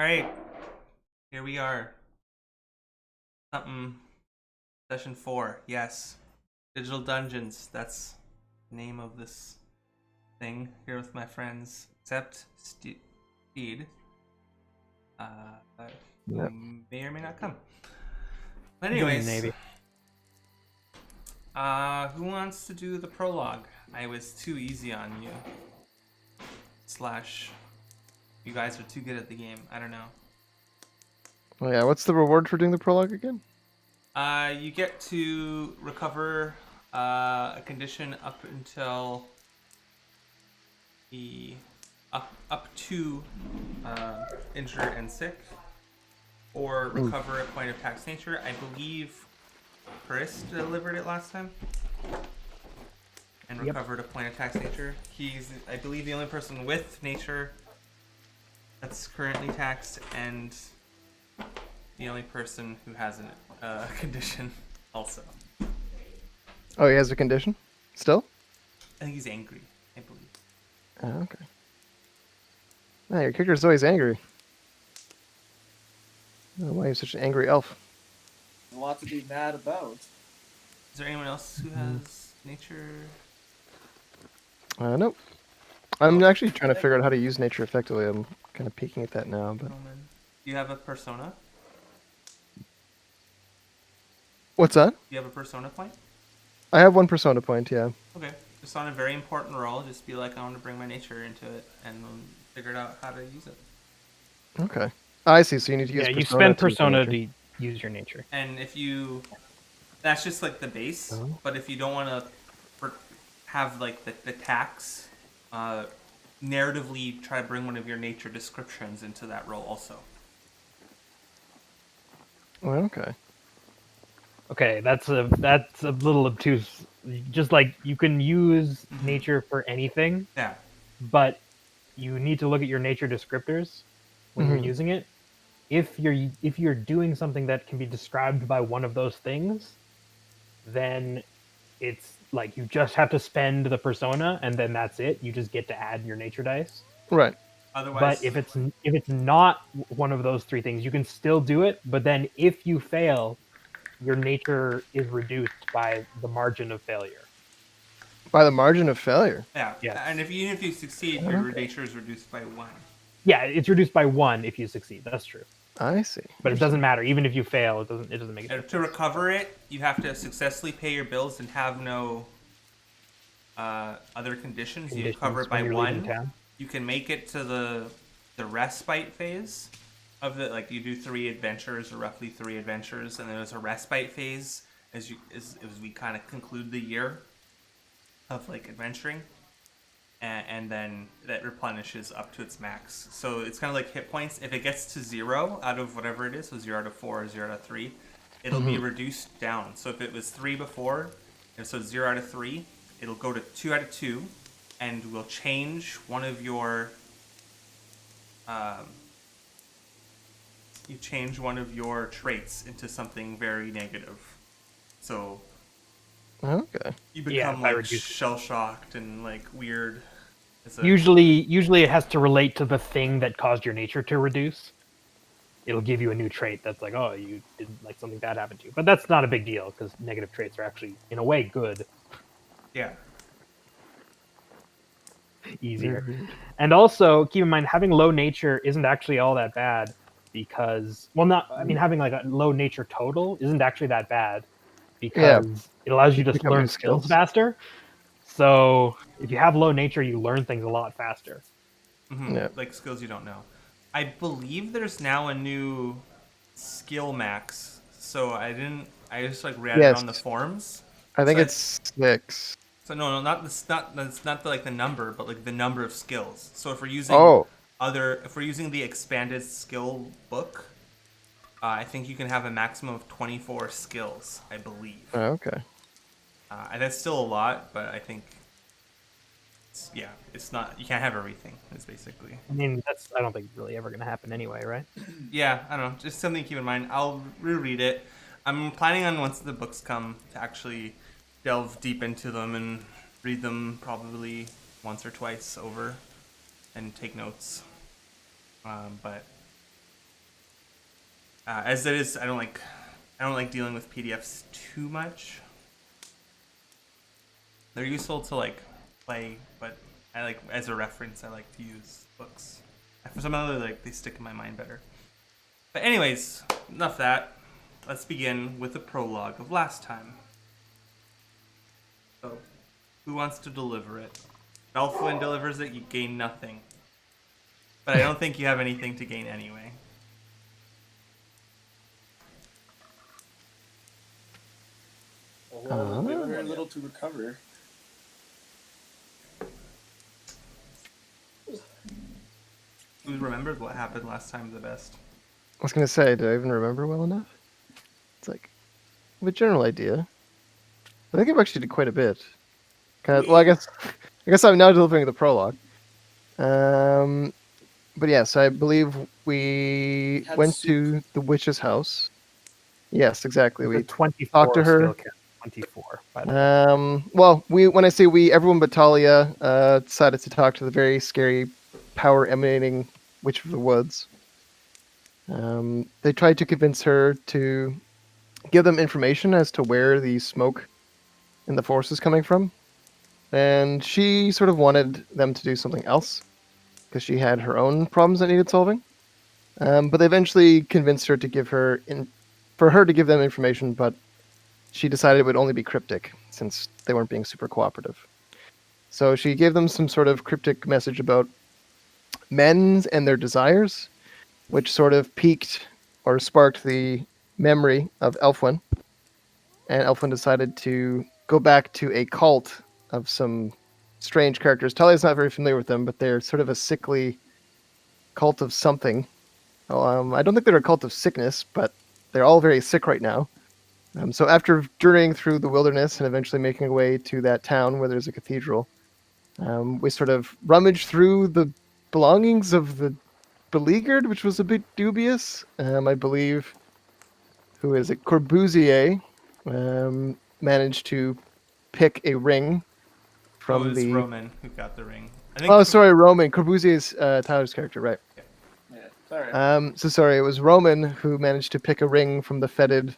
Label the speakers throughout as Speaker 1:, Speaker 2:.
Speaker 1: Alright, here we are. Something. Session 4, yes. Digital Dungeons, that's the name of this thing. Here with my friends, except Speed. But
Speaker 2: Yep.
Speaker 1: may or may not come. But
Speaker 3: Join the
Speaker 1: anyways,
Speaker 3: Navy.
Speaker 1: who wants to do the prologue? I was too easy on you. Slash, you guys are too good at the game. I don't know.
Speaker 2: Oh yeah, what's the reward for doing the prologue again?
Speaker 1: You get to recover a condition up until the up to injured and sick, or recover a point of tax nature. I believe Chris delivered it last time, and
Speaker 3: Yep.
Speaker 1: recovered a point of tax nature. He's, I believe, the only person with nature that's currently taxed, and the only person who has a condition also.
Speaker 2: Oh, he has a condition? Still?
Speaker 1: I think he's angry, I believe.
Speaker 2: Oh, okay. Man, your character's always angry. I don't know why he's such an angry elf.
Speaker 4: A lot to be mad about.
Speaker 1: Is there anyone else who has nature?
Speaker 2: Nope. I'm actually trying to figure out how to use nature effectively. I'm kind of peeking at that now, but...
Speaker 1: Roman? Do you have a persona?
Speaker 2: What's that?
Speaker 1: Do you have a persona point?
Speaker 2: I have one persona point, yeah.
Speaker 1: Okay. Just on a very important roll, just be like, I want to bring my nature into it, and figure out how to use it.
Speaker 2: Okay. I see, so you need to use
Speaker 3: Yeah,
Speaker 2: persona
Speaker 3: you spend
Speaker 2: to use
Speaker 3: persona
Speaker 2: nature.
Speaker 3: to use your nature.
Speaker 1: And if you... That's just like the base,
Speaker 2: Oh.
Speaker 1: but if you don't want to have like the tax, narratively try to bring one of your nature descriptions into that role also.
Speaker 2: Oh, okay.
Speaker 3: Okay, that's a little obtuse. Just like you can use nature for anything,
Speaker 1: Yeah.
Speaker 3: but you need to look at your nature descriptors when you're
Speaker 2: Mhm.
Speaker 3: using it. If you're doing something that can be described by one of those things, then it's like you just have to spend the persona and then that's it. You just get to add your nature dice.
Speaker 2: Right.
Speaker 1: Otherwise,
Speaker 3: But if it's not one of those three things, you can still do it. But then if you fail, your nature is reduced by the margin of failure.
Speaker 2: By the margin of failure.
Speaker 1: yeah.
Speaker 3: Yes.
Speaker 1: And even if you succeed, your
Speaker 2: Okay.
Speaker 1: nature is reduced by 1.
Speaker 3: Yeah, it's reduced by 1 if you succeed. That's true.
Speaker 2: I see.
Speaker 3: But it doesn't matter. Even if you fail, it doesn't make a
Speaker 1: And
Speaker 3: difference.
Speaker 1: to recover it, you have to successfully pay your bills and have no other conditions. You recover it by
Speaker 3: when you're leaving
Speaker 1: 1.
Speaker 3: town.
Speaker 1: You can make it to the respite phase of the, like, you do 3 adventures, or roughly 3 adventures, and then there's a respite phase as we kind of conclude the year of like adventuring, and then that replenishes up to its max. So it's kind of like hit points. If it gets to 0 out of whatever it is, so 0 out of 4 or 0 out of 3, it'll be reduced down. So if it was 3 before, and so 0 out of 3, it'll go to 2 out of 2, and we'll change one of your you change one of your traits into something very negative. So
Speaker 2: Okay.
Speaker 1: you
Speaker 3: Yeah,
Speaker 1: become
Speaker 3: by
Speaker 1: like
Speaker 3: reducing-
Speaker 1: shell shocked and like weird.
Speaker 3: Usually it has to relate to the thing that caused your nature to reduce. It'll give you a new trait that's like, oh, you did like something bad happened to you. But that's not a big deal because negative traits are actually, in a way, good,
Speaker 1: Yeah.
Speaker 3: easier.
Speaker 2: Mhm.
Speaker 3: And also keep in mind having low nature isn't actually all that bad because, well, not I mean having like a low nature total isn't actually that bad because it allows you to
Speaker 2: pick up
Speaker 3: learn
Speaker 2: new
Speaker 3: skills
Speaker 2: skills.
Speaker 3: faster. So if you have low nature, you learn things a lot faster.
Speaker 2: Yeah.
Speaker 1: Like skills you don't know. I believe there's now a new skill max. So I just like read it on the
Speaker 2: Yes.
Speaker 1: forums.
Speaker 2: I think
Speaker 1: So
Speaker 2: it's 6.
Speaker 1: So no, not this, not like the number, but like the number of skills. So if we're using
Speaker 2: Oh.
Speaker 1: if we're using the expanded skill book, I think you can have a maximum of 24 skills, I believe.
Speaker 2: Oh, okay.
Speaker 1: And that's still a lot, but I think, it's not. You can't have everything. It's basically.
Speaker 3: I mean, that's I don't think really ever going to happen anyway, right?
Speaker 1: Yeah, I don't know. Just something to keep in mind. I'll reread it. I'm planning on, once the books come, to actually delve deep into them and read them probably once or twice over and take notes. But As it is, I don't like dealing with PDFs too much. They're useful to like play, but I like as a reference. I like to use books. For some other, like they stick in my mind better. But anyways, enough of that. Let's begin with the prologue of last time. So, who wants to deliver it? Elfwin delivers it. You gain nothing, but I don't think you have anything to gain anyway.
Speaker 4: Well, we have very little to recover.
Speaker 1: Who remembers what happened last time the best?
Speaker 2: I was gonna say, do I even remember well enough? It's like, I have a general idea. I think I've actually did quite a bit. Well, I guess I'm now delivering the prologue. But yes, I believe we
Speaker 4: Had
Speaker 2: went
Speaker 4: soup.
Speaker 2: to the witch's house. Yes, exactly.
Speaker 3: The
Speaker 2: We
Speaker 3: 24
Speaker 2: talked to her.
Speaker 3: skill count. 24. By the way.
Speaker 2: Well, when I say we, everyone but Talia decided to talk to the very scary, power emanating witch of the woods. They tried to convince her to give them information as to where the smoke in the forest is coming from, and she sort of wanted them to do something else because she had her own problems that needed solving. But they eventually convinced her to for her to give them information, but she decided it would only be cryptic since they weren't being super cooperative. So she gave them some sort of cryptic message about men and their desires, which sort of piqued or sparked the memory of Elfwin. And Elfwin decided to go back to a cult of some strange characters. Talia's not very familiar with them, but they're sort of a sickly cult of something. I don't think they're a cult of sickness, but they're all very sick right now. So after journeying through the wilderness and eventually making our way to that town where there's a cathedral, we sort of rummaged through the belongings of the beleaguered, which was a bit dubious. I believe, who is it? Corbusier managed to pick a ring from
Speaker 1: It was
Speaker 2: the.
Speaker 1: Roman who got the ring. I think.
Speaker 2: Oh, sorry, Roman. Corbusier's Tyler's character, right?
Speaker 4: Yeah, sorry.
Speaker 2: So sorry, it was Roman who managed to pick a ring from the fetid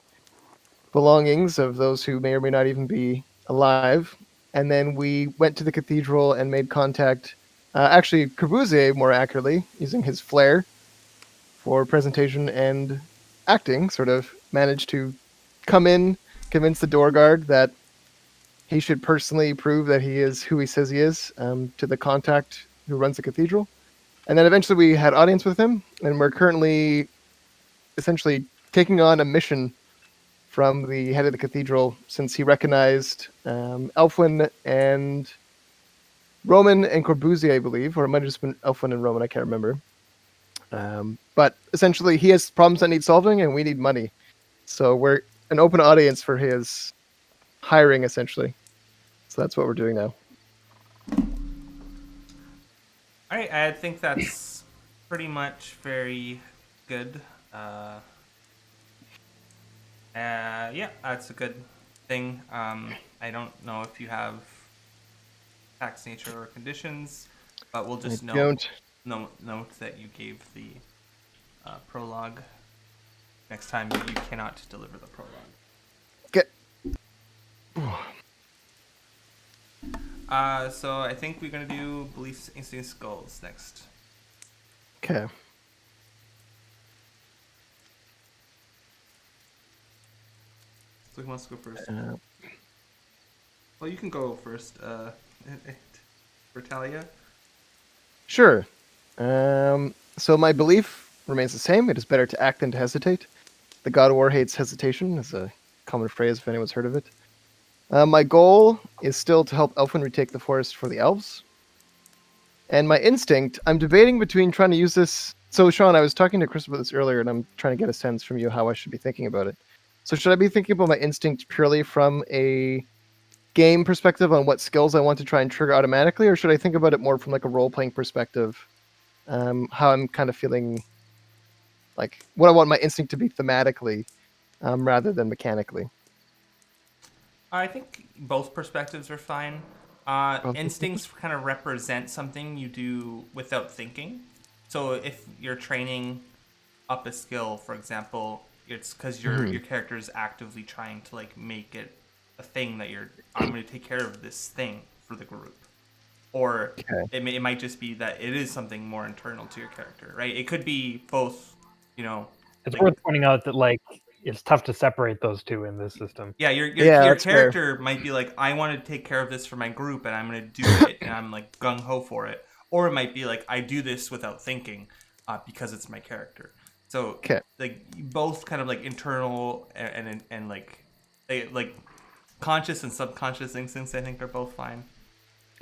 Speaker 2: belongings of those who may or may not even be alive. And then we went to the cathedral and made contact. Actually, Corbusier, more accurately, using his flair for presentation and acting, sort of managed to come in, convince the door guard that he should personally prove that he is who he says he is to the contact who runs the cathedral. And then eventually we had audience with him, and we're currently essentially taking on a mission from the head of the cathedral since he recognized Elfwin and Roman and Corbusier, I believe, or it might have just been Elfwin and Roman, I can't remember. But essentially, he has problems that need solving, and we need money. So we're an open audience for his hiring, essentially. So that's what we're doing now.
Speaker 1: All right, I think that's pretty much very good. Yeah, that's a good thing. I don't know if you have tax nature or conditions, but we'll just note that you gave the prologue. Next time you cannot deliver the prologue.
Speaker 2: Get.
Speaker 1: So I think we're gonna do beliefs, instincts, skulls next.
Speaker 2: Okay.
Speaker 1: So who wants to go first? Well, you can go first. For Talia.
Speaker 2: Sure. So my belief remains the same. It is better to act than to hesitate. The god of war hates hesitation, is a common phrase if anyone's heard of it. My goal is still to help Elfwin retake the forest for the elves. And my instinct, I'm debating between trying to use this. So, Sean, I was talking to Chris about this earlier, and I'm trying to get a sense from you how I should be thinking about it. So, should I be thinking about my instinct purely from a game perspective on what skills I want to try and trigger automatically, or should I think about it more from like a role-playing perspective, how I'm kind of feeling, like what I want my instinct to be thematically, rather than mechanically?
Speaker 1: I think both perspectives are fine. Instincts kind of represent something you do without thinking. So if you're training up a skill, for example, it's because your character is actively trying to like make it a thing that I'm going to take care of this thing for the group, or it might just be that it is something more internal to your character, right? It could be both, you know.
Speaker 3: It's
Speaker 1: like,
Speaker 3: worth pointing out that like it's tough to separate those two in this system.
Speaker 1: Yeah, your
Speaker 2: that's
Speaker 1: character might be like, I want to take care of this for my group, and I'm going to do it, and I'm like gung ho for it. Or it might be like, I do this without thinking, because it's my character. So like both kind of like internal and like conscious and subconscious instincts, I think, are both fine.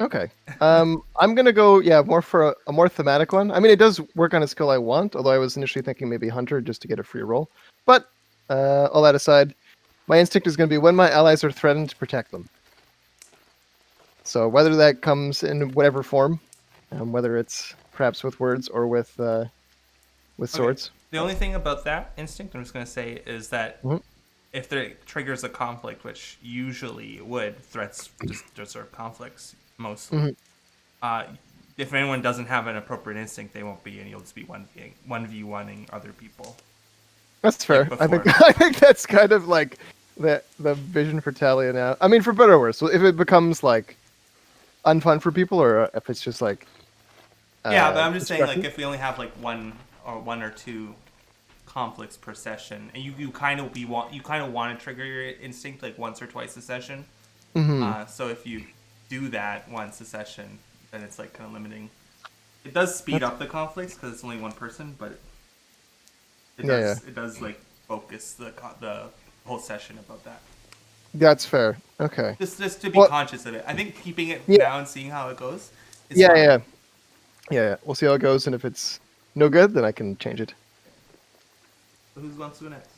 Speaker 2: Okay. I'm gonna go more for a more thematic one. I mean, it does work on a skill I want, although I was initially thinking maybe Hunter just to get a free roll. But all that aside, my instinct is gonna be when my allies are threatened to protect them. So whether that comes in whatever form, whether it's perhaps with words or with swords.
Speaker 1: The only thing about that instinct, I'm just gonna say, is that if there triggers a conflict, which usually it would, threats just deserve conflicts mostly. If anyone doesn't have an appropriate instinct, they won't be, and you'll just be 1v1ing other people.
Speaker 2: That's fair. I think that's kind of like the vision for Talia now. I mean, for better or worse. So if it becomes like unfun for people, or if it's just like
Speaker 1: but I'm just saying, like, if we only have like one or two conflicts per session, and you kind of want to trigger your instinct like once or twice a session. So if you do that once a session, then it's like kind of limiting. It does speed up the conflicts because it's only one person, but it does like focus the whole session about that.
Speaker 2: That's fair. Okay.
Speaker 1: Just to be conscious of it. I think keeping it now and seeing how it goes. Is fine.
Speaker 2: Yeah. We'll see how it goes, and if it's no good, then I can change it.
Speaker 1: So who's wants to go next?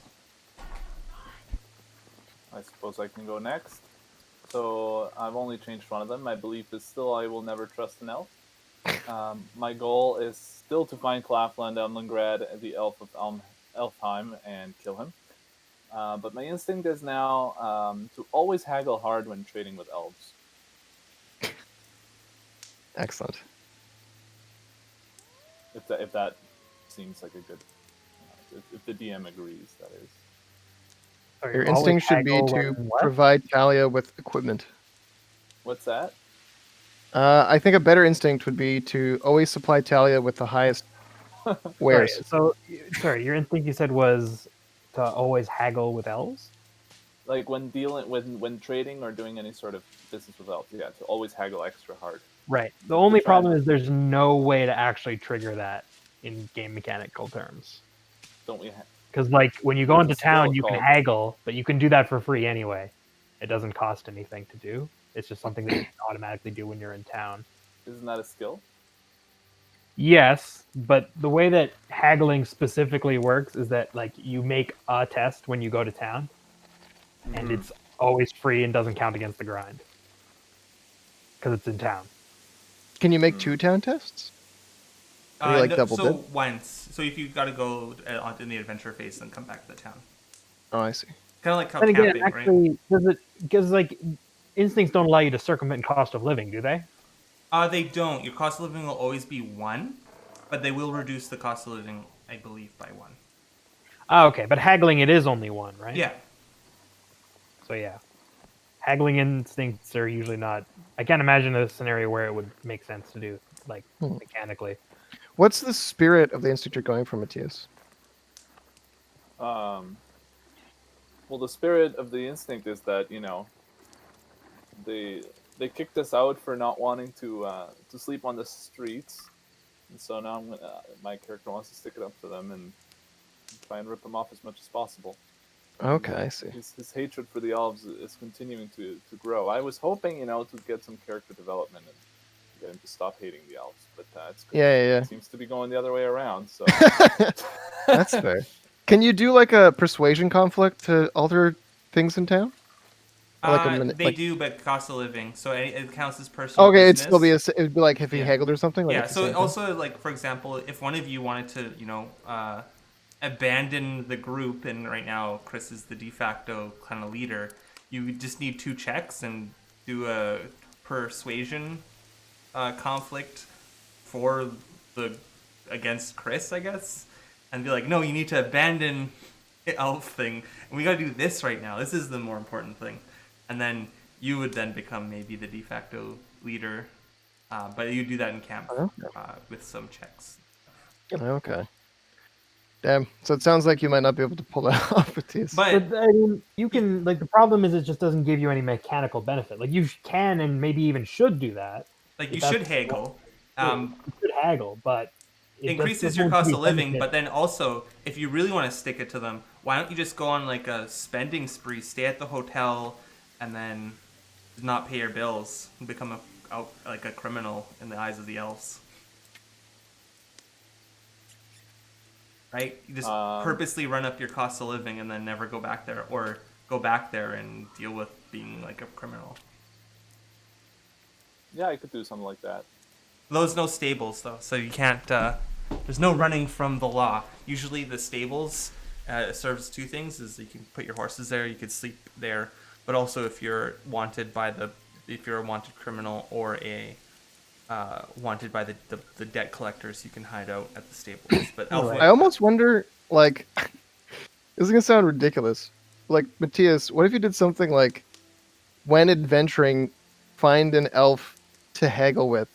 Speaker 5: I suppose I can go next. So I've only changed one of them. My belief is still I will never trust an elf. My goal is still to find Clafland Elmengrad, the elf of Elfheim, and kill him. But my instinct is now to always haggle hard when trading with elves.
Speaker 2: Excellent.
Speaker 5: If that seems like a good, if the DM agrees, that is.
Speaker 2: Your instinct should be to provide Talia with equipment.
Speaker 5: What's that?
Speaker 2: I think a better instinct would be to always supply Talia with the highest wares.
Speaker 3: Sorry, your instinct you said was to always haggle with elves?
Speaker 5: Like when trading or doing any sort of business with elves, to always haggle extra hard.
Speaker 3: Right. The only problem is there's no way to actually trigger that in game mechanical terms.
Speaker 5: Don't we?
Speaker 3: Because like when you go into town, you can haggle, but you can do that for free anyway. It doesn't cost anything to do. It's just something that you can automatically do when you're in town.
Speaker 5: Isn't that a skill?
Speaker 3: Yes, but the way that haggling specifically works is that like you make a test when you go to town, and it's always free and doesn't count against the grind because it's in town.
Speaker 2: Can you make 2 town tests?
Speaker 1: Once. So if you got to go in the adventure phase, then come back to the town.
Speaker 2: Oh, I see.
Speaker 1: Kind of like how
Speaker 3: then
Speaker 1: camping,
Speaker 3: again, actually,
Speaker 1: right?
Speaker 3: does it? Because like instincts don't allow you to circumvent cost of living, do they?
Speaker 1: They don't. Your cost of living will always be 1, but they will reduce the cost of living, I believe, by 1.
Speaker 3: Oh, okay, but haggling it is only 1, right?
Speaker 1: Yeah.
Speaker 3: So yeah, haggling instincts are usually not. I can't imagine a scenario where it would make sense to do like mechanically.
Speaker 2: What's the spirit of the instinct you're going for, Matthias?
Speaker 5: Well, the spirit of the instinct is that they kicked us out for not wanting to sleep on the streets, and so now my character wants to stick it up to them and try and rip them off as much as possible.
Speaker 2: Okay, I see.
Speaker 5: His hatred for the elves is continuing to grow. I was hoping, to get some character development and get him to stop hating the elves, but it seems to be going the other way around. So
Speaker 2: that's fair. Can you do like a persuasion conflict to alter things in town?
Speaker 1: They do, but cost of living, so it counts as personal.
Speaker 2: Okay,
Speaker 1: business.
Speaker 2: it'd be like if he haggled or something. Like
Speaker 1: so also like for example, if one of you wanted to abandon the group, and right now Chris is the de facto kind of leader, you just need 2 checks and do a persuasion conflict against Chris, I guess, and be like, no, you need to abandon the elf thing, and we got to do this right now. This is the more important thing. And then you would then become maybe the de facto leader, but you do that in camp with some checks.
Speaker 2: Okay. Damn. So it sounds like you might not be able to pull that off with these.
Speaker 1: But
Speaker 3: I mean, you can like the problem is it just doesn't give you any mechanical benefit. Like you can and maybe even should do that.
Speaker 1: like you
Speaker 3: That's
Speaker 1: should haggle.
Speaker 3: You should haggle, but it
Speaker 1: Increases your cost of living, but then also, if you really want to stick it to them, why don't you just go on like a spending spree, stay at the hotel, and then not pay your bills and become like a criminal in the eyes of the elves? Right? You just purposely run up your cost of living and then never go back there, or go back there and deal with being like a criminal.
Speaker 5: Yeah, I could do something like that.
Speaker 1: There's no stables though, so you can't. There's no running from the law. Usually, the stables serves two things: is you can put your horses there, you could sleep there, but also if you're wanted if you're a wanted criminal or a wanted by the debt collectors, you can hide out at the stables. But
Speaker 2: I almost wonder, like, this is gonna sound ridiculous. Like, Matthias, what if you did something like, when adventuring, find an elf to haggle with?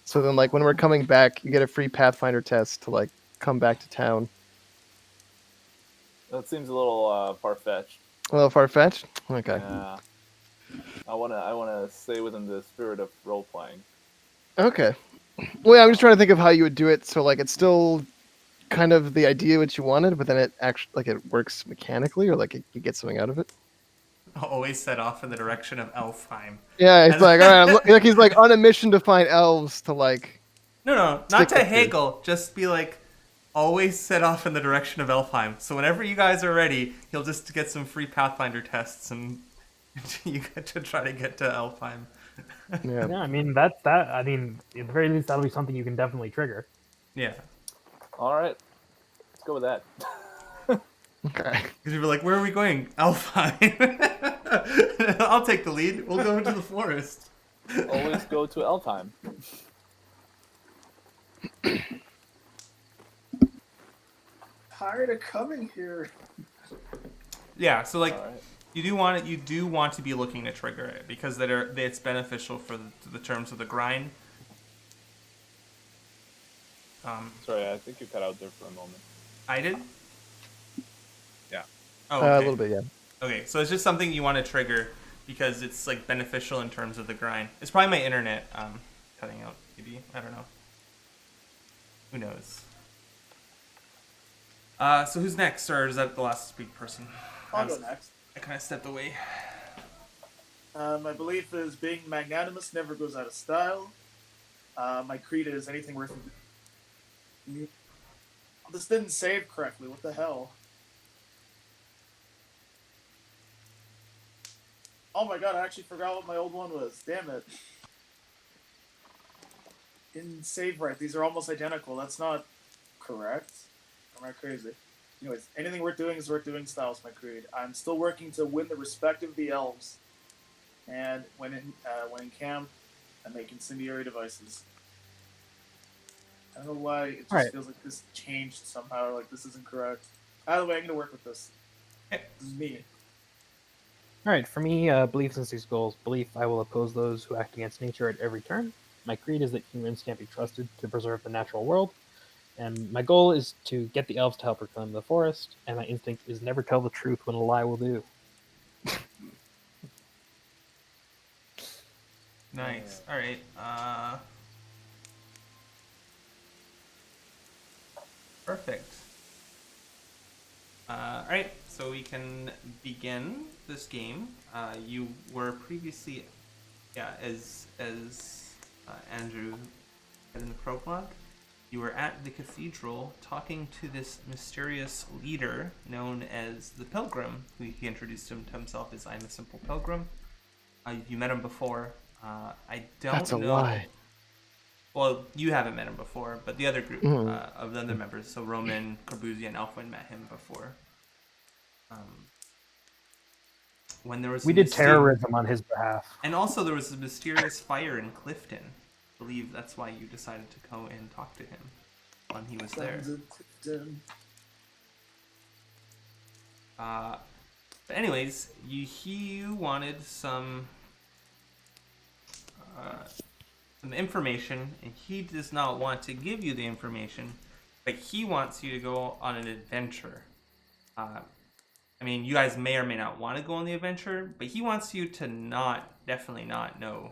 Speaker 2: So then, like, when we're coming back, you get a free Pathfinder test to, like, come back to town.
Speaker 5: That seems a little far-fetched.
Speaker 2: A little far-fetched? Okay.
Speaker 5: Yeah. I wanna stay within the spirit of role-playing.
Speaker 2: Okay. Well, yeah, I'm just trying to think of how you would do it, so, like, it's still kind of the idea what you wanted, but then it actually, like, it works mechanically, or, like, you get something out of it.
Speaker 1: Always set off in the direction of Elfheim.
Speaker 2: Yeah, it's like, all right, like he's like on a mission to find elves to like.
Speaker 1: No, not to haggle. Just be like, always set off in the direction of Elfheim. So whenever you guys are ready, he'll just get some free Pathfinder tests, and you get to try to get to Elfheim.
Speaker 2: Yeah.
Speaker 3: Yeah, I mean that. I mean, at the very least, that'll be something you can definitely trigger.
Speaker 1: Yeah.
Speaker 5: All right, let's go with that.
Speaker 2: Okay.
Speaker 1: Because you'll be like, where are we going? Elfheim. I'll take the lead. We'll go into the forest.
Speaker 5: Always go to Elfheim.
Speaker 4: Tired of coming here.
Speaker 1: Yeah, so like,
Speaker 5: All right.
Speaker 1: you do want to be looking to trigger it because it's beneficial for the terms of the grind.
Speaker 5: Sorry, I think you cut out there for a moment.
Speaker 1: I did.
Speaker 5: Yeah.
Speaker 1: Oh, okay.
Speaker 2: A little bit, yeah.
Speaker 1: Okay, so it's just something you want to trigger because it's like beneficial in terms of the grind. It's probably my internet cutting out. Maybe, I don't know. Who knows? So who's next, or is that the last speak person?
Speaker 4: I'll go next.
Speaker 1: I kind of stepped away.
Speaker 4: My belief is being magnanimous never goes out of style. My creed is anything worth. This didn't save correctly. What the hell? Oh my god, I actually forgot what my old one was. Damn it. Didn't save right. These are almost identical. That's not correct. Am I crazy? Anyways, anything worth doing is worth doing style is my creed. I'm still working to win the respect of the elves. And when in camp, I make incendiary devices. I don't know why it just feels like this changed somehow, like this isn't correct. Either way, I'm going to work with this. This is me.
Speaker 3: Alright, for me, beliefs and six goals. Belief, I will oppose those who act against nature at every turn. My creed is that humans can't be trusted to preserve the natural world. And my goal is to get the elves to help reclaim the forest. And my instinct is never tell the truth when a lie will do.
Speaker 1: Nice. All right. Perfect. All right. So we can begin this game. You were previously, as Andrew said in the prologue, you were at the cathedral talking to this mysterious leader known as the Pilgrim, who he introduced himself as I'm a simple pilgrim. You met him before. I don't know.
Speaker 2: That's a lie.
Speaker 1: Well, you haven't met him before, but the other group of the other members, so Roman, Corbusier, and Elfwin met him before. When there was
Speaker 3: We did terrorism on his behalf.
Speaker 1: and also there was a mysterious fire in Clifton. I believe that's why you decided to go and talk to him when he was there. But anyways, he wanted some information, and he does not want to give you the information, but he wants you to go on an adventure. I mean, you guys may or may not want to go on the adventure, but he wants you to definitely not know.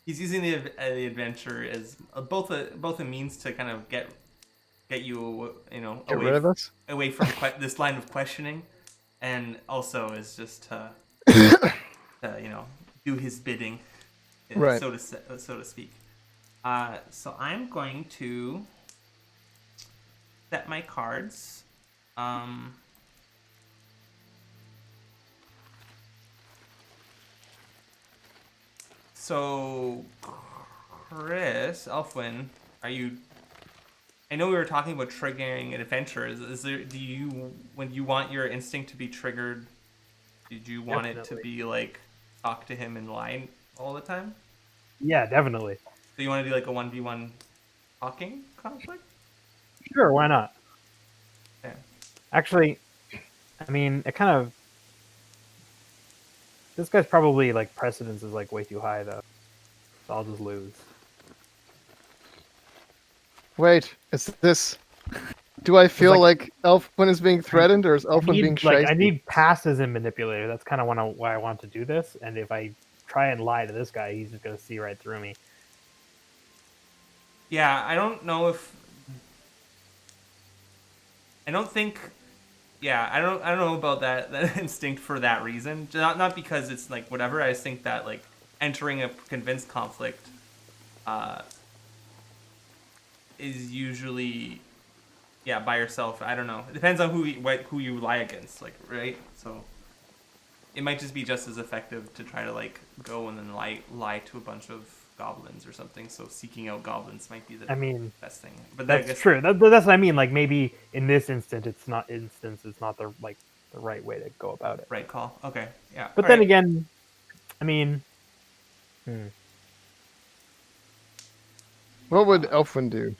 Speaker 1: He's using the adventure as both a means to kind of get you
Speaker 2: Get rid of us?
Speaker 1: away from this line of questioning, and also is just to do his bidding,
Speaker 2: Right.
Speaker 1: so to speak. So I'm going to set my cards. So, Chris, Elfwin, are you? I know we were talking about triggering an adventure. When you want your instinct to be triggered, did you want it to
Speaker 3: Definitely.
Speaker 1: be like talk to him and lie all the time?
Speaker 3: Yeah, definitely.
Speaker 1: So you want to do like a 1v1 talking conflict?
Speaker 3: Sure, why not?
Speaker 1: Yeah.
Speaker 3: Actually, I mean, it kind of. This guy's probably like precedence is like way too high though, so I'll just lose.
Speaker 2: Wait, is this? Do I feel like Elfwin is being threatened, or is
Speaker 3: I
Speaker 2: Elfwin being
Speaker 3: need like I
Speaker 2: shysty?
Speaker 3: need passes in manipulator. That's kind of why I want to do this. And if I try and lie to this guy, he's just gonna see right through me.
Speaker 1: Yeah, I don't know if. I don't think. Yeah, I don't know about that instinct for that reason. Not because it's like whatever. I just think that like entering a convinced conflict is usually by yourself. I don't know. It depends on who you lie against, like, right? So it might just be just as effective to try to like go and then lie to a bunch of goblins or something. So seeking out goblins might be the best thing. But
Speaker 3: That's true. That's what I mean. Like maybe in this instance, it's not the right way to go about it.
Speaker 1: Right call. Okay. Yeah.
Speaker 3: But then again, I mean,
Speaker 2: What would Elfwin do?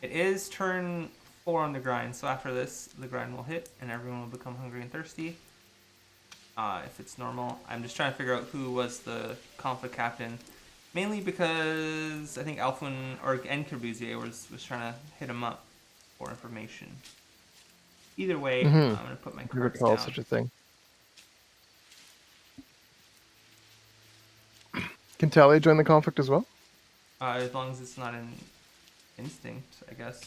Speaker 1: It is turn 4 on the grind, so after this, the grind will hit, and everyone will become hungry and thirsty. If it's normal. I'm just trying to figure out who was the conflict captain. Mainly because I think Elfwin and Corbusier was trying to hit him up for information. Either way, I'm going to put my
Speaker 2: I
Speaker 1: cards
Speaker 2: recall
Speaker 1: down.
Speaker 2: such a thing. Can Talia join the conflict as well?
Speaker 1: As long as it's not an instinct, I guess.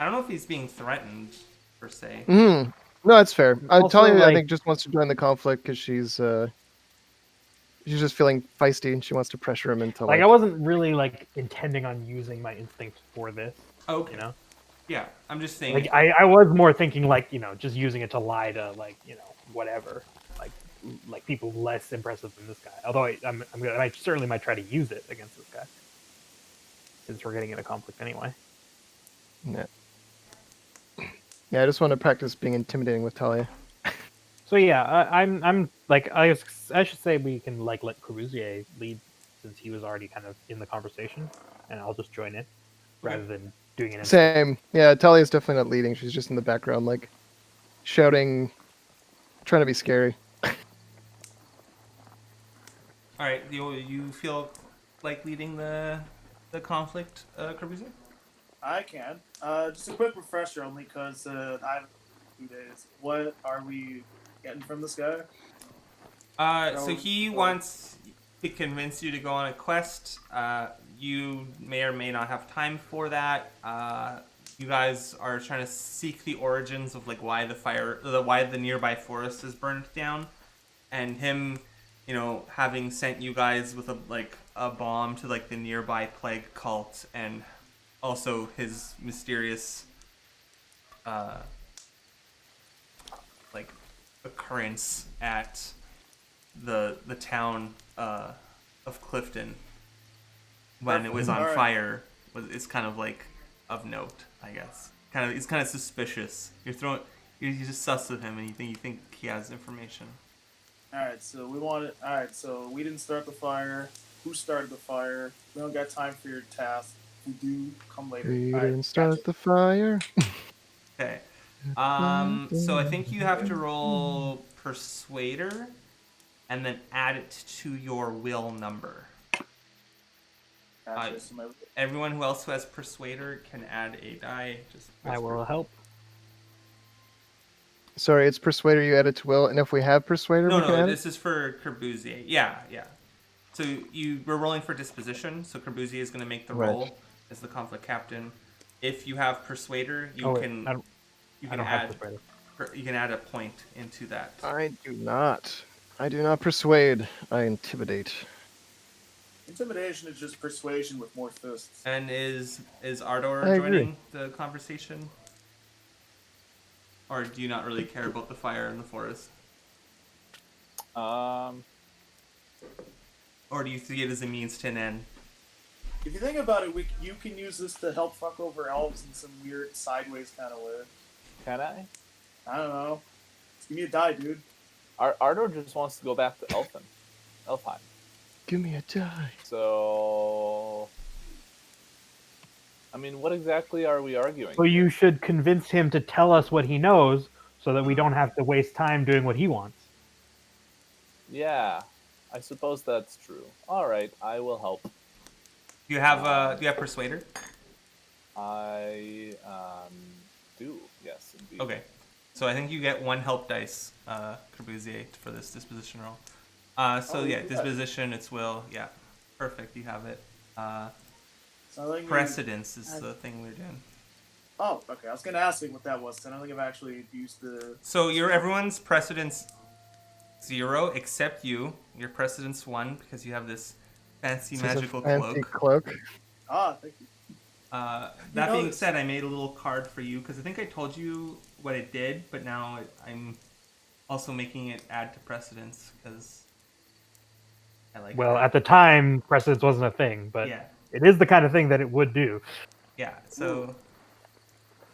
Speaker 1: I don't know if he's being threatened, per se.
Speaker 2: No, that's fair.
Speaker 3: Also,
Speaker 2: Talia, I think, just wants to join the conflict because she's just feeling feisty and she wants to pressure him into
Speaker 3: like I wasn't really like intending on using my instinct for this.
Speaker 1: Okay.
Speaker 3: You know.
Speaker 1: Yeah, I'm just saying.
Speaker 3: Like I was more thinking like just using it to lie to like whatever like people less impressive than this guy. Although I certainly might try to use it against this guy since we're getting in a conflict anyway.
Speaker 2: Yeah. Yeah, I just want to practice being intimidating with Talia.
Speaker 3: So yeah, I'm like I should say we can like let Corbusier lead since he was already kind of in the conversation, and I'll just join in rather than doing it.
Speaker 2: Same. Yeah, Talia's definitely not leading. She's just in the background, like shouting, trying to be scary.
Speaker 1: All right, you feel like leading the conflict, Corbusier?
Speaker 4: I can. Just a quick refresher, only because I have 2 days. What are we getting from this guy?
Speaker 1: So he wants to convince you to go on a quest. You may or may not have time for that. You guys are trying to seek the origins of like why the nearby forest is burned down, and him, having sent you guys with a bomb to like the nearby plague cult, and also his mysterious occurrence at the town of Clifton when it was on fire is kind of like of note, I guess. It's kind of suspicious. You're just sus of him, and you think he has information.
Speaker 4: All right, so we didn't start the fire. Who started the fire? We don't got time for your task. We do come later.
Speaker 2: We
Speaker 4: All right,
Speaker 2: didn't start
Speaker 4: gotcha.
Speaker 2: the fire.
Speaker 1: Okay. So I think you have to roll Persuader, and then add it to your will number.
Speaker 4: Gotcha. So
Speaker 1: Everyone who else who has Persuader can add a die. Just
Speaker 3: I will help.
Speaker 2: Sorry, it's Persuader you added to will, and if we have Persuader, we can
Speaker 1: No,
Speaker 2: add
Speaker 1: this is for Corbusier. Yeah. So we're rolling for disposition. So Corbusier is going to make the
Speaker 2: Right.
Speaker 1: roll as the conflict captain. If you have Persuader, you
Speaker 3: Oh, wait,
Speaker 1: can
Speaker 3: I don't have
Speaker 1: add
Speaker 3: Persuader.
Speaker 1: you can add a point into that.
Speaker 2: I do not. I do not persuade. I intimidate.
Speaker 4: Intimidation is just persuasion with more fists.
Speaker 1: And is Ardor
Speaker 2: I agree.
Speaker 1: joining the conversation? Or do you not really care about the fire in the forest? Or do you see it as a means to an end?
Speaker 4: If you think about it, you can use this to help fuck over elves in some weird sideways kind of way.
Speaker 5: Can I?
Speaker 4: I don't know. Just give me a die, dude.
Speaker 5: Ardor just wants to go back to Elfheim.
Speaker 2: Give me a die.
Speaker 5: So, I mean, what exactly are we arguing?
Speaker 3: So you should convince him to tell us what he knows, so that we don't have to waste time doing what he wants.
Speaker 5: Yeah, I suppose that's true. All right, I will help.
Speaker 1: Do you have Persuader?
Speaker 5: I do. Yes, indeed.
Speaker 1: Okay. So I think you get one help dice, Corbusier, for this disposition roll. Disposition, it's will. Yeah, perfect. You have it. Precedence is the thing we're doing.
Speaker 4: Oh, okay. I was gonna ask what that was. 'Cause I don't think I've actually used the.
Speaker 1: So everyone's precedence 0 except you. Your precedence 1 because you have this fancy
Speaker 2: This is a
Speaker 1: magical
Speaker 2: fancy
Speaker 1: cloak.
Speaker 2: cloak.
Speaker 4: Ah, thank you.
Speaker 1: That being said, I made a little card for you because I think I told you what it did, but now I'm also making it add to precedence because I like.
Speaker 3: Well,
Speaker 1: that.
Speaker 3: at the time, precedence wasn't a thing, but
Speaker 1: Yeah.
Speaker 3: it is the kind of thing that it would do.
Speaker 1: Yeah, so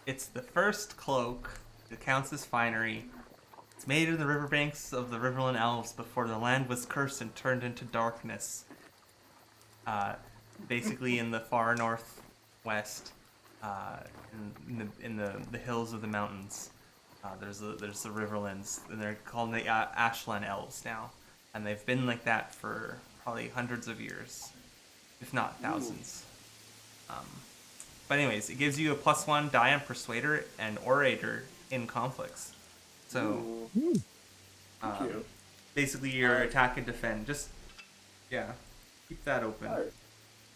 Speaker 1: it's the first cloak. It counts as finery. It's made in the riverbanks of the Riverland Elves before the land was cursed and turned into darkness. Basically in the far northwest, in the hills of the mountains, there's the Riverlands, and they're called the Ashland Elves now, and they've been like that for probably hundreds of years, if not thousands. But anyways, it gives you a +1 die on Persuader and Orator in conflicts. So,
Speaker 4: Thank you.
Speaker 1: basically your attack and defend. Just, keep that open.
Speaker 4: Alright.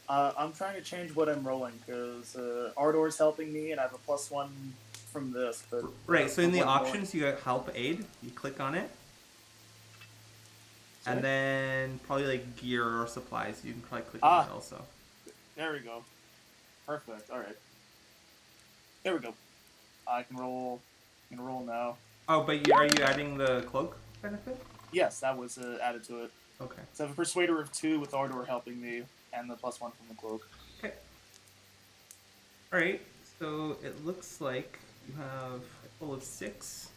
Speaker 4: I'm trying to change what I'm rolling because Ardor's helping me and I have a +1 from this. But
Speaker 1: Right, so in the
Speaker 4: what I'm
Speaker 1: options, you got help aid. You click on it.
Speaker 4: Sorry?
Speaker 1: And then probably like gear or supplies. You can probably click on it also.
Speaker 4: rolling. There we go. Perfect. All right. There we go. I can roll. I can roll now.
Speaker 1: Oh, but are you adding the cloak benefit?
Speaker 4: Yes, that was added to it.
Speaker 1: Okay.
Speaker 4: So I have a Persuader of 2 with Ardor helping me, and the +1 from the cloak.
Speaker 1: Okay. Alright, so it looks like you have a total of 6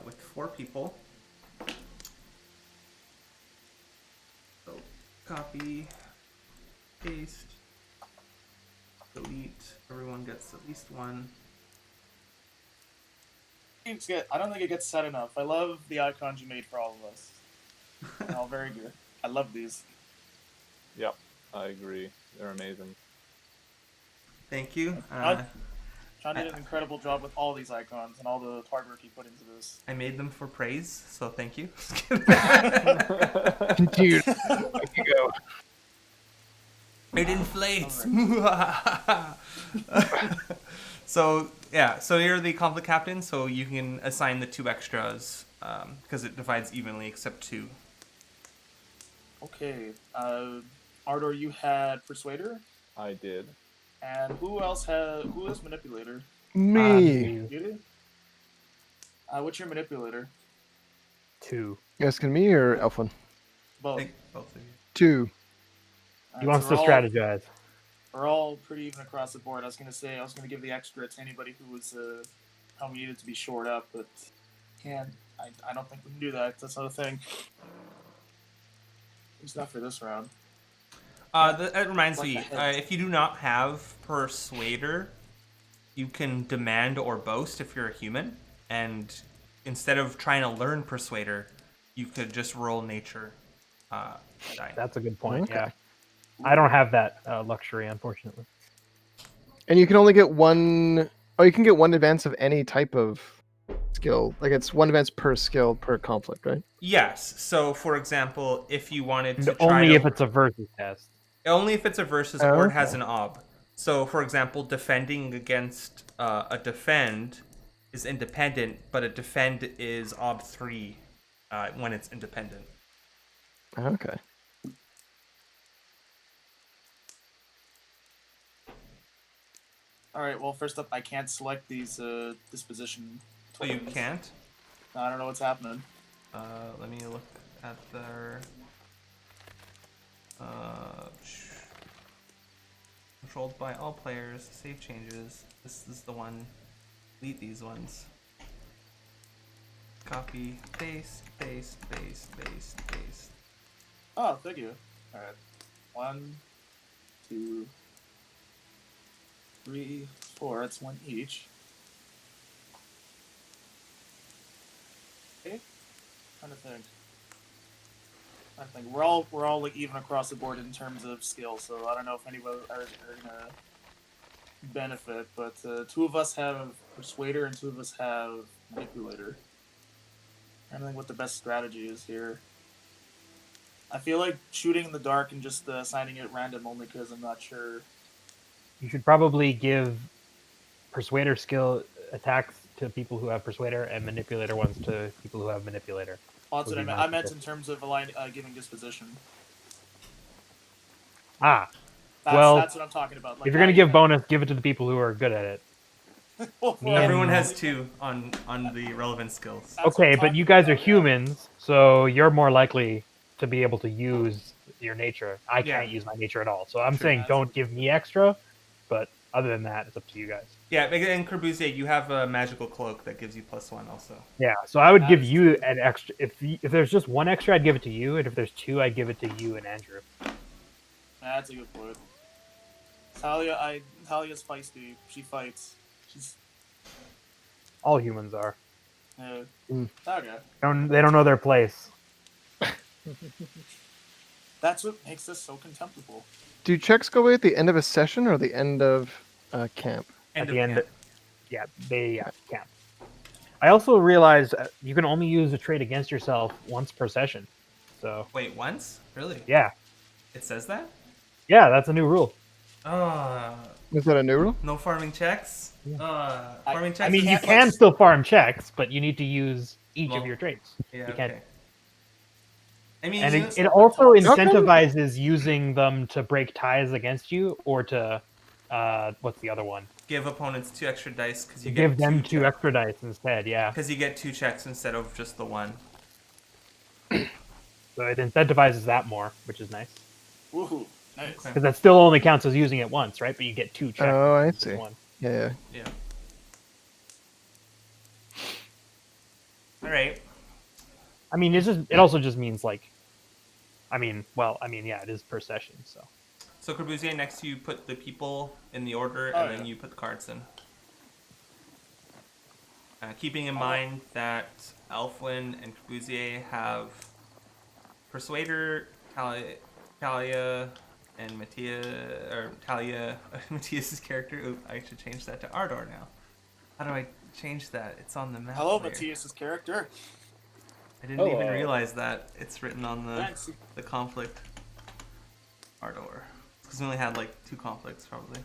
Speaker 1: with 4 people. So, copy, paste, delete, everyone gets at least 1.
Speaker 4: I don't think it gets said enough. I love the icons you made for all of us. They're all very good. I love these.
Speaker 5: Yep, I agree. They're amazing.
Speaker 1: Thank you.
Speaker 4: John did an incredible job with all these icons and all the hard work he put into this.
Speaker 1: I made them for praise, so thank you.
Speaker 2: Dude, there you go.
Speaker 1: It inflates. So you're the conflict captain, so you can assign the 2 extras because it divides evenly except 2.
Speaker 4: Okay. Ardor, you had Persuader,
Speaker 5: I did.
Speaker 4: and who has Manipulator?
Speaker 2: Me.
Speaker 4: You did? What's your Manipulator?
Speaker 3: 2.
Speaker 2: You asking me or Elfin?
Speaker 4: Both.
Speaker 1: Thank both of you.
Speaker 2: 2.
Speaker 3: He wants
Speaker 4: so
Speaker 3: to
Speaker 4: we're all-
Speaker 3: strategize.
Speaker 4: We're all pretty even across the board. I was gonna give the extra to anybody who was how needed to be shored up, but I don't think we can do that. That's not a thing. It's not for this round.
Speaker 1: It reminds
Speaker 4: What
Speaker 1: me,
Speaker 4: the heck?
Speaker 1: if you do not have Persuader, you can demand or boast if you're a human, and instead of trying to learn Persuader, you could just roll nature die.
Speaker 3: That's a good point.
Speaker 2: Okay.
Speaker 3: Yeah, I don't have that luxury, unfortunately.
Speaker 2: And you can only get one. Oh, you can get one advance of any type of skill. Like it's one advance per skill per conflict, right?
Speaker 1: Yes. So, for example, if you wanted
Speaker 3: And
Speaker 1: to try
Speaker 3: only
Speaker 1: to
Speaker 3: if it's a versus test.
Speaker 1: only if it's a versus
Speaker 2: Oh,
Speaker 1: or it has
Speaker 2: okay.
Speaker 1: an ob. So, for example, defending against a defend is independent, but a defend is ob 3 when it's independent.
Speaker 2: Okay.
Speaker 4: All right. Well, first up, I can't select these disposition.
Speaker 1: Oh, you
Speaker 4: tokens.
Speaker 1: can't?
Speaker 4: I don't know what's happening.
Speaker 1: Let me look at their controlled by all players. Save changes. This is the one. Delete these ones. Copy, paste, paste, paste, paste, paste.
Speaker 4: Oh, thank you. All right. 1, 2, 3, 4. That's one each. Okay. Trying to think. We're all like even across the board in terms of skill, so I don't know if anybody are gonna benefit. But 2 of us have Persuader and 2 of us have Manipulator. I don't think what the best strategy is here. I feel like shooting in the dark and just assigning it random only because I'm not sure.
Speaker 3: You should probably give Persuader skill attacks to people who have Persuader and Manipulator ones to people who have Manipulator.
Speaker 4: Well, that's
Speaker 3: Would
Speaker 4: what I
Speaker 3: be
Speaker 4: meant.
Speaker 3: my
Speaker 4: I meant
Speaker 3: suggestion.
Speaker 4: in terms of giving disposition.
Speaker 3: Ah,
Speaker 4: That's,
Speaker 3: Well,
Speaker 4: that's what I'm talking about. Like,
Speaker 3: if you're gonna give bonus, give it to the people who are good at it. me and-
Speaker 1: Everyone has 2 on the relevant skills.
Speaker 4: That's what I'm
Speaker 3: Okay, but
Speaker 4: talking
Speaker 3: you guys are
Speaker 4: about, yeah.
Speaker 3: humans, so you're more likely to be able to use your nature. I
Speaker 1: Yeah.
Speaker 3: can't use my nature at all, so I'm
Speaker 1: True.
Speaker 3: saying
Speaker 4: That's
Speaker 3: don't
Speaker 4: what-
Speaker 3: give me extra. But other than that, it's up to you guys.
Speaker 1: Yeah, and Corbusier, you have a magical cloak that gives you +1 also.
Speaker 3: Yeah, so I would
Speaker 4: That
Speaker 3: give
Speaker 4: is
Speaker 3: you
Speaker 4: true.
Speaker 3: an extra. If there's just one extra, I'd give it to you, and if there's 2, I'd give it to you and Andrew.
Speaker 4: That's a good point. Talia's feisty. She fights. She's
Speaker 3: All humans are.
Speaker 4: okay.
Speaker 3: They don't know their place.
Speaker 4: That's what makes this so contemptible.
Speaker 2: Do checks go away at the end of a session or the end of camp?
Speaker 3: At
Speaker 1: End
Speaker 3: the
Speaker 1: of
Speaker 3: end,
Speaker 1: camp.
Speaker 3: yeah, they can't. I also realized you can only use a trait against yourself once per session. So
Speaker 1: Wait, once? Really?
Speaker 3: yeah,
Speaker 1: It says that?
Speaker 3: that's a new rule.
Speaker 2: Is that a new rule?
Speaker 1: No farming checks? Farming checks
Speaker 3: I mean,
Speaker 1: is-
Speaker 3: you can still farm checks, but you need to use each
Speaker 1: Well,
Speaker 3: of your traits.
Speaker 1: Yeah,
Speaker 3: you can't.
Speaker 1: okay. I mean,
Speaker 3: And
Speaker 1: you-
Speaker 3: it also
Speaker 2: Okay.
Speaker 3: incentivizes using them to break ties against you, or to what's the other one?
Speaker 1: give opponents 2 extra dice because you
Speaker 3: Give
Speaker 1: get
Speaker 3: them
Speaker 1: 2
Speaker 3: 2 extra dice instead. Yeah,
Speaker 1: because you get 2 checks instead of just the 1.
Speaker 3: so it incentivizes that more, which is nice.
Speaker 4: Woohoo! Nice.
Speaker 1: Okay.
Speaker 3: Because that still only counts as using it once, right? But you get 2 checks.
Speaker 2: Oh, I
Speaker 3: instead of
Speaker 2: see.
Speaker 3: One.
Speaker 2: Yeah.
Speaker 1: Yeah. All right.
Speaker 3: I mean, it also just means like, yeah, it is per session. So
Speaker 1: So Corbusier, next you put the people in the order,
Speaker 4: Oh,
Speaker 1: and
Speaker 4: yeah.
Speaker 1: then you put the cards in. Keeping in mind that Elfwin and Corbusier have Persuader, Talia, and Talia, Matthias's character. Ooh, I should change that to Ardor now. How do I change that? It's on the map.
Speaker 4: Hello,
Speaker 1: layer.
Speaker 4: Matthias's character.
Speaker 1: I didn't even
Speaker 5: Hello.
Speaker 1: realize that it's written on
Speaker 4: Thanks.
Speaker 1: the conflict. Ardor. Because we only had like 2 conflicts probably.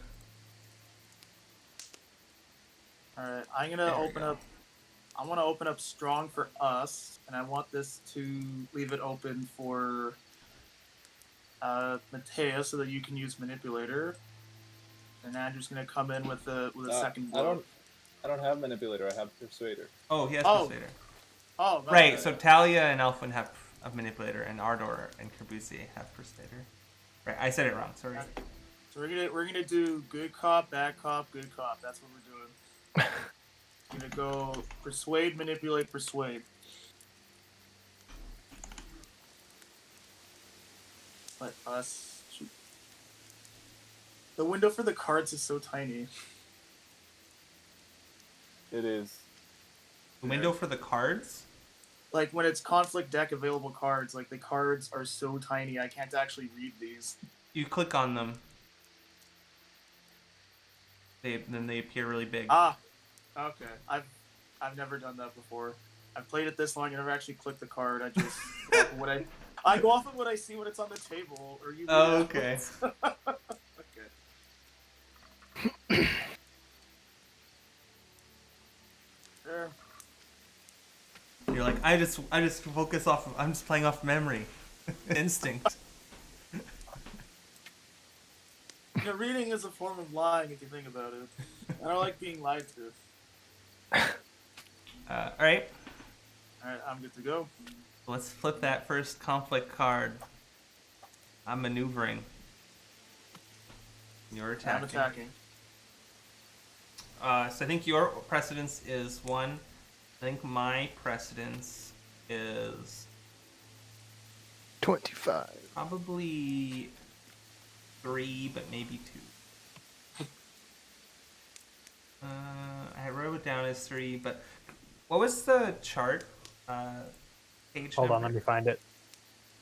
Speaker 4: All right, I'm gonna
Speaker 1: There we
Speaker 4: open
Speaker 1: go.
Speaker 4: up. I want to open up strong for us, and I want this to leave it open for Mattea, so that you can use manipulator. And Andrew's gonna come in with a second blow.
Speaker 5: I don't have manipulator. I have persuader.
Speaker 1: Oh, he has
Speaker 4: Oh.
Speaker 1: Persuader.
Speaker 4: Oh, my
Speaker 1: Right,
Speaker 4: bad.
Speaker 1: so Talia and Elfwin have a Manipulator, and Ardor and Corbusier have Persuader. Right, I said it wrong, sorry.
Speaker 4: So we're gonna do good cop, bad cop, good cop. That's what we're doing. We're gonna go persuade, manipulate, persuade. Let us shoot. The window for the cards is so tiny.
Speaker 5: It is.
Speaker 1: The window for the cards?
Speaker 4: Like when it's conflict deck available cards, like the cards are so tiny I can't actually read these.
Speaker 1: You click on them. Then they appear really big.
Speaker 4: Ah, okay. I've never done that before. I've played it this long. I never actually clicked the card. I just go off of I go off of what I see when it's on the table. Or you.
Speaker 1: Oh, okay.
Speaker 4: Okay. Sure.
Speaker 1: You're like, I just focus off. I'm just playing off memory, instinct.
Speaker 4: Reading is a form of lying if you think about it. I don't like being lied to.
Speaker 1: All right.
Speaker 4: Alright, I'm good to go.
Speaker 1: Let's flip that first conflict card. I'm maneuvering. You're attacking.
Speaker 4: I'm attacking.
Speaker 1: So I think your precedence is 1. I think my precedence is
Speaker 2: 25.
Speaker 1: probably 3, but maybe 2. I wrote it down as 3, but what was the chart? Page
Speaker 3: Hold on,
Speaker 1: number?
Speaker 3: let me find it.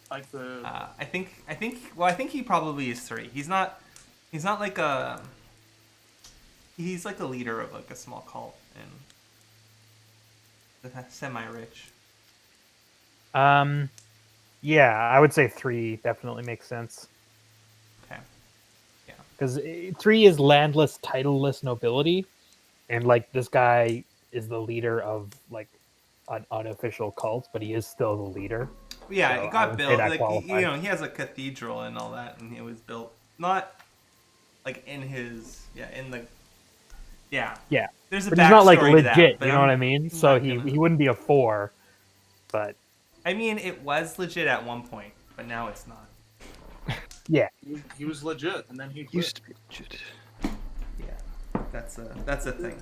Speaker 4: Like the.
Speaker 1: I think he probably is 3. He's not like a. He's like a leader of like a small cult and semi-rich.
Speaker 3: Yeah, I would say 3 definitely makes sense.
Speaker 1: Okay.
Speaker 3: Because 3 is landless, titleless nobility, and like this guy is the leader of like an unofficial cult, but he is still the leader.
Speaker 1: Yeah,
Speaker 3: So
Speaker 1: it
Speaker 3: I
Speaker 1: got
Speaker 3: would say
Speaker 1: built.
Speaker 3: that
Speaker 1: Like
Speaker 3: qualifies.
Speaker 1: he has a cathedral and all that, and it was built not like in his in the
Speaker 3: Yeah,
Speaker 1: There's a
Speaker 3: but he's not like
Speaker 1: backstory to that,
Speaker 3: legit.
Speaker 1: but
Speaker 3: You know what I mean?
Speaker 1: I'm
Speaker 3: So
Speaker 1: not
Speaker 3: he
Speaker 1: gonna-
Speaker 3: wouldn't be a 4, but
Speaker 1: I mean, it was legit at one point, but now it's not.
Speaker 3: yeah,
Speaker 4: He was legit, and then he quit.
Speaker 2: Used to be legit.
Speaker 1: Yeah, that's a thing.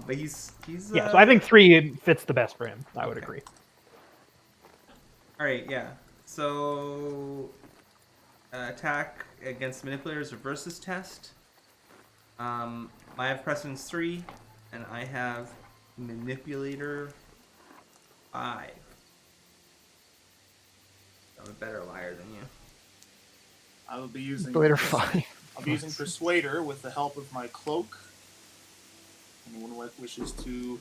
Speaker 1: But he's
Speaker 3: yeah. So I think 3 fits the best for him. I would
Speaker 1: Okay.
Speaker 3: agree.
Speaker 1: All right, yeah. So attack against manipulators or versus test. I have precedence 3, and I have manipulator 5. I'm a better liar than you.
Speaker 4: I will be using.
Speaker 2: Later 5.
Speaker 4: I'll be using Persuader with the help of my cloak. Anyone wishes to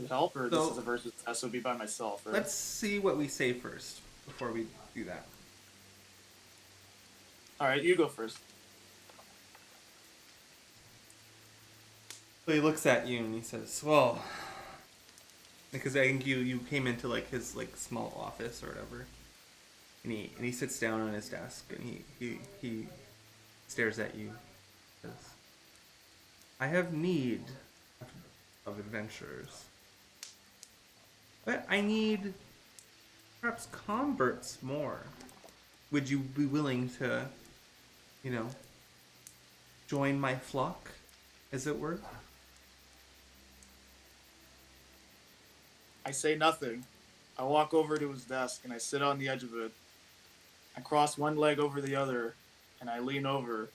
Speaker 4: help, or
Speaker 1: So-
Speaker 4: this is a versus test, so it'll be by myself, right?
Speaker 1: Let's see what we say first before we do that.
Speaker 4: Alright, you go first.
Speaker 1: So he looks at you and he says, "Well," because I think you came into like his like small office or whatever, and he sits down on his desk and he stares at you. Says, "I have need of adventurers, but I need perhaps converts more. Would you be willing to, join my flock, as it were?"
Speaker 4: I say nothing. I walk over to his desk and I sit on the edge of it. I cross one leg over the other and I lean over.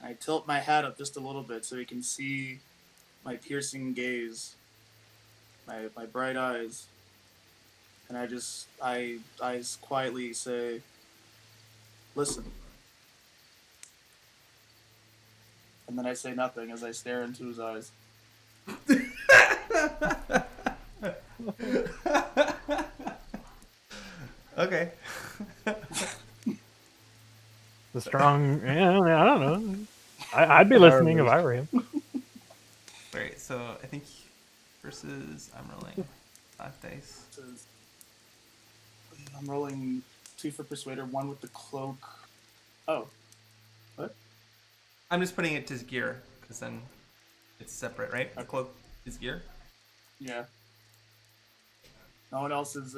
Speaker 4: I tilt my hat up just a little bit so he can see my piercing gaze, my bright eyes. And I quietly say, "Listen." And then I say nothing as I stare into his eyes.
Speaker 1: Okay.
Speaker 3: The strong. Yeah, I don't know. I'd be listening if I were him.
Speaker 1: Right, so I think versus I'm rolling 5 dice.
Speaker 4: I'm rolling 2 for Persuader, 1 with the cloak. Oh. What?
Speaker 1: I'm just putting it to gear because then it's separate, right? The cloak is gear.
Speaker 4: Yeah. No one else is,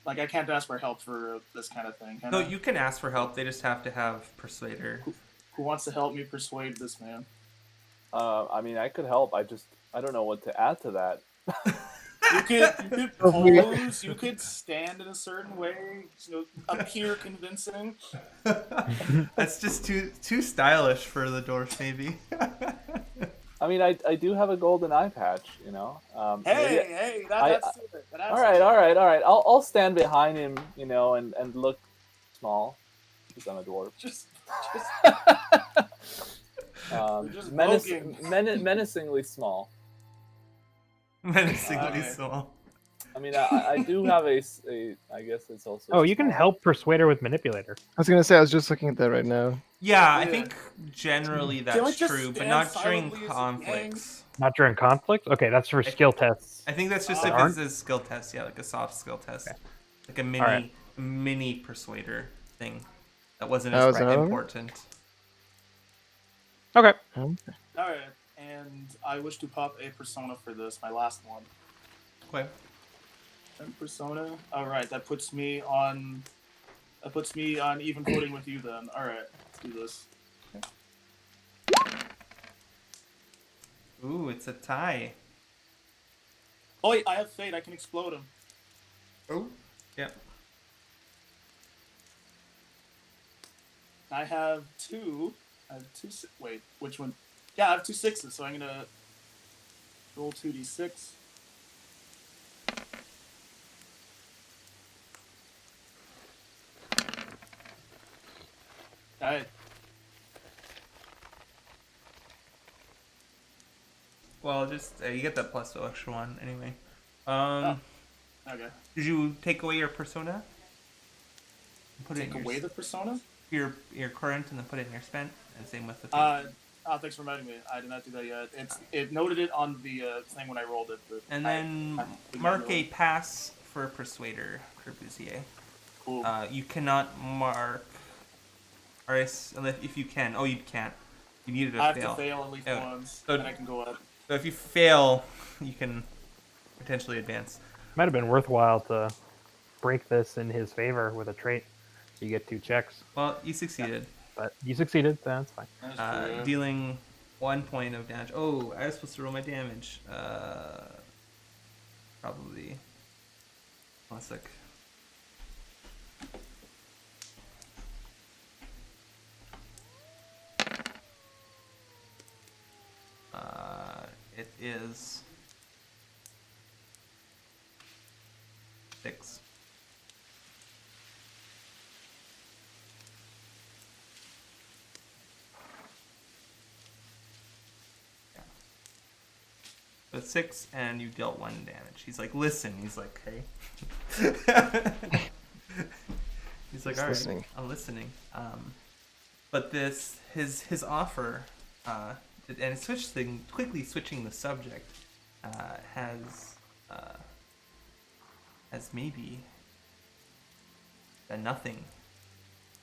Speaker 4: I can't ask for help for this kind of thing. Can
Speaker 1: No,
Speaker 4: I?
Speaker 1: you can ask for help. They just have to have Persuader.
Speaker 4: Who wants to help me persuade this man?
Speaker 5: I mean, I could help. I don't know what to add to that.
Speaker 4: You could pose, you could stand in a certain way, appear convincing.
Speaker 1: That's just too stylish for the dwarf, maybe.
Speaker 5: I mean, I do have a golden eye patch, you know. Maybe
Speaker 4: Hey, that
Speaker 5: I-
Speaker 4: adds to it. That adds
Speaker 5: all
Speaker 4: to
Speaker 5: right,
Speaker 4: it.
Speaker 5: all right, all right. I'll stand behind him, you know, and look small because I'm a dwarf.
Speaker 4: Just
Speaker 5: Um,
Speaker 4: just
Speaker 5: menace,
Speaker 4: poking.
Speaker 5: menacingly small.
Speaker 1: Menacingly
Speaker 4: Okay.
Speaker 1: small.
Speaker 5: I mean, I do have a I guess it's also.
Speaker 3: Oh, you can
Speaker 5: small.
Speaker 3: help persuade her with manipulator.
Speaker 2: I was gonna say I was just looking at that right now.
Speaker 1: Yeah, I
Speaker 4: Yeah.
Speaker 1: think generally
Speaker 4: Can we
Speaker 1: that's
Speaker 4: just
Speaker 1: true, but
Speaker 4: stand
Speaker 1: not during
Speaker 4: silently as a gang?
Speaker 1: conflicts.
Speaker 3: Not during conflict. Okay, that's for skill tests.
Speaker 1: I think that's just
Speaker 4: That
Speaker 1: if
Speaker 3: aren't?
Speaker 1: it's a skill test, yeah, like a soft skill test,
Speaker 3: Okay.
Speaker 1: like a
Speaker 3: Alright.
Speaker 1: mini persuader thing that wasn't
Speaker 2: Oh,
Speaker 1: as
Speaker 2: is that another one?
Speaker 1: important.
Speaker 3: Okay.
Speaker 4: All right, and I wish to pop a persona for this, my last one.
Speaker 1: Okay.
Speaker 4: And persona. All right, that puts me on even footing with you then. All right, let's do this.
Speaker 1: Ooh, it's a tie.
Speaker 4: Oh wait, I have fate. I can explode him.
Speaker 1: Oh. Yep.
Speaker 4: I have two. Wait, which one? Yeah, I have 2 6s, so I'm gonna roll 2d6. Alright.
Speaker 1: Well, just you get that plus extra one anyway.
Speaker 4: Okay.
Speaker 1: Did you take away your persona? Put
Speaker 4: Take away the persona?
Speaker 1: your current and then put it in your spent, and same with the.
Speaker 4: Thanks for reminding me. I did not do that yet. It noted it on the thing when I rolled it. But
Speaker 1: And then mark a pass for Persuader, Corbusier.
Speaker 4: Cool.
Speaker 1: You cannot mark. Or if you can. Oh, you can't. You needed to
Speaker 4: I have
Speaker 1: fail.
Speaker 4: to fail at least
Speaker 1: Oh.
Speaker 4: once,
Speaker 1: So-
Speaker 4: and I can go up.
Speaker 1: So if you fail, you can potentially advance.
Speaker 3: Might have been worthwhile to break this in his favor with a trait. You get 2 checks,
Speaker 1: Well, you succeeded.
Speaker 3: but you succeeded. So that's fine.
Speaker 4: That's true, yeah.
Speaker 1: Dealing 1 point of damage. Oh, I was supposed to roll my damage. Probably. 1 sec. It is 6. Yeah. So it's 6, and you dealt 1 damage. He's like, listen. He's like, hey. He's like,
Speaker 2: He's
Speaker 1: all right,
Speaker 2: listening.
Speaker 1: I'm listening. But his offer, and quickly switching the subject, has maybe nothing.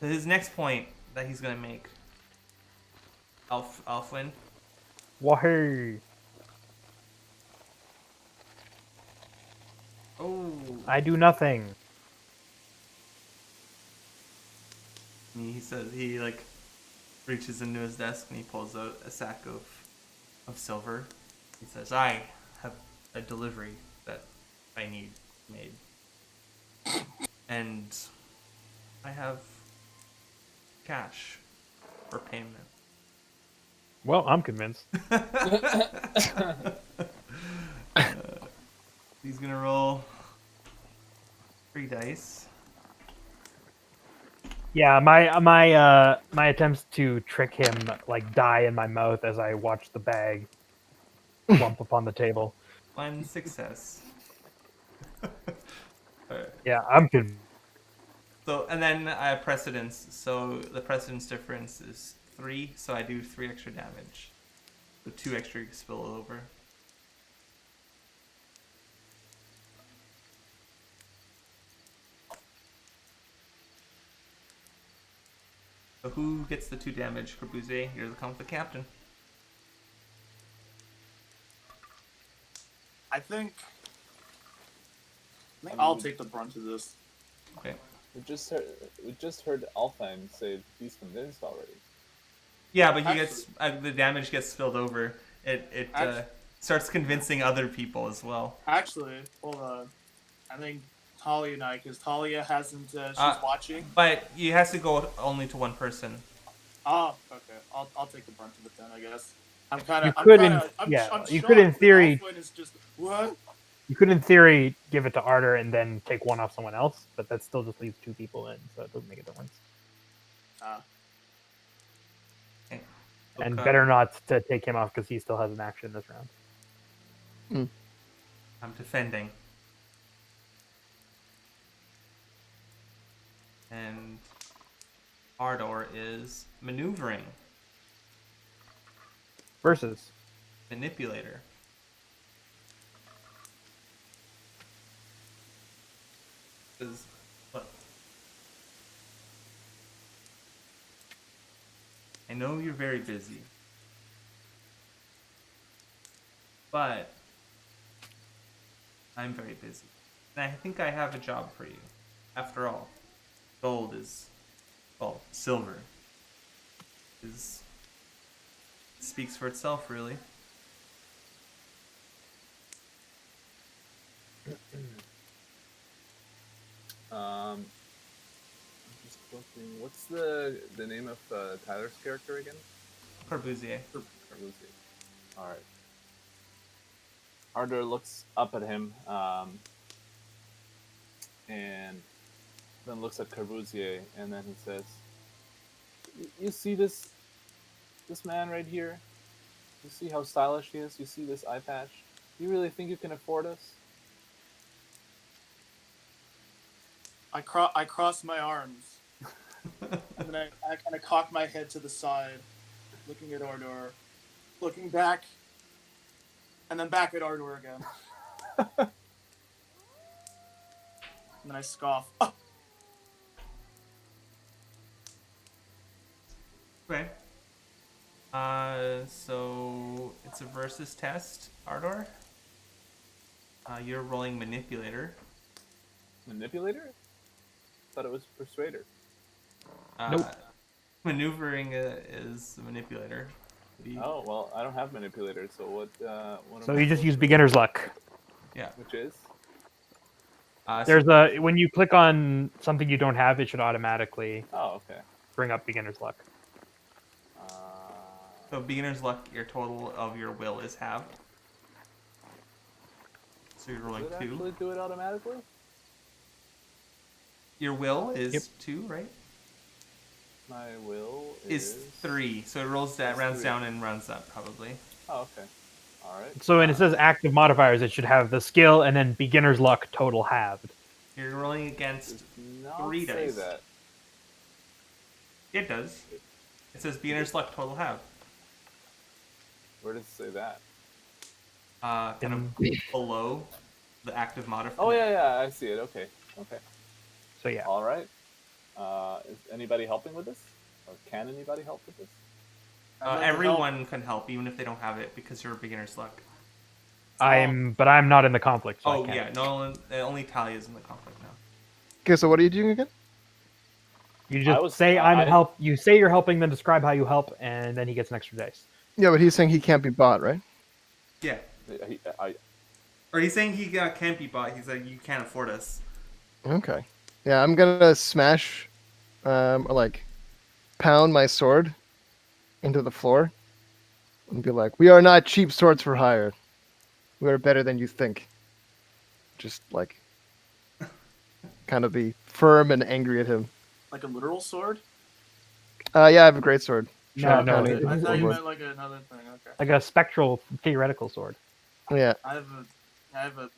Speaker 1: So his next point that he's gonna make, Alfwin.
Speaker 3: Wahoo!
Speaker 1: Oh,
Speaker 3: I do nothing.
Speaker 1: he says he like reaches into his desk and he pulls out a sack of silver. He says, I have a delivery that I need made. And I have cash for payment.
Speaker 3: Well, I'm convinced.
Speaker 1: He's gonna roll 3 dice.
Speaker 3: Yeah, my attempts to trick him like die in my mouth as I watch the bag plump upon the table.
Speaker 1: 1 success. Alright.
Speaker 3: Yeah, I'm convinced.
Speaker 1: So, and then I have precedence. So the precedence difference is 3, so I do 3 extra damage. So 2 extra spill over. So who gets the 2 damage? Corbusier, you're the captain.
Speaker 4: I think I'll take the brunt of this.
Speaker 1: Okay.
Speaker 5: We just heard Alfheim say he's convinced already.
Speaker 1: Yeah, but he
Speaker 4: Actually-
Speaker 1: gets the damage gets spilled over. It
Speaker 4: Actu-
Speaker 1: starts convincing other people as well.
Speaker 4: Actually, hold on. I think Talia and I, because Talia hasn't. She's watching.
Speaker 1: But you has to go only to one person.
Speaker 4: Ah, okay. I'll take the brunt of it then, I guess. I'm kind
Speaker 3: You
Speaker 4: of, I'm
Speaker 3: could
Speaker 4: kind
Speaker 3: in-
Speaker 4: of, I'm,
Speaker 3: yeah,
Speaker 4: I'm
Speaker 3: you
Speaker 4: shocked
Speaker 3: could in
Speaker 4: that
Speaker 3: theory-
Speaker 4: Alpha is just what?
Speaker 3: You could, in theory, give it to Ardor and then take one off someone else, but that still just leaves 2 people in, so it doesn't make a difference.
Speaker 1: Okay.
Speaker 3: And
Speaker 1: Look,
Speaker 3: better not to take him off because he still has an action this round.
Speaker 1: I'm defending. And Ardor is maneuvering.
Speaker 3: Versus.
Speaker 1: Manipulator. Because, look. I know you're very busy. But I'm very busy. And I think I have a job for you. After all, gold is, well, silver is, speaks for itself, really.
Speaker 5: I'm just looking. What's the name of Tyler's character again?
Speaker 1: Corbusier.
Speaker 5: Carlucci. All right. Ardor looks up at him, and then looks at Corbusier, and then he says, "You see this man right here? You see how stylish he is? You see this eye patch? You really think you can afford us?"
Speaker 4: I cross my arms, and then I kind of cock my head to the side, looking at Ardor, looking back, and then back at Ardor again. And then I scoff. Oh,
Speaker 1: Okay. So it's a versus test, Ardor. You're rolling manipulator.
Speaker 5: Manipulator? Thought it was persuader.
Speaker 3: Nope.
Speaker 1: Maneuvering is the manipulator.
Speaker 5: Oh well, I don't have manipulator, so what? What
Speaker 3: So
Speaker 5: am I
Speaker 3: you just
Speaker 5: supposed
Speaker 3: use
Speaker 5: to-
Speaker 3: beginner's luck.
Speaker 1: Yeah.
Speaker 5: Which is?
Speaker 3: There's a when you click on something you don't have, it should automatically
Speaker 5: Oh, okay.
Speaker 3: bring up beginner's luck.
Speaker 1: So beginner's luck, your total of your will is halved. So you're rolling
Speaker 5: Does it
Speaker 1: 2.
Speaker 5: actually do it automatically?
Speaker 1: Your will is
Speaker 3: Yep.
Speaker 1: 2, right?
Speaker 5: My will
Speaker 1: Is 3. So it rolls down,
Speaker 5: It's
Speaker 1: rounds
Speaker 5: 3.
Speaker 1: down and runs up probably.
Speaker 5: Oh, okay. All right.
Speaker 3: So when it says active modifiers, it should have the skill and then beginner's luck total halved.
Speaker 1: You're rolling against
Speaker 5: Does not
Speaker 1: 3
Speaker 5: say
Speaker 1: dice.
Speaker 5: that.
Speaker 1: It does. It says beginner's luck total halved.
Speaker 5: Where does it say that?
Speaker 1: Kind of below the active modifier.
Speaker 5: Oh yeah, I see it. Okay.
Speaker 3: So yeah,
Speaker 5: All right. Is anybody helping with this, or can anybody help with this?
Speaker 4: I'd like to
Speaker 1: Everyone can help, even if they don't have it, because you're beginner's luck.
Speaker 3: but I'm not in the conflict. So I
Speaker 1: Oh
Speaker 3: can't.
Speaker 1: yeah, no, only Talia is in the conflict now.
Speaker 2: Okay, so what are you doing again?
Speaker 3: You
Speaker 5: I
Speaker 3: just
Speaker 5: was-
Speaker 3: say
Speaker 5: I-
Speaker 3: I'm help. You say you're helping, then describe how you help, and then he gets an extra dice.
Speaker 2: Yeah, but he's saying he can't be bought, right?
Speaker 1: Yeah. Or he's saying he can't be bought. He's like, you can't afford us.
Speaker 2: Okay. Yeah, I'm gonna smash, or like, pound my sword into the floor, and be like, "We are not cheap swords for hire. We are better than you think." Just like, kind of be firm and angry at him.
Speaker 4: like a literal sword.
Speaker 2: Yeah, I have a great sword.
Speaker 3: No,
Speaker 2: Sharp
Speaker 3: no,
Speaker 2: pounding
Speaker 3: it-
Speaker 2: into
Speaker 4: I
Speaker 2: the
Speaker 4: thought you
Speaker 2: floorboard.
Speaker 4: meant like another thing. Okay.
Speaker 3: Like a spectral theoretical sword.
Speaker 2: Yeah.
Speaker 4: I have a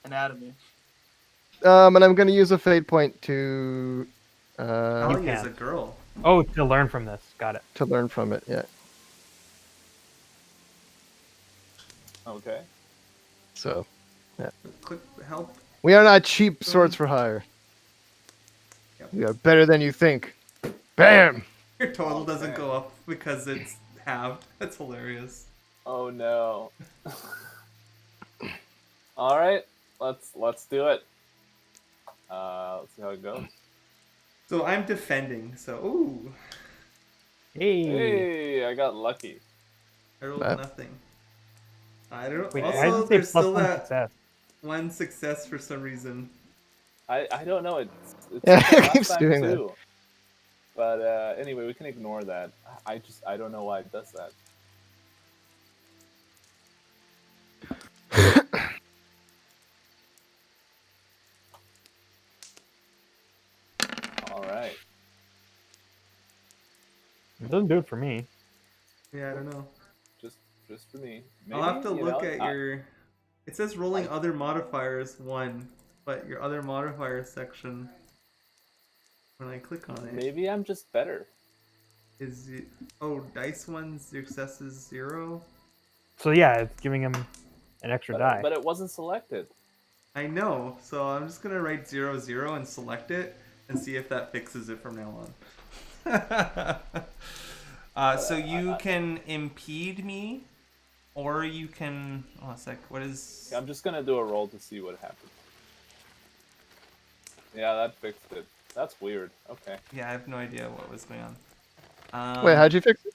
Speaker 4: anatomy.
Speaker 2: And I'm gonna use a fate point to
Speaker 1: Talia is a
Speaker 3: can't.
Speaker 1: girl.
Speaker 3: Oh, to learn from this. Got it.
Speaker 2: learn from it. Yeah.
Speaker 5: Okay.
Speaker 2: So
Speaker 1: Click help.
Speaker 2: we are not cheap swords for hire.
Speaker 1: Yep.
Speaker 2: We are better than you think. Bam.
Speaker 1: Your total doesn't
Speaker 5: Okay.
Speaker 1: go up because it's halved. That's hilarious.
Speaker 5: Oh no. All right. Let's do it. Let's see how it goes.
Speaker 1: So I'm defending. So ooh,
Speaker 3: Hey.
Speaker 5: Hey, I got lucky.
Speaker 1: I rolled
Speaker 2: Wow.
Speaker 1: nothing. I don't.
Speaker 3: Wait, I
Speaker 1: Also,
Speaker 3: didn't say
Speaker 1: there's
Speaker 3: plus
Speaker 1: still
Speaker 3: one
Speaker 1: that
Speaker 3: success.
Speaker 1: one success for some reason.
Speaker 5: I don't know. It's
Speaker 2: Yeah,
Speaker 5: like that
Speaker 2: it
Speaker 5: last
Speaker 2: keeps
Speaker 5: time
Speaker 2: doing that.
Speaker 5: too. But anyway, we can ignore that. I don't know why it does that.
Speaker 3: doesn't do it for me.
Speaker 1: Yeah, I don't know.
Speaker 5: Just for me. Maybe,
Speaker 1: I'll have to
Speaker 5: you
Speaker 1: look
Speaker 5: know,
Speaker 1: at your. It says rolling
Speaker 5: Like-
Speaker 1: other modifiers 1, but your other modifiers section, when I click on it,
Speaker 5: Maybe I'm just better.
Speaker 1: is it, oh, dice 1's success is 0.
Speaker 3: So yeah, it's giving him an extra die.
Speaker 5: But it wasn't selected.
Speaker 1: I know, so I'm just gonna write 0, 0 and select it and see if that fixes it from now on. So you can impede me, or you can. Oh, a sec. What is?
Speaker 5: I'm just gonna do a roll to see what happens. Yeah, that fixed it. That's weird. Okay.
Speaker 1: Yeah, I have no idea what was going on.
Speaker 2: Wait, how'd you fix it?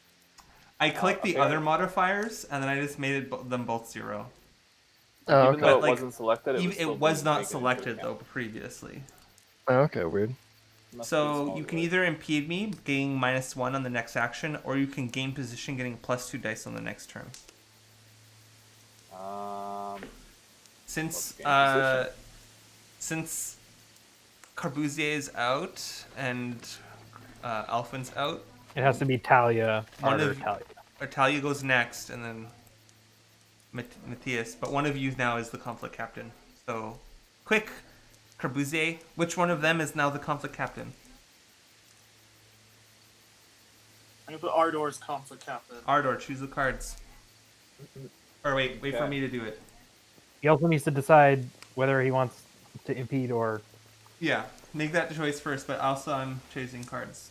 Speaker 1: I clicked the
Speaker 5: okay.
Speaker 1: other modifiers, and then I just made them both 0.
Speaker 2: Oh,
Speaker 5: Even
Speaker 2: okay.
Speaker 5: though it
Speaker 1: Like,
Speaker 5: wasn't selected,
Speaker 1: It was not
Speaker 5: taken into
Speaker 1: selected though
Speaker 5: account.
Speaker 1: previously.
Speaker 2: Oh, okay, weird.
Speaker 5: Must be a
Speaker 1: So
Speaker 5: small
Speaker 1: you can
Speaker 5: glitch.
Speaker 1: either impede me, gaining -1 on the next action, or you can gain position, getting +2 dice on the next turn. Since
Speaker 5: Let's gain position.
Speaker 1: since Corbusier is out and Alphin's out,
Speaker 3: It has to be Talia
Speaker 1: One
Speaker 3: or
Speaker 1: of-
Speaker 3: Talia.
Speaker 1: Talia goes next, and then Matthias. But one of you now is the conflict captain. So, quick, Corbusier. Which one of them is now the conflict captain?
Speaker 4: I'm gonna put Ardor as conflict captain.
Speaker 1: Ardor, choose the cards. Or wait for
Speaker 5: Okay.
Speaker 1: me to do it.
Speaker 3: He also needs to decide whether he wants to impede or.
Speaker 1: Yeah, make that choice first. But also, I'm choosing cards.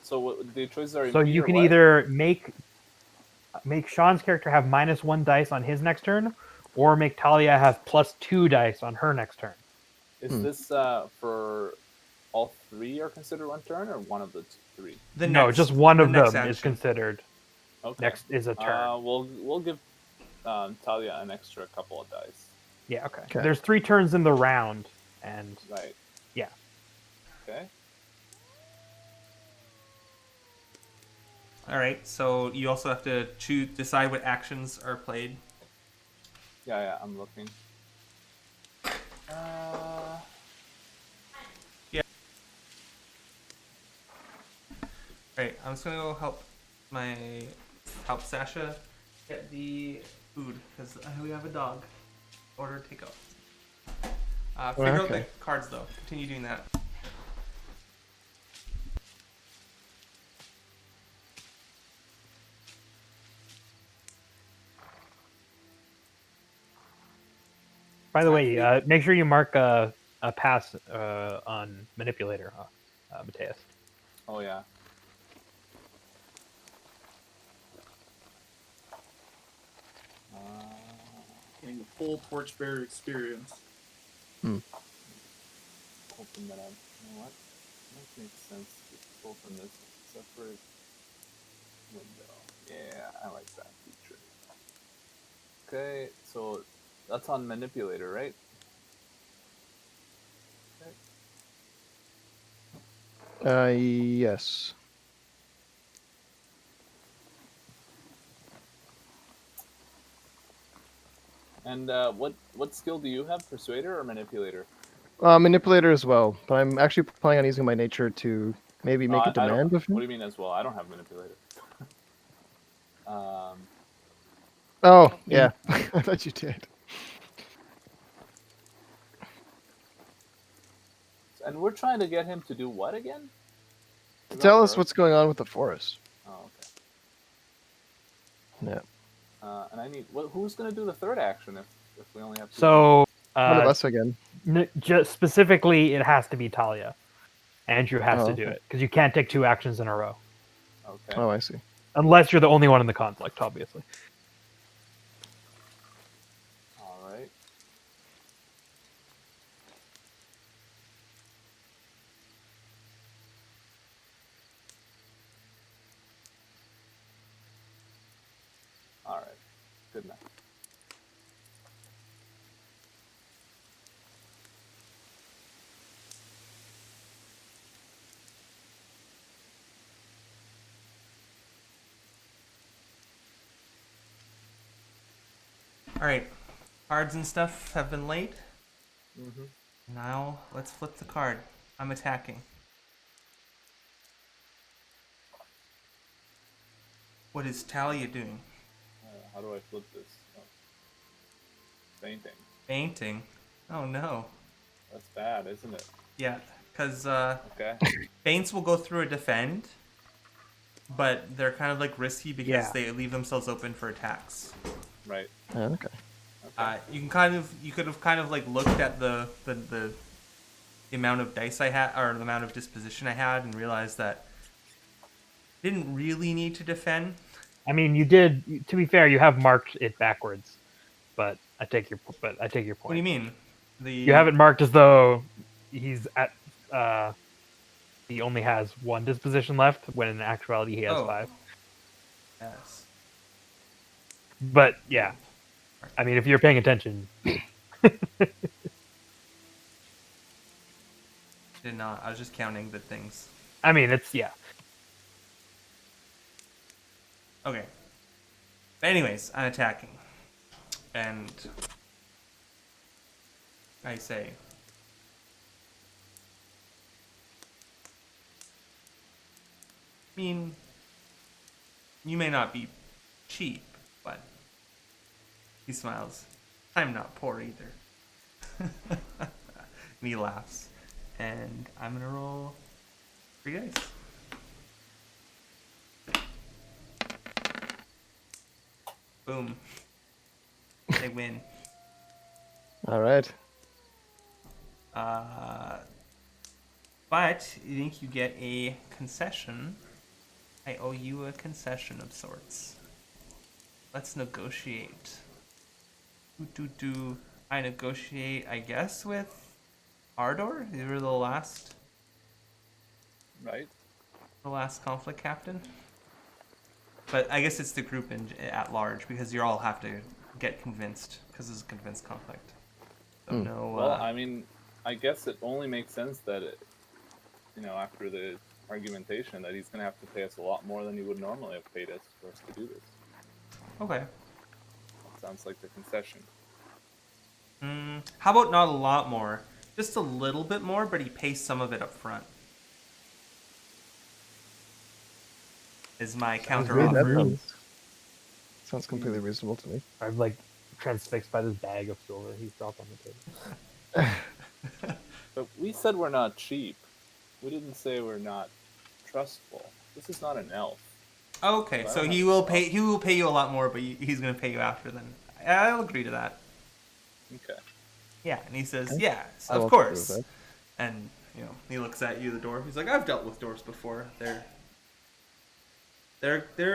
Speaker 5: So the choices are.
Speaker 3: So
Speaker 5: impede
Speaker 3: you
Speaker 5: or
Speaker 3: can
Speaker 5: what?
Speaker 3: either make Sean's character have -1 dice on his next turn, or make Talia have +2 dice on her next turn.
Speaker 5: Is this for all 3 are considered one turn, or one of the 3?
Speaker 3: No, just one of
Speaker 1: next
Speaker 3: them is
Speaker 1: action.
Speaker 3: considered.
Speaker 5: Okay.
Speaker 3: Next is a turn.
Speaker 5: We'll give Talia an extra couple of dice.
Speaker 3: Yeah, okay.
Speaker 2: Okay.
Speaker 3: There's 3 turns in the round, and
Speaker 5: Right.
Speaker 3: yeah.
Speaker 5: Okay.
Speaker 1: All right. So you also have to decide what actions are played.
Speaker 5: Yeah, I'm looking.
Speaker 1: Right, I'm just gonna go help Sasha get the food because we have a dog. Order takeout. Figure out the
Speaker 2: okay.
Speaker 1: cards though. Continue doing that.
Speaker 3: By the way, make sure you mark a pass on manipulator, Mateus.
Speaker 5: Oh yeah.
Speaker 4: Getting the full Torchbearer experience.
Speaker 5: Open that up. You know what? That makes sense. Just open this separate window. Yeah, I like that feature. Okay, so that's on manipulator, right?
Speaker 2: Yes.
Speaker 5: And what skill do you have? Persuader or manipulator?
Speaker 2: Manipulator as well, but I'm actually planning on using my nature to maybe make a
Speaker 5: I don't-
Speaker 2: demand of
Speaker 5: What do
Speaker 2: him.
Speaker 5: you mean as well? I don't have manipulator.
Speaker 2: Oh, yeah. I thought you did.
Speaker 5: And we're trying to get him to do what again?
Speaker 2: To
Speaker 5: Is
Speaker 2: tell
Speaker 5: that
Speaker 2: us
Speaker 5: her?
Speaker 2: what's going on with the forest.
Speaker 5: Oh, okay.
Speaker 2: Yeah.
Speaker 5: And I need. Who's going to do the third action if we only have two?
Speaker 3: So,
Speaker 2: One of us again.
Speaker 3: just specifically, it has to be Talia. Andrew has
Speaker 2: Oh,
Speaker 3: to do
Speaker 2: okay.
Speaker 3: it because you can't take 2 actions in a row,
Speaker 5: Okay.
Speaker 2: Oh, I see.
Speaker 3: unless you're the only one in the conflict, obviously.
Speaker 5: All right. All right. Good enough.
Speaker 1: All right, cards and stuff have been laid.
Speaker 5: Mm-hmm.
Speaker 1: Now let's flip the card. I'm attacking. What is Talia doing?
Speaker 5: How do I flip this? Oh. Fainting.
Speaker 1: Fainting. Oh no.
Speaker 5: That's bad, isn't it?
Speaker 1: Yeah, because
Speaker 5: Okay.
Speaker 1: faints will go through a defend, but they're kind of like risky because
Speaker 3: Yeah.
Speaker 1: they leave themselves open for attacks.
Speaker 5: Right.
Speaker 2: Okay.
Speaker 5: Okay.
Speaker 1: You could have kind of like looked at the amount of dice I had or the amount of disposition I had and realized that I didn't really need to defend.
Speaker 3: I mean, you did. To be fair, you have marked it backwards, but I take your point.
Speaker 1: What do you mean?
Speaker 3: You have it marked as though he's at. He only has one disposition left, when in actuality he has
Speaker 1: Oh.
Speaker 3: 5.
Speaker 1: Yes.
Speaker 3: But yeah, I mean, if you're paying attention,
Speaker 1: Did not. I was just counting the things.
Speaker 3: I mean, it's yeah.
Speaker 1: Okay. But anyways, I'm attacking. And I say, I mean, you may not be cheap, but he smiles. I'm not poor either. And he laughs. And I'm gonna roll 3 dice. Boom. They win.
Speaker 2: All right.
Speaker 1: But you think you get a concession. I owe you a concession of sorts. Let's negotiate. I negotiate, I guess, with Ardor? You were the last
Speaker 5: Right.
Speaker 1: conflict captain? But I guess it's the group at large, because you all have to get convinced, because it's a convinced conflict. So no.
Speaker 5: Well, I mean, I guess it only makes sense that after the argumentation, that he's going to have to pay us a lot more than he would normally have paid us for us to do this.
Speaker 1: Okay.
Speaker 5: That sounds like the concession.
Speaker 1: How about not a lot more? Just a little bit more, but he pays some of it up front. Is my counter
Speaker 2: That
Speaker 1: offer.
Speaker 2: sounds completely reasonable to me.
Speaker 3: I'm like transfixed by this bag of silver he's dropped on the table.
Speaker 5: But we said we're not cheap. We didn't say we're not trustful. This is not an elf.
Speaker 1: Okay, so he will pay you a lot more, but he's going to pay you after then. I'll agree to that.
Speaker 5: Okay.
Speaker 1: Yeah, and he says,
Speaker 2: Okay.
Speaker 1: "Yes,
Speaker 2: I
Speaker 1: of
Speaker 2: will
Speaker 1: course."
Speaker 2: agree with
Speaker 1: And he looks at you, the dwarf. He's like, "I've dealt with dwarves before. They're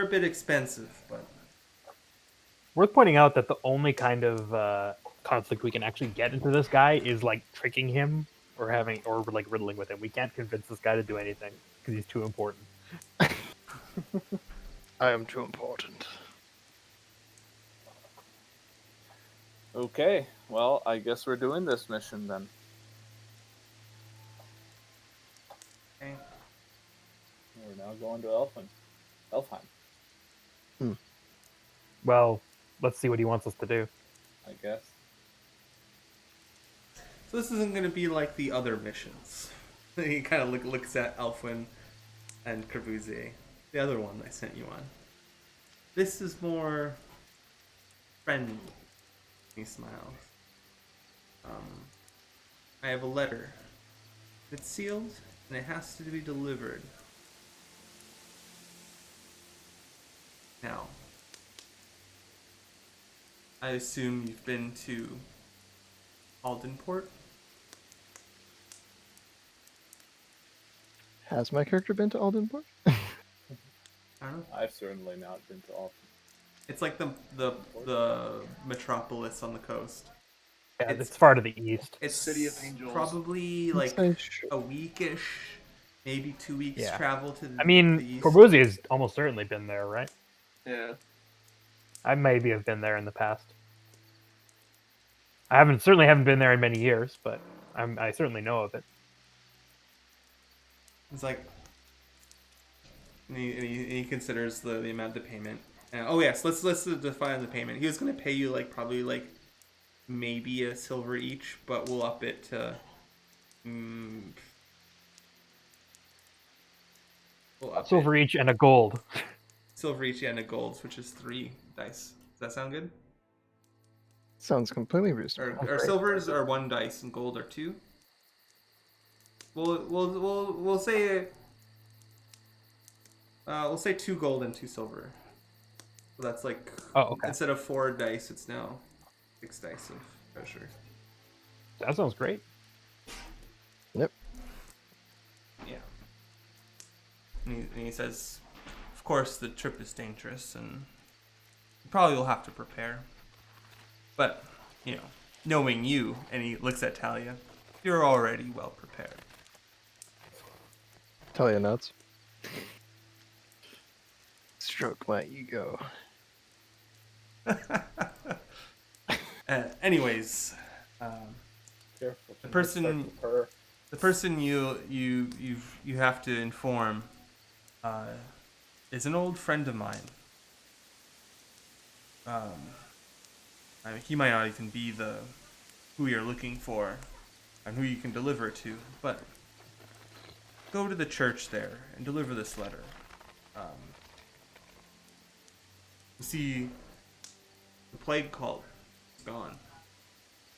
Speaker 1: a bit expensive, but
Speaker 3: Worth pointing out that the only kind of conflict we can actually get into this guy is like tricking him or like riddling with him. We can't convince this guy to do anything because he's too important.
Speaker 2: I am too important.
Speaker 5: Okay. Well, I guess we're doing this mission then.
Speaker 1: okay."
Speaker 5: We're now going to Elfheim,
Speaker 3: Well, let's see what he wants us to do.
Speaker 5: I guess.
Speaker 1: So this isn't going to be like the other missions. He kind of looks at Elfwin and Corbusier, the other one I sent you on. This is more friendly. He smiles. I have a letter. It's sealed and it has to be delivered. Now, I assume you've been to Aldenport?
Speaker 2: Has my character been to Aldenport?
Speaker 1: I don't know.
Speaker 5: I've certainly not been to Elfheim.
Speaker 1: It's like the metropolis on the coast.
Speaker 3: Yeah, it's far to the east.
Speaker 1: It's
Speaker 4: City of Angels.
Speaker 1: probably like
Speaker 2: Say sure.
Speaker 1: a weekish, maybe 2 weeks
Speaker 3: Yeah.
Speaker 1: travel to the
Speaker 3: I mean,
Speaker 1: the east.
Speaker 3: Corbusier has almost certainly been there, right?
Speaker 4: Yeah.
Speaker 3: I maybe have been there in the past. I certainly haven't been there in many years, but I certainly know of it.
Speaker 1: It's like, and he considers the amount of the payment. Oh yes, let's define the payment. He was going to pay you like probably like maybe a silver each, but we'll up it to. We'll up
Speaker 3: Silver each and a gold.
Speaker 1: silver each and a gold, which is 3 dice. Does that sound good?
Speaker 2: Sounds completely reasonable.
Speaker 1: Or silvers are 1 dice and gold are 2. We'll say 2 gold and 2 silver. So that's like instead of 4 dice, it's now 6 dice of treasure.
Speaker 3: That sounds great.
Speaker 2: Yep.
Speaker 1: Yeah. And he says, of course, the trip is dangerous, and you probably will have to prepare. But, knowing you, and he looks at Talia, you're already well prepared.
Speaker 2: Talia nods. Stroke my ego.
Speaker 1: Anyways,
Speaker 5: Careful.
Speaker 1: the person you have to inform is an old friend of mine. I mean, he might not even be who you're looking for and who you can deliver to, but go to the church there and deliver this letter. You see, the plague cult is gone.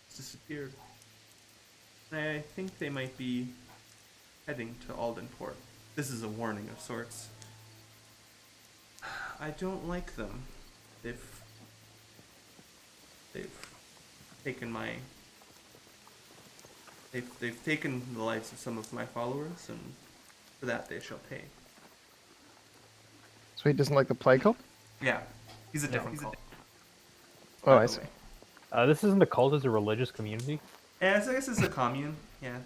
Speaker 1: It's disappeared. And I think they might be heading to Aldenport. This is a warning of sorts. I don't like them. They've taken they've taken the lives of some of my followers, and for that they shall pay.
Speaker 2: So he doesn't like the plague cult?
Speaker 1: Yeah, he's a different cult.
Speaker 2: Oh, I see.
Speaker 3: This isn't a cult; it's a religious community.
Speaker 1: Yeah, I guess it's a commune. Yeah,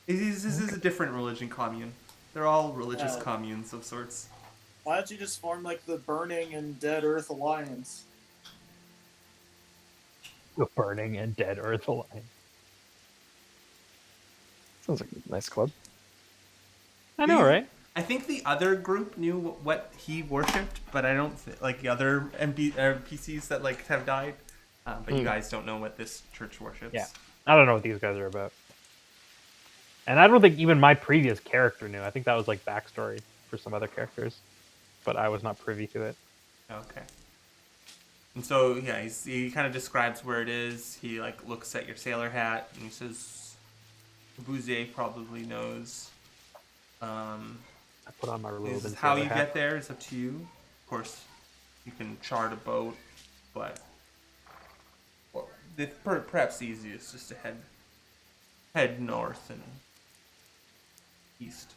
Speaker 1: this is a different religion commune. They're all religious communes of sorts.
Speaker 4: Why don't you just form like the Burning and Dead Earth Alliance?
Speaker 3: The Burning and Dead Earth Alliance.
Speaker 2: Sounds like a nice club.
Speaker 3: I know, right?
Speaker 1: I think the other group knew what he worshipped, but I don't like the other NPCs that have died. But you guys don't know what this church worships.
Speaker 3: Yeah, I don't know what these guys are about, and I don't think even my previous character knew. I think that was like backstory for some other characters, but I was not privy to it.
Speaker 1: Okay. And so yeah, he kind of describes where it is. He looks at your sailor hat and he says, "Bouzier probably knows."
Speaker 3: I put on my robe and
Speaker 1: how you get there is up to you. Of course, you can chart a boat, but perhaps the easiest is just to head north and east.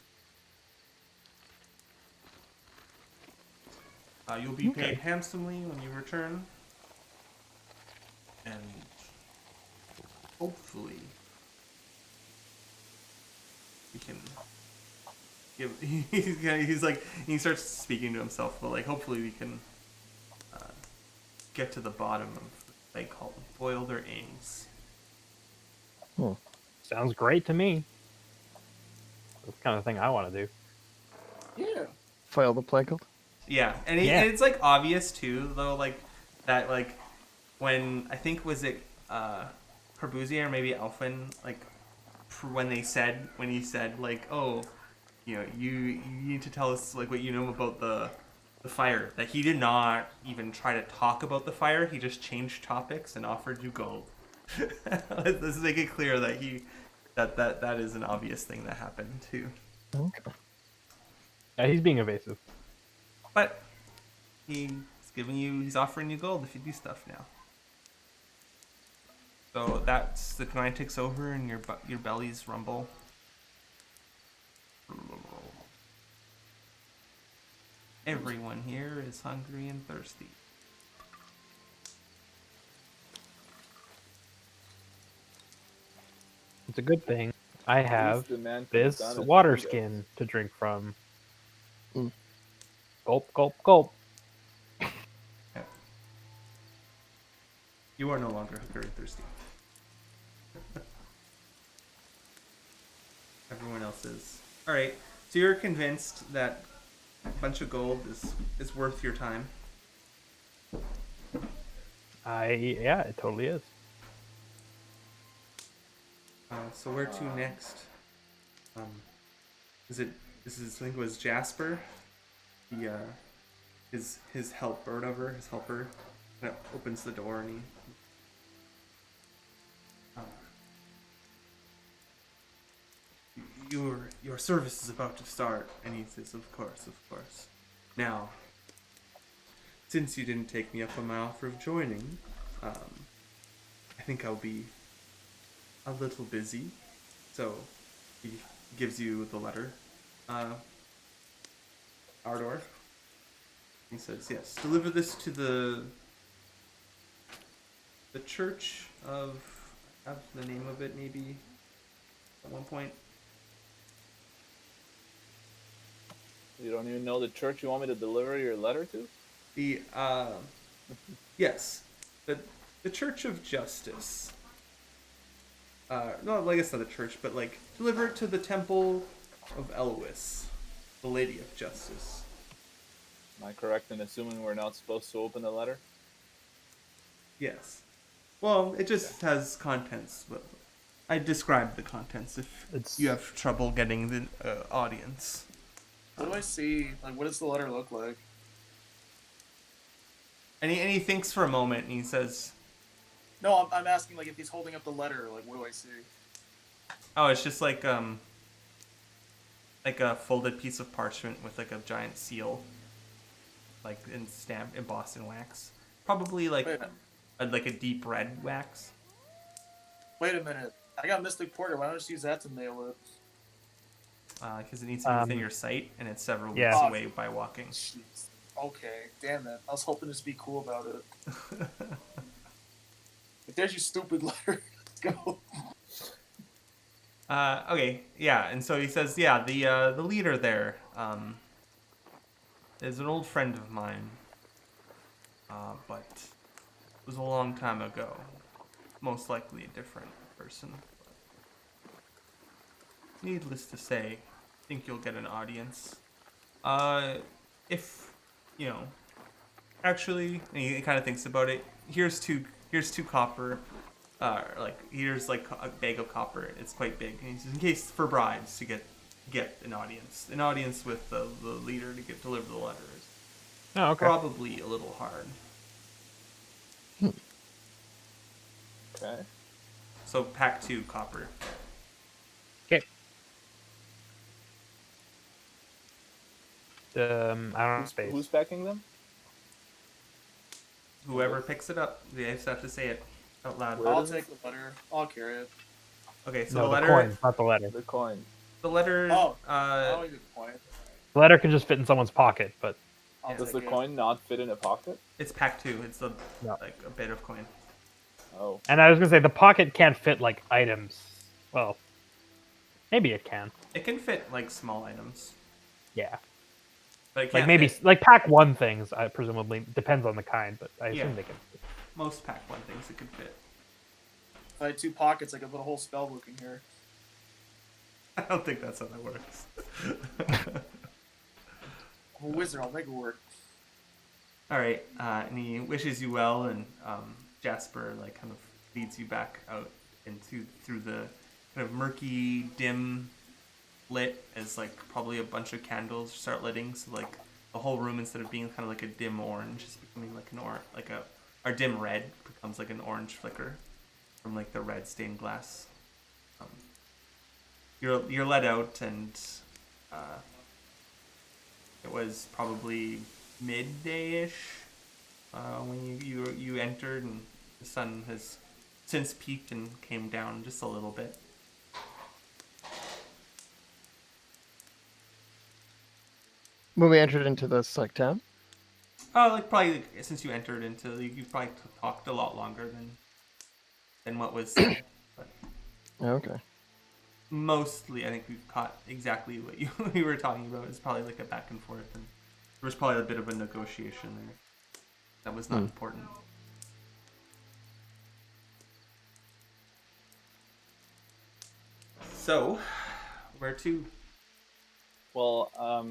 Speaker 1: You'll be paid handsomely when you return, and hopefully we can give. He starts speaking to himself, but hopefully we can get to the bottom of what they call boil their aims.
Speaker 3: Sounds great to me. That's the kind of thing I want to do.
Speaker 4: Yeah.
Speaker 2: Foil the plague cult?
Speaker 1: Yeah, and it's obvious too, though, that when I think was it Corbusier or maybe Alfin, when he said oh, you need to tell us what you know about the fire, that he did not even try to talk about the fire. He just changed topics and offered you gold. Let's make it clear that that is an obvious thing that happened too.
Speaker 2: Okay.
Speaker 3: Yeah, he's being evasive.
Speaker 1: But he's offering you gold if you do stuff now. So that's the grind takes over and your bellies rumble. Everyone here is hungry and thirsty.
Speaker 3: It's a good thing I have
Speaker 5: the man could have
Speaker 3: this
Speaker 5: done it.
Speaker 3: water skin to drink from.
Speaker 2: Mm.
Speaker 3: Gulp, gulp, gulp.
Speaker 1: Yeah. You are no longer hungry and thirsty. Everyone else is. Alright, so you're convinced that a bunch of gold is worth your time?
Speaker 3: Yeah, it totally is.
Speaker 1: So where to next? I think it was Jasper. his helper, whatever, his helper, kind of opens the door and he. Your service is about to start, and he says, "Of course, of course." Now, since you didn't take me up on my offer of joining, I think I'll be a little busy. So he gives you the letter, Ardor. He says, "Yes, deliver this to the church of." I have the name of it, maybe at one point.
Speaker 5: You don't even know the church you want me to deliver your letter to?
Speaker 1: The yes, the Church of Justice. No, I guess not the church, but like deliver it to the Temple of Elois, the Lady of Justice.
Speaker 5: Am I correct in assuming we're not supposed to open the letter?
Speaker 1: Yes. Well, it just has contents, but I described the contents if you have trouble getting the audience.
Speaker 4: What do I see? Like, what does the letter look like?
Speaker 1: And he thinks for a moment and he says,
Speaker 4: No, I'm asking, like, if he's holding up the letter, like, what do I see?
Speaker 1: "Oh, it's just like a folded piece of parchment with like a giant seal, like embossed in wax. Probably like a deep red wax."
Speaker 4: Wait a minute. I got Mystic Porter. Why don't I just use that to nail it?
Speaker 1: Because it needs to be within your sight, and it's several weeks
Speaker 3: Yeah.
Speaker 1: away by walking.
Speaker 4: Jeez. Okay, damn it. I was hoping to just be cool about it. If there's your stupid letter, let's go.
Speaker 1: Okay, yeah, and so he says, "Yeah, the leader there is an old friend of mine, but it was a long time ago. Most likely a different person. Needless to say, I think you'll get an audience. If you know, actually," and he kind of thinks about it. Here's two copper. Here's like a bag of copper. It's quite big. And he says, "In case for brides to get an audience with the leader to deliver the letters.
Speaker 3: Oh, okay.
Speaker 1: Probably a little hard."
Speaker 5: Okay.
Speaker 1: So pack 2 copper.
Speaker 3: Okay. I don't know space.
Speaker 5: Who's packing them?
Speaker 1: Whoever picks it up, they just have to say it out loud.
Speaker 5: Where
Speaker 4: I'll
Speaker 5: does
Speaker 4: take the letter. I'll carry it.
Speaker 1: Okay, so
Speaker 3: No,
Speaker 1: the letter,
Speaker 3: coin, not the letter.
Speaker 5: The coin.
Speaker 1: the letter.
Speaker 4: Oh, I don't need the coin.
Speaker 3: The letter can just fit in someone's pocket, but
Speaker 4: I'll
Speaker 5: Does
Speaker 4: take
Speaker 5: the
Speaker 4: it.
Speaker 5: coin not fit in a pocket?
Speaker 1: It's pack 2. It's
Speaker 3: No.
Speaker 1: like a bit of coin.
Speaker 5: Oh.
Speaker 3: and I was gonna say the pocket can't fit like items. Well, maybe it can.
Speaker 1: It can fit like small items,
Speaker 3: Yeah,
Speaker 1: but it can't
Speaker 3: like maybe
Speaker 1: fit
Speaker 3: like pack one things. I presumably depends on the kind, but I assume
Speaker 1: Yeah.
Speaker 3: they can.
Speaker 1: most pack 1 things. It could fit.
Speaker 4: If I had 2 pockets, I could put a whole spell book in here.
Speaker 1: I don't think that's how that works.
Speaker 4: I'm a wizard. I'll make it work.
Speaker 1: All right, and he wishes you well, and Jasper like kind of leads you back out through the kind of murky, dim lit as like probably a bunch of candles start lighting, so like the whole room, instead of being kind of like a dim orange, is becoming like a dim red becomes like an orange flicker from like the red stained glass. You're let out, and it was probably midday-ish when you entered, and the sun has since peaked and came down just a little bit.
Speaker 2: When we entered into this like town.
Speaker 1: Like probably since you entered into, you probably talked a lot longer than what was said. But
Speaker 2: Okay.
Speaker 1: mostly, I think we've caught exactly what you were talking about. It's probably like a back and forth, and there was probably a bit of a negotiation there. That was not important. So, where to?
Speaker 5: Well, I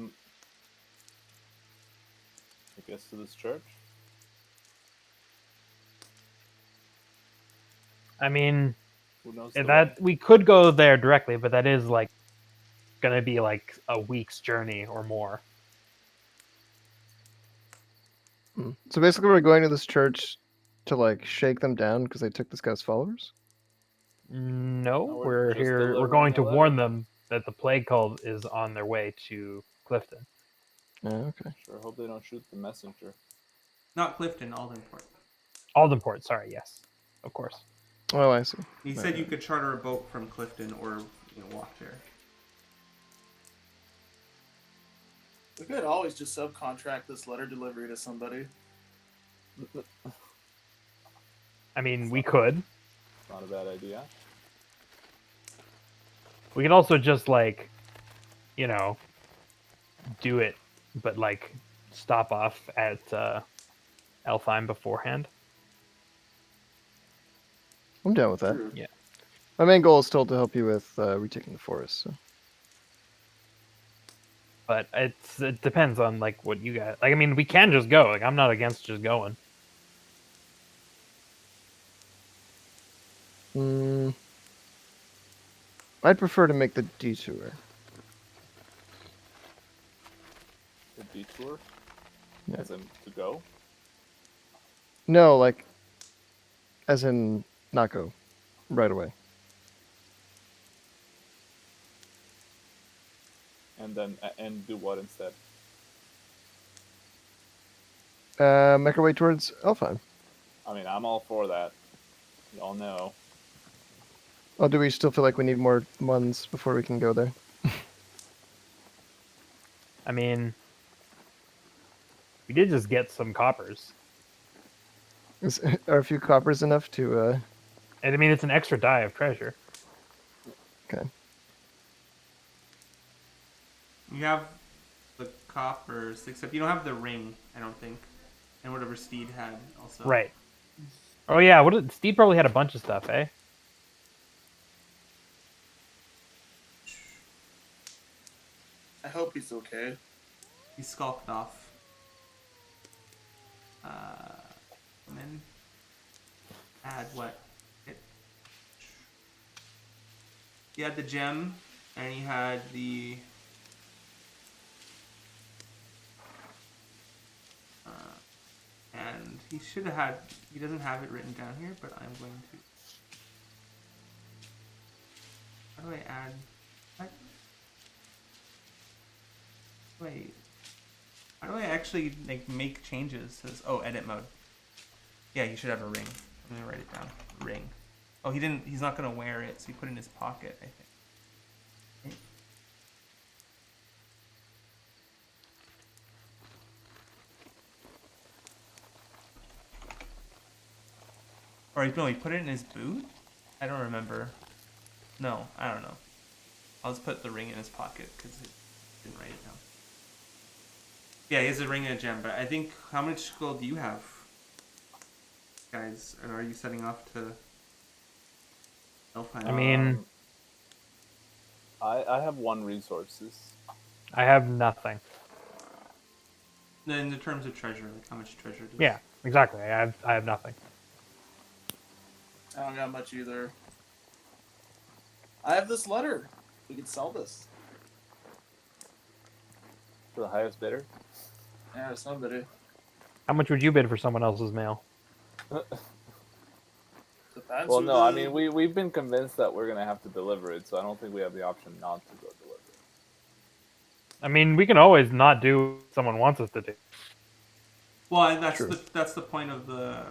Speaker 5: guess to this church.
Speaker 3: I mean,
Speaker 5: Who knows? the way?
Speaker 3: that we could go there directly, but that is like gonna be like a week's journey or more.
Speaker 2: So basically, we're going to this church to like shake them down because they took this guy's followers.
Speaker 3: No,
Speaker 5: we're
Speaker 3: we're
Speaker 5: just
Speaker 3: here. We're
Speaker 5: delivering
Speaker 3: going
Speaker 5: a
Speaker 3: to
Speaker 5: letter.
Speaker 3: warn them that the plague cult is on their way to Clifton.
Speaker 2: Okay.
Speaker 5: Sure hope they don't shoot the messenger.
Speaker 1: Not Clifton, Aldenport.
Speaker 3: Aldenport, sorry, yes, of course.
Speaker 2: Oh, I see.
Speaker 1: He
Speaker 2: Right,
Speaker 1: said you
Speaker 2: right.
Speaker 1: could charter a boat from Clifton or walk there.
Speaker 4: We could always just subcontract this letter delivery to somebody.
Speaker 3: I mean, we could.
Speaker 5: Not a bad idea.
Speaker 3: We could also just like, do it, but like stop off at Elfheim beforehand.
Speaker 2: I'm down with that.
Speaker 4: True.
Speaker 3: Yeah.
Speaker 2: My main goal is still to help you with retaking the forest. So.
Speaker 3: But it depends on like what you got. Like, I mean, we can just go. Like, I'm not against just going.
Speaker 2: I'd prefer to make the detour.
Speaker 5: The detour?
Speaker 2: Yeah.
Speaker 5: As in to go?
Speaker 2: No, like, as in not go right away.
Speaker 5: And do what instead?
Speaker 2: Make our way towards Elfheim.
Speaker 5: I mean, I'm all for that. Y'all know.
Speaker 2: Oh, do we still feel like we need more months before we can go there?
Speaker 3: I mean, we did just get some coppers.
Speaker 2: Are a few coppers enough to?
Speaker 3: And I mean, it's an extra die of treasure.
Speaker 2: Okay.
Speaker 1: You have the coppers, except you don't have the ring, I don't think. And whatever Steed had also.
Speaker 3: Right. Oh yeah, Steve probably had a bunch of stuff, eh?
Speaker 4: I hope he's okay.
Speaker 1: He skulked off. And then add what? He had the gem, and he had the and he should have had. He doesn't have it written down here, but I'm going to. How do I add? What? Wait. How do I actually make changes? Oh, edit mode. Yeah, he should have a ring. I'm gonna write it down. Ring. Oh, he didn't. He's not gonna wear it, so he put it in his pocket, I think. Okay. Or no, he put it in his boot? I don't remember. No, I don't know. I'll just put the ring in his pocket because he didn't write it down. Yeah, he has a ring and a gem, but I think, how much gold do you have, guys? And are you setting off to Elfheim?
Speaker 3: I mean,
Speaker 5: I have 1 resources.
Speaker 3: I have nothing.
Speaker 1: In the terms of treasure, like how much treasure does...
Speaker 3: Yeah, exactly. I have nothing.
Speaker 4: I don't got much either. I have this letter. We could sell this.
Speaker 5: For the highest bidder?
Speaker 4: Yeah, somebody.
Speaker 3: How much would you bid for someone else's mail?
Speaker 4: Depends
Speaker 5: Well,
Speaker 4: who
Speaker 5: no, I
Speaker 4: the-
Speaker 5: mean, we've been convinced that we're going to have to deliver it, so I don't think we have the option not to go deliver it.
Speaker 3: I mean, we can always not do what someone wants us to do.
Speaker 1: Well, and that's
Speaker 2: True.
Speaker 1: that's the point of the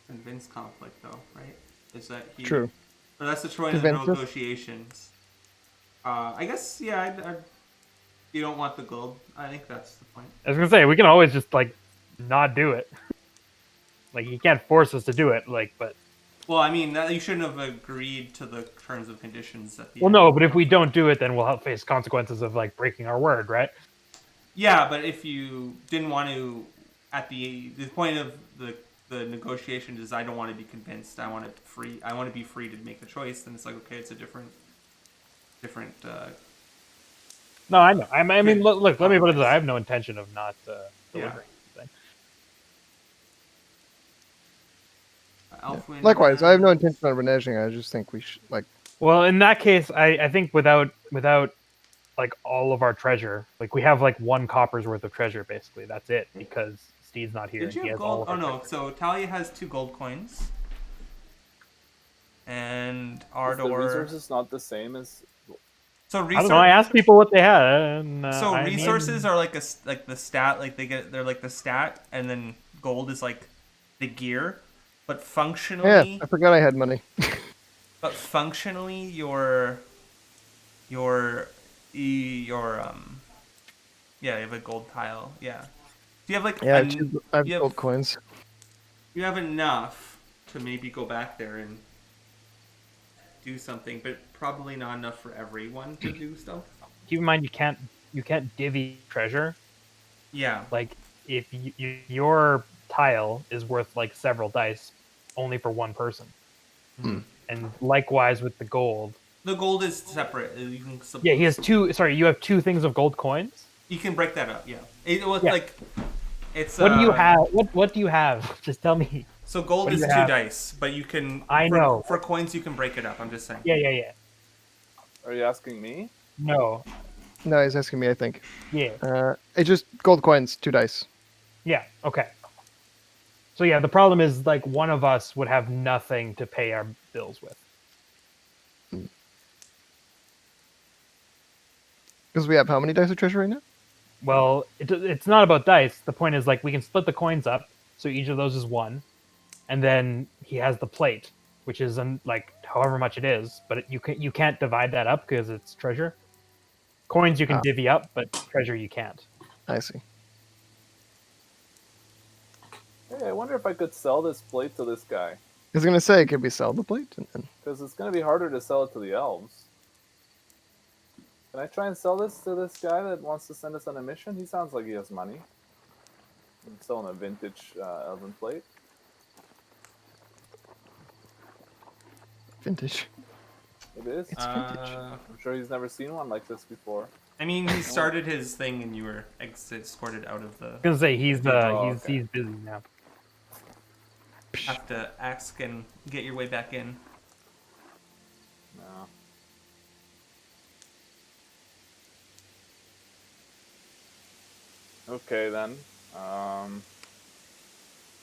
Speaker 1: convince conflict, though, right? Is that he...
Speaker 2: True.
Speaker 1: Or that's the point of the
Speaker 2: Convince us?
Speaker 1: negotiations. I guess, yeah, you don't want the gold. I think that's the point.
Speaker 3: I was gonna say we can always just like not do it. Like, you can't force us to do it. Like, but
Speaker 1: Well, I mean, you shouldn't have agreed to the terms and conditions at the
Speaker 3: well,
Speaker 1: end.
Speaker 3: no. But if we don't do it, then we'll have face consequences of like breaking our word, right?
Speaker 1: Yeah, but if you didn't want to, at the point of the negotiation is, I don't want to be convinced. I want to free. I want to be free to make the choice. Then it's like, okay, it's a different.
Speaker 3: No, I know. I mean, look. Let me put it this way. I have no intention of not delivering anything.
Speaker 1: Elfwin,
Speaker 2: Likewise, I have no intention on reneging. I just think we should like.
Speaker 3: Well, in that case, I think without like all of our treasure, like we have like 1 copper's worth of treasure, basically. That's it, because Steve's not here.
Speaker 1: Did
Speaker 3: And
Speaker 1: you
Speaker 3: he
Speaker 1: have
Speaker 3: has all
Speaker 1: gold?
Speaker 3: of
Speaker 1: Oh
Speaker 3: our
Speaker 1: no.
Speaker 3: treasure.
Speaker 1: So Talia has 2 gold coins, and
Speaker 5: Is the
Speaker 1: Ardor.
Speaker 5: resources not the same as?
Speaker 1: So
Speaker 3: I don't know. I asked people what they had, and
Speaker 1: So
Speaker 3: I
Speaker 1: resources
Speaker 3: mean,
Speaker 1: are like like the stat, like they're like the stat, and then gold is like the gear. But
Speaker 2: Yeah,
Speaker 1: functionally,
Speaker 2: I forgot I had money.
Speaker 1: your yeah, you have a gold tile. Yeah. Do you have like
Speaker 2: Yeah, I have
Speaker 1: you have
Speaker 2: gold coins.
Speaker 1: you have enough to maybe go back there and do something, but probably not enough for everyone to do stuff.
Speaker 3: keep in mind you can't divvy treasure.
Speaker 1: Yeah.
Speaker 3: Like if your tile is worth like several dice, only for one person,
Speaker 2: Hmm.
Speaker 3: and likewise with the gold.
Speaker 1: The gold is separate. You can
Speaker 3: Yeah, he has two. Sorry, you have 2 things of gold coins.
Speaker 1: you can break that up. Yeah. It was
Speaker 3: Yeah.
Speaker 1: like it's
Speaker 3: What do you have? What do you have? Just tell me.
Speaker 1: So gold
Speaker 3: What do
Speaker 1: is
Speaker 3: you
Speaker 1: 2
Speaker 3: have?
Speaker 1: dice, but you can
Speaker 3: I know.
Speaker 1: for coins you can break it up. I'm just saying.
Speaker 3: Yeah.
Speaker 5: Are you asking me?
Speaker 3: No.
Speaker 2: No, he's asking me, I think.
Speaker 3: Yeah.
Speaker 2: It's just gold coins, 2 dice.
Speaker 3: Yeah. Okay. So yeah, the problem is like one of us would have nothing to pay our bills with.
Speaker 2: Because we have how many dice of treasure right now?
Speaker 3: Well, it's not about dice. The point is like we can split the coins up, so each of those is 1, and then he has the plate, which is like however much it is, but you can't divide that up because it's treasure. Coins you can
Speaker 2: Ah.
Speaker 3: divvy up, but treasure you can't.
Speaker 2: I see.
Speaker 5: Hey, I wonder if I could sell this plate to this guy,
Speaker 2: I was gonna say, could we sell the plate? And
Speaker 5: because it's going to be harder to sell it to the elves. Can I try and sell this to this guy that wants to send us on a mission? He sounds like he has money. I'm selling a vintage elven plate.
Speaker 2: vintage.
Speaker 5: It is.
Speaker 2: It's vintage.
Speaker 5: I'm sure he's never seen one like this before.
Speaker 1: I mean, he started his thing and you were escorted out of the.
Speaker 3: I was gonna say he's
Speaker 5: Oh, okay.
Speaker 3: he's busy now.
Speaker 1: Have to ask and get your way back in.
Speaker 5: No. Okay then.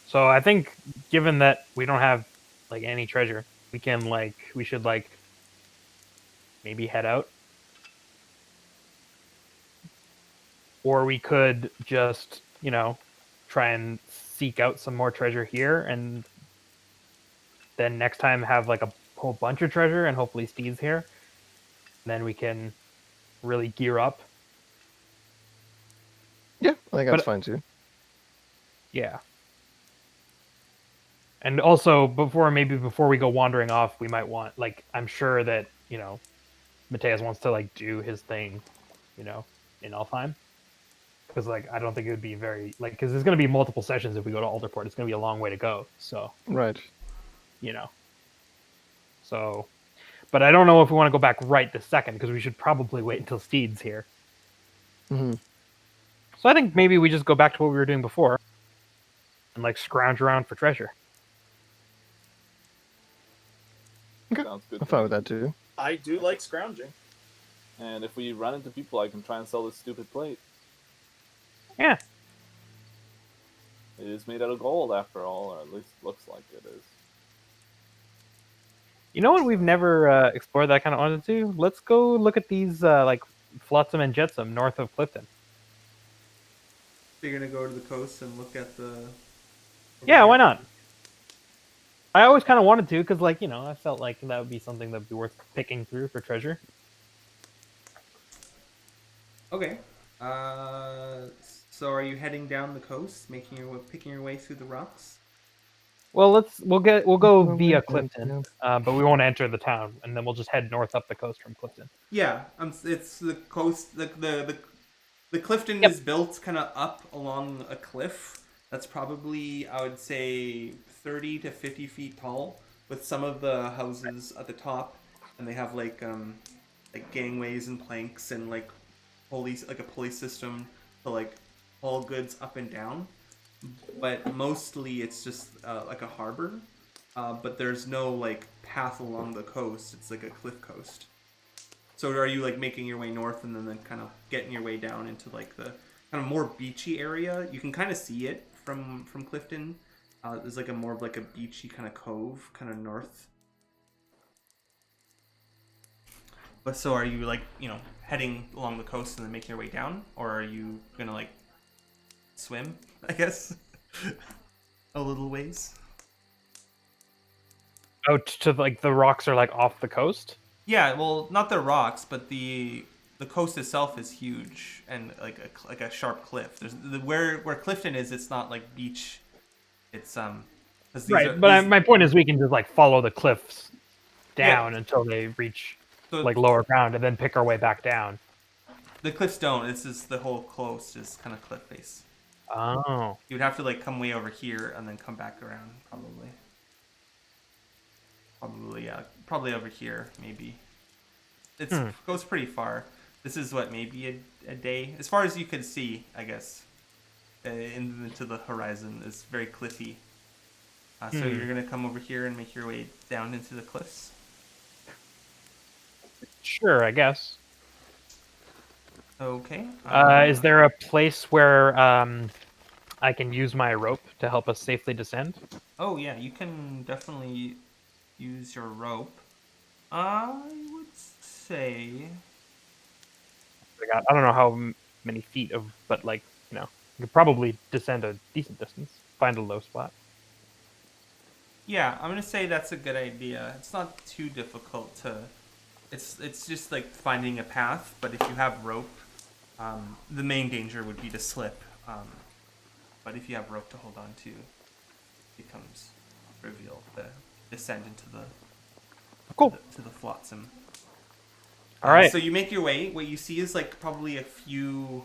Speaker 3: So I think, given that we don't have like any treasure, we should maybe head out, or we could just try and seek out some more treasure here, and then next time have like a whole bunch of treasure, and hopefully Steve's here. Then we can really gear up.
Speaker 2: Yeah, I think that's
Speaker 3: But-
Speaker 2: fine too.
Speaker 3: Yeah. And also, before we go wandering off, we might want, like, I'm sure that, Mateus wants to, like, do his thing, in Alfheim. Because, like, I don't think it would be very, like, because there's going to be multiple sessions if we go to Alderport. It's going to be a long way to go. So,
Speaker 2: Right.
Speaker 3: So, but I don't know if we want to go back right this second, because we should probably wait until Steed's here.
Speaker 2: Hmm.
Speaker 3: So I think maybe we just go back to what we were doing before and, like, scrounge around for treasure.
Speaker 2: Okay.
Speaker 5: Sounds good.
Speaker 2: I'm
Speaker 5: to
Speaker 2: fine
Speaker 5: me.
Speaker 2: with that too.
Speaker 4: I do like scrounging.
Speaker 5: And if we run into people, I can try and sell this stupid plate.
Speaker 3: Yeah.
Speaker 5: It is made out of gold, after all, or at least looks like it is.
Speaker 3: You know what we've never explored that I kind of wanted to? Let's go look at these, like, Flotsam and Jetsam north of Clifton.
Speaker 1: So you're gonna go to the coast and look at the.
Speaker 3: Yeah, why not? I always kind of wanted to, because, like, I felt like that would be something that would be worth picking through for treasure.
Speaker 1: Okay. So are you heading down the coast, picking your way through the rocks?
Speaker 3: Well, we'll go
Speaker 2: Well,
Speaker 3: via
Speaker 2: yeah,
Speaker 3: Clifton, but we won't enter the town, and then we'll just head north up the coast from Clifton.
Speaker 1: Yeah. It's the coast. The Clifton
Speaker 3: Yep.
Speaker 1: is built kind of up along a cliff. That's probably, I would say, 30 to 50 feet tall, with some of the houses at the top, and they have like gangways and planks and like a pulley system to like haul goods up and down. But mostly it's just like a harbor, but there's no like path along the coast. It's like a cliff coast. So are you like making your way north and then kind of getting your way down into like the kind of more beachy area? You can kind of see it from Clifton. There's like a more of like a beachy kind of cove, kind of north. But so are you like, heading along the coast and then making your way down, or are you gonna like swim, I guess, a little ways?
Speaker 3: Out to like the rocks are like off the coast.
Speaker 1: Yeah, well, not the rocks, but the coast itself is huge and like a sharp cliff. There's where Clifton is. It's not like beach. It's 'cause
Speaker 3: Right, but my point is we can just like follow the cliffs down
Speaker 1: Yeah.
Speaker 3: until they reach
Speaker 1: So
Speaker 3: like lower ground and then pick our way back down.
Speaker 1: the cliffs don't. This is the whole coast is kind of cliff face.
Speaker 3: Oh.
Speaker 1: You would have to like come way over here and then come back around, probably. Probably, yeah. Probably over here, maybe. It goes pretty far. This is what, maybe a day? As far as you could see, I guess. Into the horizon. It's very cliffy. So you're going to come over here and make your way down into the cliffs?
Speaker 3: Sure, I guess.
Speaker 1: Okay.
Speaker 3: Is there a place where I can use my rope to help us safely descend?
Speaker 1: Oh, yeah. You can definitely use your rope. I would say...
Speaker 3: I don't know how many feet of, but like, you could probably descend a decent distance. Find a low spot.
Speaker 1: Yeah, I'm gonna say that's a good idea. It's not too difficult to. It's just like finding a path. But if you have rope, the main danger would be to slip. But if you have rope to hold on to, it becomes trivial to descend into the
Speaker 3: Cool.
Speaker 1: to the flotsam.
Speaker 3: All right.
Speaker 1: So you make your way. What you see is like probably a few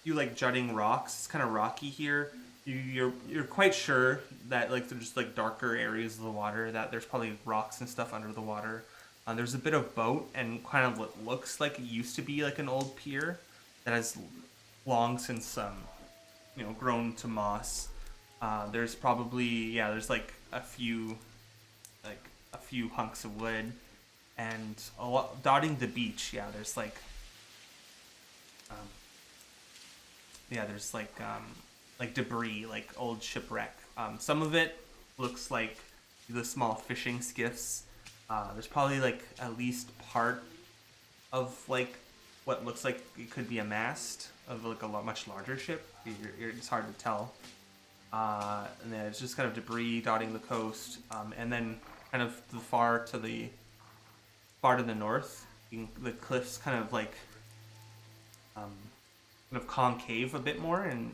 Speaker 1: like jutting rocks. It's kind of rocky here. You're quite sure that like there's like darker areas of the water, that there's probably rocks and stuff under the water. There's a bit of boat and kind of what looks like it used to be like an old pier that has long since grown to moss. There's probably there's like a few hunks of wood and a lot dotting the beach. There's like there's like debris, like old shipwreck. Some of it looks like the small fishing skiffs. There's probably like at least part of like what looks like it could be a mast of like a much larger ship. It's hard to tell. And then it's just kind of debris dotting the coast. And then kind of far to the north, the cliffs kind of like kind of concave a bit more, and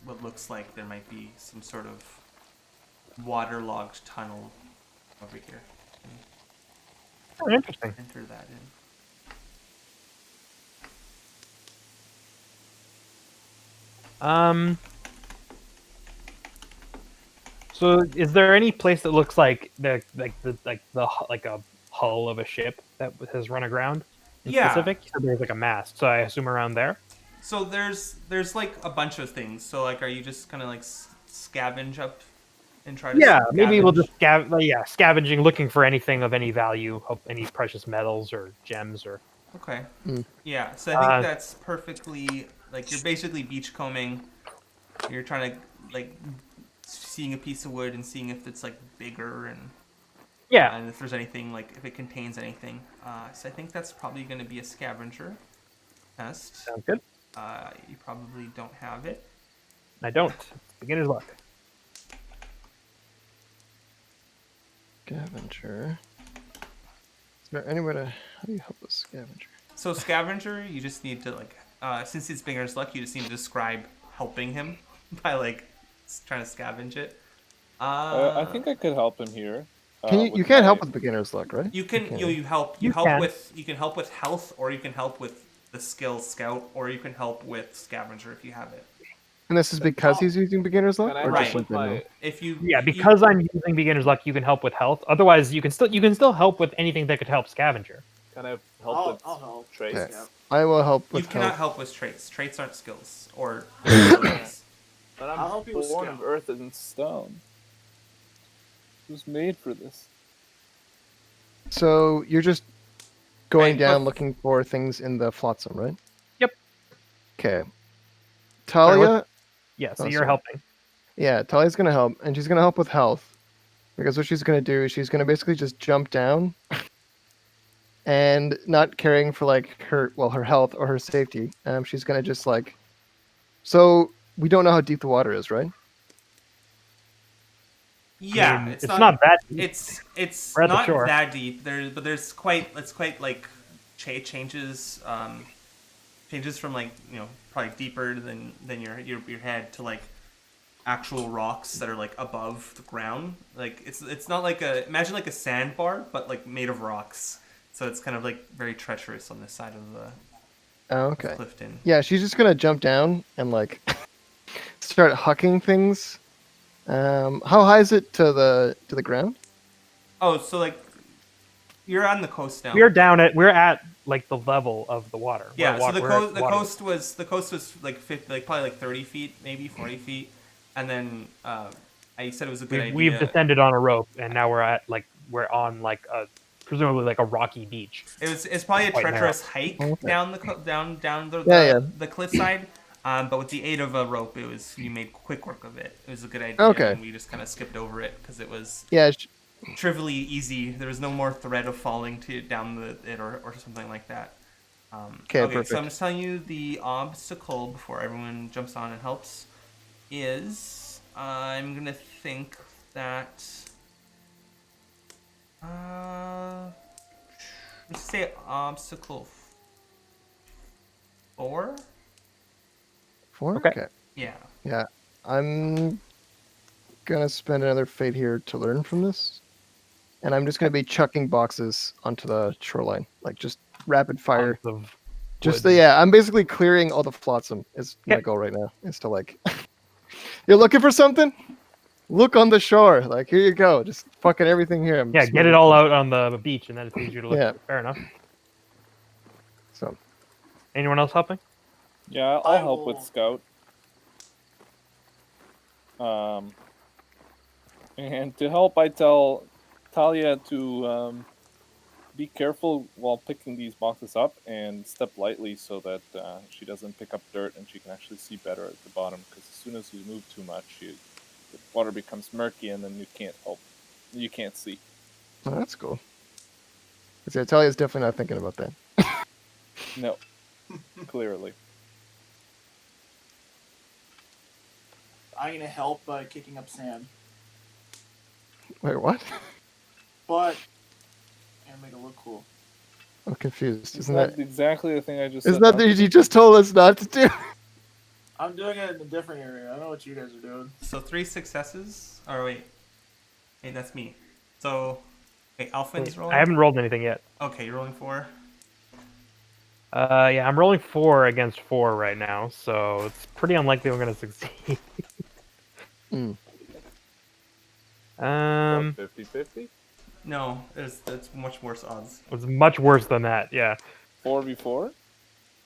Speaker 1: what looks like there might be some sort of waterlogged tunnel over here.
Speaker 3: Oh, interesting.
Speaker 1: Enter that in.
Speaker 3: So is there any place that looks like a hull of a ship that has run aground in specific? So there's like a mast. So I assume around there.
Speaker 1: So there's like a bunch of things. So like, are you just gonna like scavenge up and try to?
Speaker 3: Yeah, maybe we'll just scavenging, looking for anything of any value, any precious metals or gems or.
Speaker 1: Okay. Yeah. So I think that's perfectly like you're basically beachcombing. You're trying to like seeing a piece of wood and seeing if it's like bigger and and if there's anything like if it contains anything. So I think that's probably going to be a scavenger test.
Speaker 3: Sounds good.
Speaker 1: You probably don't have it.
Speaker 3: I don't. Beginner's luck.
Speaker 2: Scavenger. Is there anywhere to... How do you help a scavenger?
Speaker 1: So scavenger, you just need to like... since it's beginner's luck, you just need to describe helping him by like trying to scavenge it.
Speaker 5: I think I could help him here.
Speaker 2: You can't help with beginner's luck, right?
Speaker 1: You can. You help with health, or you can help with the skill scout, or you can help with scavenger if you have it.
Speaker 2: And this is because he's using beginner's luck,
Speaker 5: Can I
Speaker 2: or
Speaker 1: Right.
Speaker 2: just
Speaker 5: help
Speaker 2: in
Speaker 5: with
Speaker 2: general?
Speaker 1: If you
Speaker 3: Because I'm using beginner's luck, you can help with health. Otherwise, you can still help with anything that could help scavenger.
Speaker 5: Can I help with
Speaker 4: I'll help.
Speaker 5: traits?
Speaker 2: Okay.
Speaker 4: Yeah.
Speaker 2: I will help
Speaker 1: you
Speaker 2: with
Speaker 1: cannot
Speaker 2: health.
Speaker 1: help with traits. Traits aren't skills or abilities.
Speaker 5: But I'm
Speaker 4: I'll help you with
Speaker 5: born
Speaker 4: skill.
Speaker 5: of earth and stone. Who's made for this?
Speaker 2: So you're just going
Speaker 1: Right,
Speaker 2: down
Speaker 1: but-
Speaker 2: looking for things in the flotsam, right?
Speaker 3: Yep.
Speaker 2: Okay.
Speaker 3: Sorry,
Speaker 2: Talia,
Speaker 3: Yeah, so
Speaker 2: Oh,
Speaker 3: you're
Speaker 2: sorry.
Speaker 3: helping.
Speaker 2: Yeah, Talia's gonna help, and she's gonna help with health. Because what she's gonna do is she's gonna basically just jump down and not caring for like her health or her safety. She's gonna just like so we don't know how deep the water is, right?
Speaker 1: Yeah,
Speaker 3: mean,
Speaker 1: it's
Speaker 3: it's
Speaker 1: not.
Speaker 3: not that deep.
Speaker 1: It's
Speaker 3: We're at the
Speaker 1: not
Speaker 3: shore.
Speaker 1: that deep. But there's quite. It's quite like changes. Changes from like probably deeper than your head to like actual rocks that are like above the ground. Like it's not like imagine like a sandbar, but like made of rocks. So it's kind of like very treacherous on this side of the
Speaker 2: Oh, okay.
Speaker 1: Clifton.
Speaker 2: Yeah, she's just gonna jump down and like start hucking things. How high is it to the ground?
Speaker 1: Oh, so like you're on the coast now.
Speaker 3: We're at like the level of the water.
Speaker 1: Yeah, so the
Speaker 3: we're at
Speaker 1: coast
Speaker 3: water.
Speaker 1: the coast was like 50, like probably like 30 feet, maybe 40 feet, and then I said it was a good idea.
Speaker 3: We've descended on a rope, and now we're on like a presumably like a rocky beach.
Speaker 1: It's probably a
Speaker 3: Quite
Speaker 1: treacherous hike
Speaker 2: Okay.
Speaker 1: down the
Speaker 2: Yeah.
Speaker 1: the cliffside. But with the aid of a rope, you made quick work of it. It was a good idea.
Speaker 2: Okay.
Speaker 1: And we just kind of skipped over it because it was
Speaker 2: Yeah,
Speaker 1: trivially easy. There was no more threat of falling down it or something like that.
Speaker 2: Okay,
Speaker 1: So I'm
Speaker 2: perfect.
Speaker 1: just telling you the obstacle before everyone jumps on and helps is I'm gonna think that let's say obstacle 4.
Speaker 2: 4?
Speaker 3: Okay.
Speaker 2: Okay.
Speaker 1: Yeah.
Speaker 2: Yeah. I'm gonna spend another fate here to learn from this. And I'm just gonna be chucking boxes onto the shoreline. Like just rapid fire.
Speaker 3: Tons of
Speaker 2: Just
Speaker 3: wood.
Speaker 2: I'm basically clearing all the flotsam is my
Speaker 3: Okay.
Speaker 2: goal right now. Is to like you're looking for something? Look on the shore. Like here you go. Just fucking everything here. I'm
Speaker 3: Yeah, get
Speaker 2: swimming
Speaker 3: it all
Speaker 2: for.
Speaker 3: out on the beach, and then it's easier to look
Speaker 2: Yeah.
Speaker 3: for. Fair enough.
Speaker 2: So
Speaker 3: Anyone else helping?
Speaker 5: Yeah,
Speaker 4: I
Speaker 5: I'll help with
Speaker 4: will-
Speaker 5: Scout. And to help, I tell Talia to be careful while picking these boxes up and step lightly so that she doesn't pick up dirt and she can actually see better at the bottom. Because as soon as you move too much, the water becomes murky and then you can't see.
Speaker 2: oh, that's cool. I Talia's definitely not thinking about that.
Speaker 5: No, clearly.
Speaker 4: I'm gonna help by kicking up sand,
Speaker 2: Wait, what?
Speaker 4: but and make it look cool.
Speaker 2: I'm confused.
Speaker 5: Isn't that exactly the thing I just
Speaker 2: Isn't
Speaker 5: said?
Speaker 2: that what you just told us not to do?
Speaker 4: I'm doing it in a different area. I know what you guys are doing.
Speaker 1: So 3 successes. Or wait, that's me. So wait, Alphin's rolling.
Speaker 3: I haven't rolled anything yet.
Speaker 1: Okay, you're rolling 4.
Speaker 3: Yeah, I'm rolling 4 against 4 right now, so it's pretty unlikely we're gonna succeed.
Speaker 2: Mm.
Speaker 5: 50-50?
Speaker 1: No, it's much worse odds.
Speaker 3: It's much worse than that. Yeah.
Speaker 5: 4v4?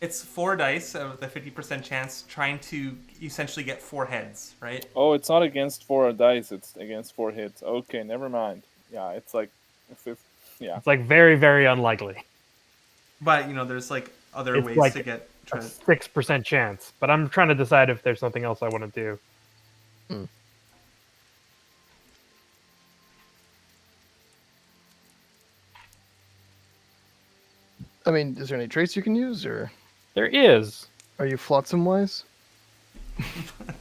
Speaker 1: It's 4 dice with a 50% chance, trying to essentially get 4 heads, right?
Speaker 5: Oh, it's not against 4 dice, it's against 4 hits. Okay, never mind. Yeah, it's like... Yeah.
Speaker 3: It's like very, very unlikely.
Speaker 1: But there's like other
Speaker 3: It's
Speaker 1: ways
Speaker 3: like
Speaker 1: to get.
Speaker 3: A 6% chance, but I'm trying to decide if there's something else I want to do.
Speaker 2: I mean, is there any traits you can use, or
Speaker 3: There is.
Speaker 2: are you flotsam wise?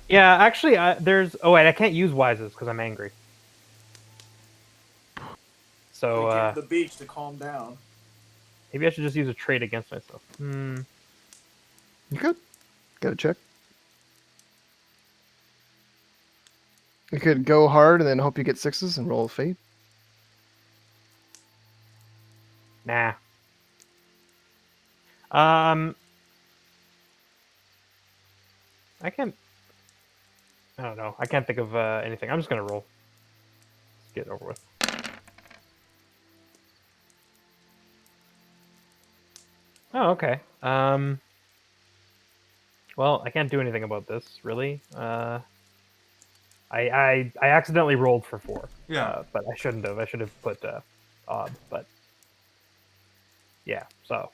Speaker 3: Yeah, actually, there's. Oh wait, I can't use wises because I'm angry. So
Speaker 4: We came to the beach to calm down.
Speaker 3: maybe I should just use a trait against myself.
Speaker 2: You could. Gotta check. You could go hard and then hope you get 6s and roll a fate.
Speaker 3: Nah. I can't. I don't know. I can't think of anything. I'm just gonna roll. Let's get it over with. Oh, okay. Well, I can't do anything about this, really. I accidentally rolled for 4.
Speaker 1: Yeah.
Speaker 3: But I shouldn't have. I should have put odd. But yeah. So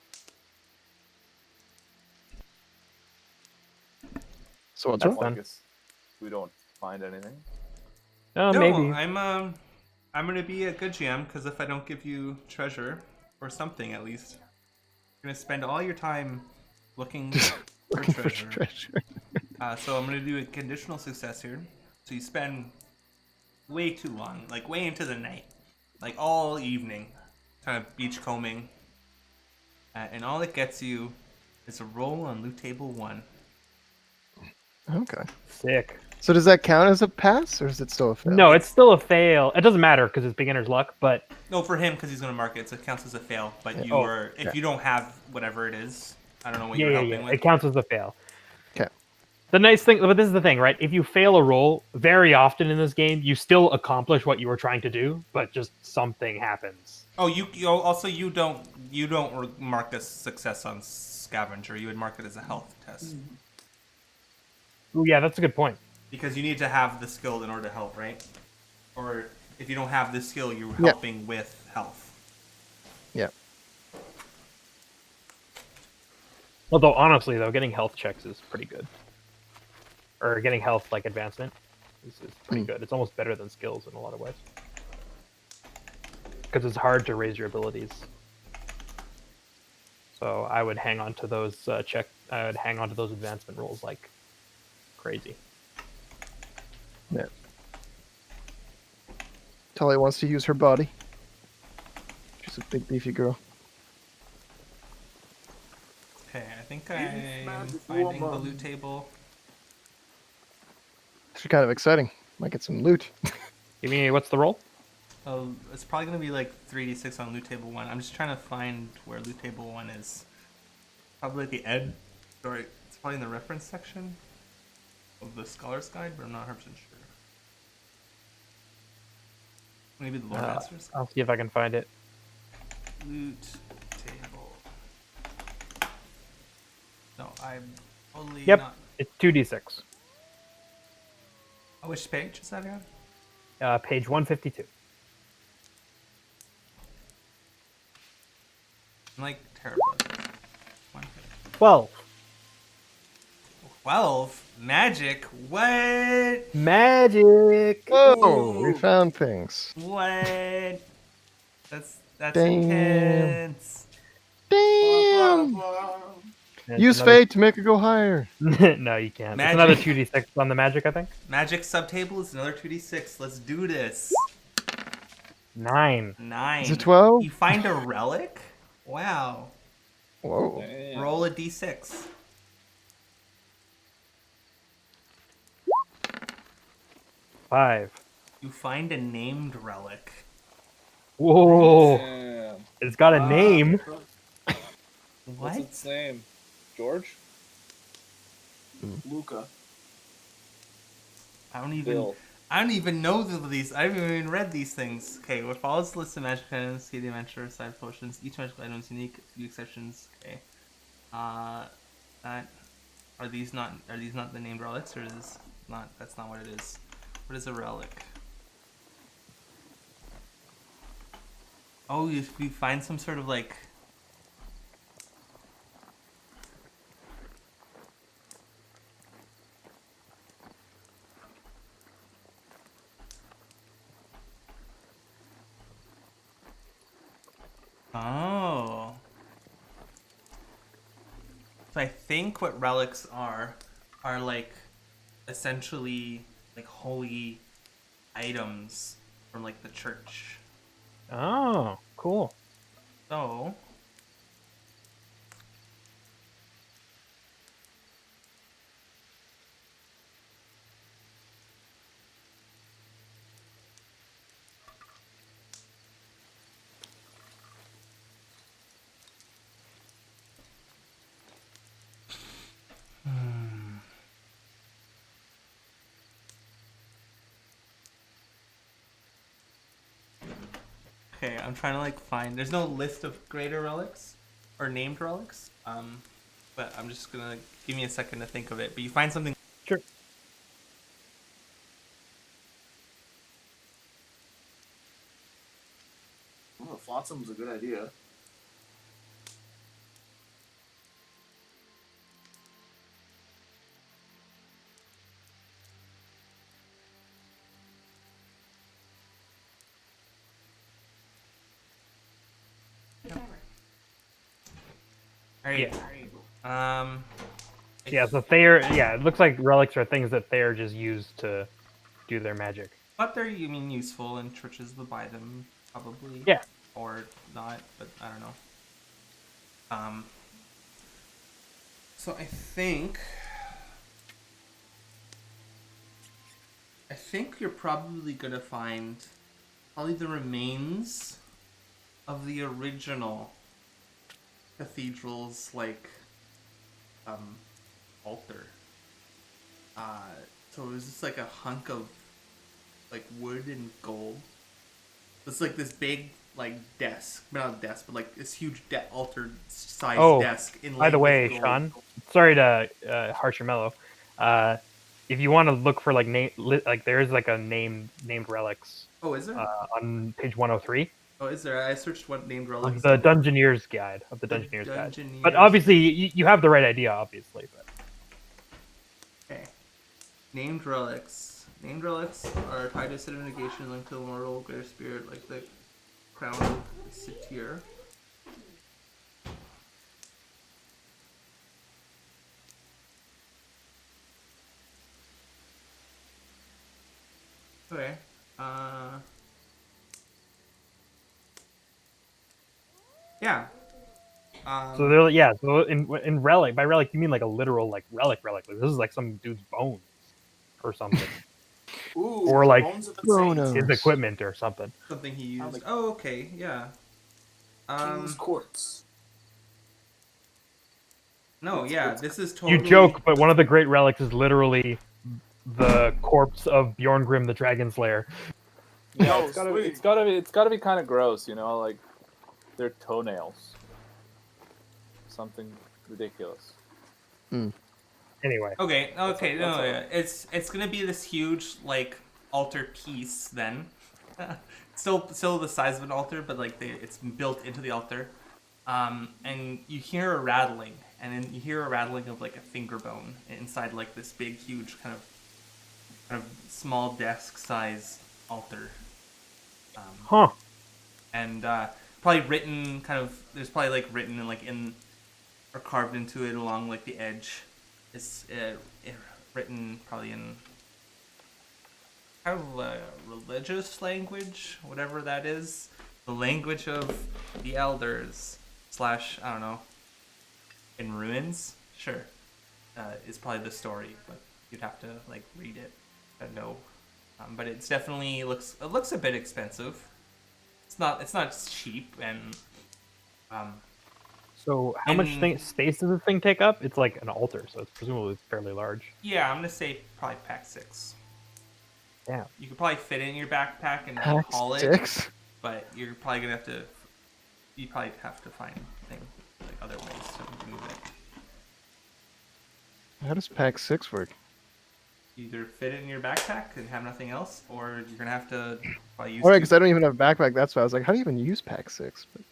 Speaker 2: So what's
Speaker 3: That's
Speaker 2: wrong?
Speaker 3: done.
Speaker 5: I guess we don't find anything.
Speaker 3: Oh,
Speaker 1: No,
Speaker 3: maybe.
Speaker 1: I'm gonna be a good GM because if I don't give you treasure or something at least, you're gonna spend all your time looking for
Speaker 2: Looking for
Speaker 1: treasure.
Speaker 2: treasure.
Speaker 1: So I'm gonna do a conditional success here. So you spend way too long, like way into the night, like all evening, kind of beachcombing, and all it gets you is a roll on loot table 1.
Speaker 2: Okay.
Speaker 3: Sick.
Speaker 2: So does that count as a pass, or is it still a fail?
Speaker 3: No, it's still a fail. It doesn't matter because it's beginner's luck, but
Speaker 1: No, for him because he's gonna mark it, so it counts as a fail. But you
Speaker 3: Oh,
Speaker 1: are if you don't have whatever it is, I don't know what
Speaker 3: yeah,
Speaker 1: you're
Speaker 3: yeah,
Speaker 1: helping
Speaker 3: yeah.
Speaker 1: with.
Speaker 3: It counts as a fail.
Speaker 2: Okay.
Speaker 3: The nice thing, but this is the thing, right? If you fail a roll, very often in this game, you still accomplish what you were trying to do, but just something happens.
Speaker 1: Oh, you don't mark a success on scavenger. You would mark it as a health test
Speaker 3: Oh, yeah, that's a good point.
Speaker 1: because you need to have the skill in order to help, right? Or if you don't have the skill, you're
Speaker 2: Yeah.
Speaker 1: helping with health.
Speaker 2: Yeah.
Speaker 3: Although honestly, though, getting health checks is pretty good, or getting health like advancement is pretty good. It's almost better than skills in a lot of ways because it's hard to raise your abilities. So I would hang on to those I would hang on to those advancement rolls like crazy.
Speaker 2: Yeah. Talia wants to use her body. She's a big beefy girl.
Speaker 1: Okay, I think
Speaker 4: Beef
Speaker 1: I'm
Speaker 4: magic
Speaker 1: finding the
Speaker 4: woman.
Speaker 1: loot table.
Speaker 2: She's kind of exciting. Might get some loot.
Speaker 3: Give me what's the roll?
Speaker 1: Oh, it's probably gonna be like 3d6 on loot table 1. I'm just trying to find where loot table 1 is. Probably at the end. Sorry, it's probably in the reference section of the Scholar's Guide, but I'm not 100% sure. Maybe the Lore Master's
Speaker 3: I'll see if I can find it.
Speaker 1: loot table. No, I'm totally
Speaker 3: Yep,
Speaker 1: not.
Speaker 3: it's 2d6.
Speaker 1: Oh, which page is that again?
Speaker 3: Page 152.
Speaker 1: I'm like terrible at this.
Speaker 3: 12.
Speaker 1: 12? Magic? What?
Speaker 3: Magic.
Speaker 2: Whoa! We
Speaker 1: Ooh.
Speaker 2: found things.
Speaker 1: What? That's
Speaker 2: Damn.
Speaker 1: intense.
Speaker 2: Damn!
Speaker 3: It's
Speaker 2: Use
Speaker 3: another-
Speaker 2: fate to make it go higher.
Speaker 3: No, you can't.
Speaker 1: Magic.
Speaker 3: It's another 2d6 on the magic, I think.
Speaker 1: Magic subtable is another 2d6. Let's do this.
Speaker 3: 9.
Speaker 1: 9.
Speaker 2: Is it 12?
Speaker 1: You find a relic? Wow.
Speaker 2: Whoa.
Speaker 5: Damn.
Speaker 1: Roll a d6.
Speaker 3: Five.
Speaker 1: You find a named relic.
Speaker 3: Whoa!
Speaker 5: Damn.
Speaker 3: It's got a name.
Speaker 1: What?
Speaker 5: What's its name? George?
Speaker 4: Luca.
Speaker 1: I don't
Speaker 5: Bill.
Speaker 1: even know these. I haven't even read these things. Okay, what follows the list of magic items, see the adventure, side potions. Each magical item is unique, a few exceptions. Okay. That are these not the named relics, or is this not? That's not what it is. What is a relic? Oh, if we find some sort of like. Oh. So I think what relics are like essentially like holy items from like the church.
Speaker 3: Oh, cool.
Speaker 1: So okay, I'm trying to like find. There's no list of greater relics or named relics. But I'm just gonna give me a second to think of it. But you find something.
Speaker 3: Sure.
Speaker 4: Oh, Flotsam's a good idea.
Speaker 1: right.
Speaker 3: Yeah, so Thayer, yeah, it looks like relics are things that Thayer just used to do their magic.
Speaker 1: But they're, you mean, useful, and churches would buy them, probably.
Speaker 3: Yeah.
Speaker 1: Or not, but I don't know. So I think you're probably gonna find probably the remains of the original cathedral's altar. So it was just like a hunk of wood and gold. It's like this big desk, not a desk, but like this huge altar sized
Speaker 3: Oh,
Speaker 1: desk inlaid
Speaker 3: by the way,
Speaker 1: with gold.
Speaker 3: Sean, sorry to harsh your mellow. If you want to look for there is like a named relics
Speaker 1: Oh, is there?
Speaker 3: on page 103
Speaker 1: Oh, is there? I searched what named relics.
Speaker 3: of the Dungeoneer's Guide
Speaker 1: The
Speaker 3: Dungeoneer's Guide.
Speaker 1: Dungeoneer's
Speaker 3: But obviously, you have the right idea, obviously. But
Speaker 1: Okay. Named relics. Named relics are tied to a set of negation linked to the immortal greater spirit, like the crown of Satyr. Okay. Yeah.
Speaker 3: so so in relic, by relic you mean like a literal relic. Like this is like some dude's bones or something,
Speaker 4: Ooh,
Speaker 3: or
Speaker 4: the
Speaker 3: like
Speaker 4: bones of the
Speaker 2: Chronos.
Speaker 4: saints.
Speaker 3: his equipment or something.
Speaker 1: Something he used.
Speaker 4: like-
Speaker 1: Oh, okay. Yeah.
Speaker 4: King's Courts.
Speaker 1: No, yeah. This is
Speaker 3: You
Speaker 1: totally.
Speaker 3: joke, but one of the great relics is literally the corpse of Bjorngrim the Dragon Slayer.
Speaker 5: Yeah,
Speaker 4: Oh,
Speaker 5: it's gotta
Speaker 4: sweet.
Speaker 5: it's gotta be kind of gross, like their toenails. Something ridiculous.
Speaker 3: Anyway,
Speaker 1: Okay. Okay.
Speaker 5: That's
Speaker 1: No.
Speaker 5: all.
Speaker 1: Yeah. It's gonna be this huge altar piece then. Still the size of an altar, but it's built into the altar. And you hear a rattling, and then you hear a rattling of a finger bone inside this big, huge kind of small desk size altar.
Speaker 3: huh?
Speaker 1: And probably written there's probably written in or carved into it along the edge. It's written probably in kind of a religious language, whatever that is, the language of the elders / I don't know, in ruins. Sure, is probably the story, but you'd have to read it to know. But it's definitely looks a bit expensive. It's not cheap, and
Speaker 3: So how much space does this thing take up? It's like an altar, so it's presumably fairly large.
Speaker 1: yeah, I'm gonna say probably pack 6.
Speaker 3: Yeah.
Speaker 1: You could probably fit it in your backpack and
Speaker 2: Pack
Speaker 1: haul it,
Speaker 2: 6?
Speaker 1: but you're probably gonna have to. You probably have to find things other ways to move it.
Speaker 2: How does pack 6 work?
Speaker 1: Either fit it in your backpack and have nothing else, or you're gonna have to probably use.
Speaker 2: Alright, because I don't even have a backpack, that's why I was like, how do you even use pack 6? But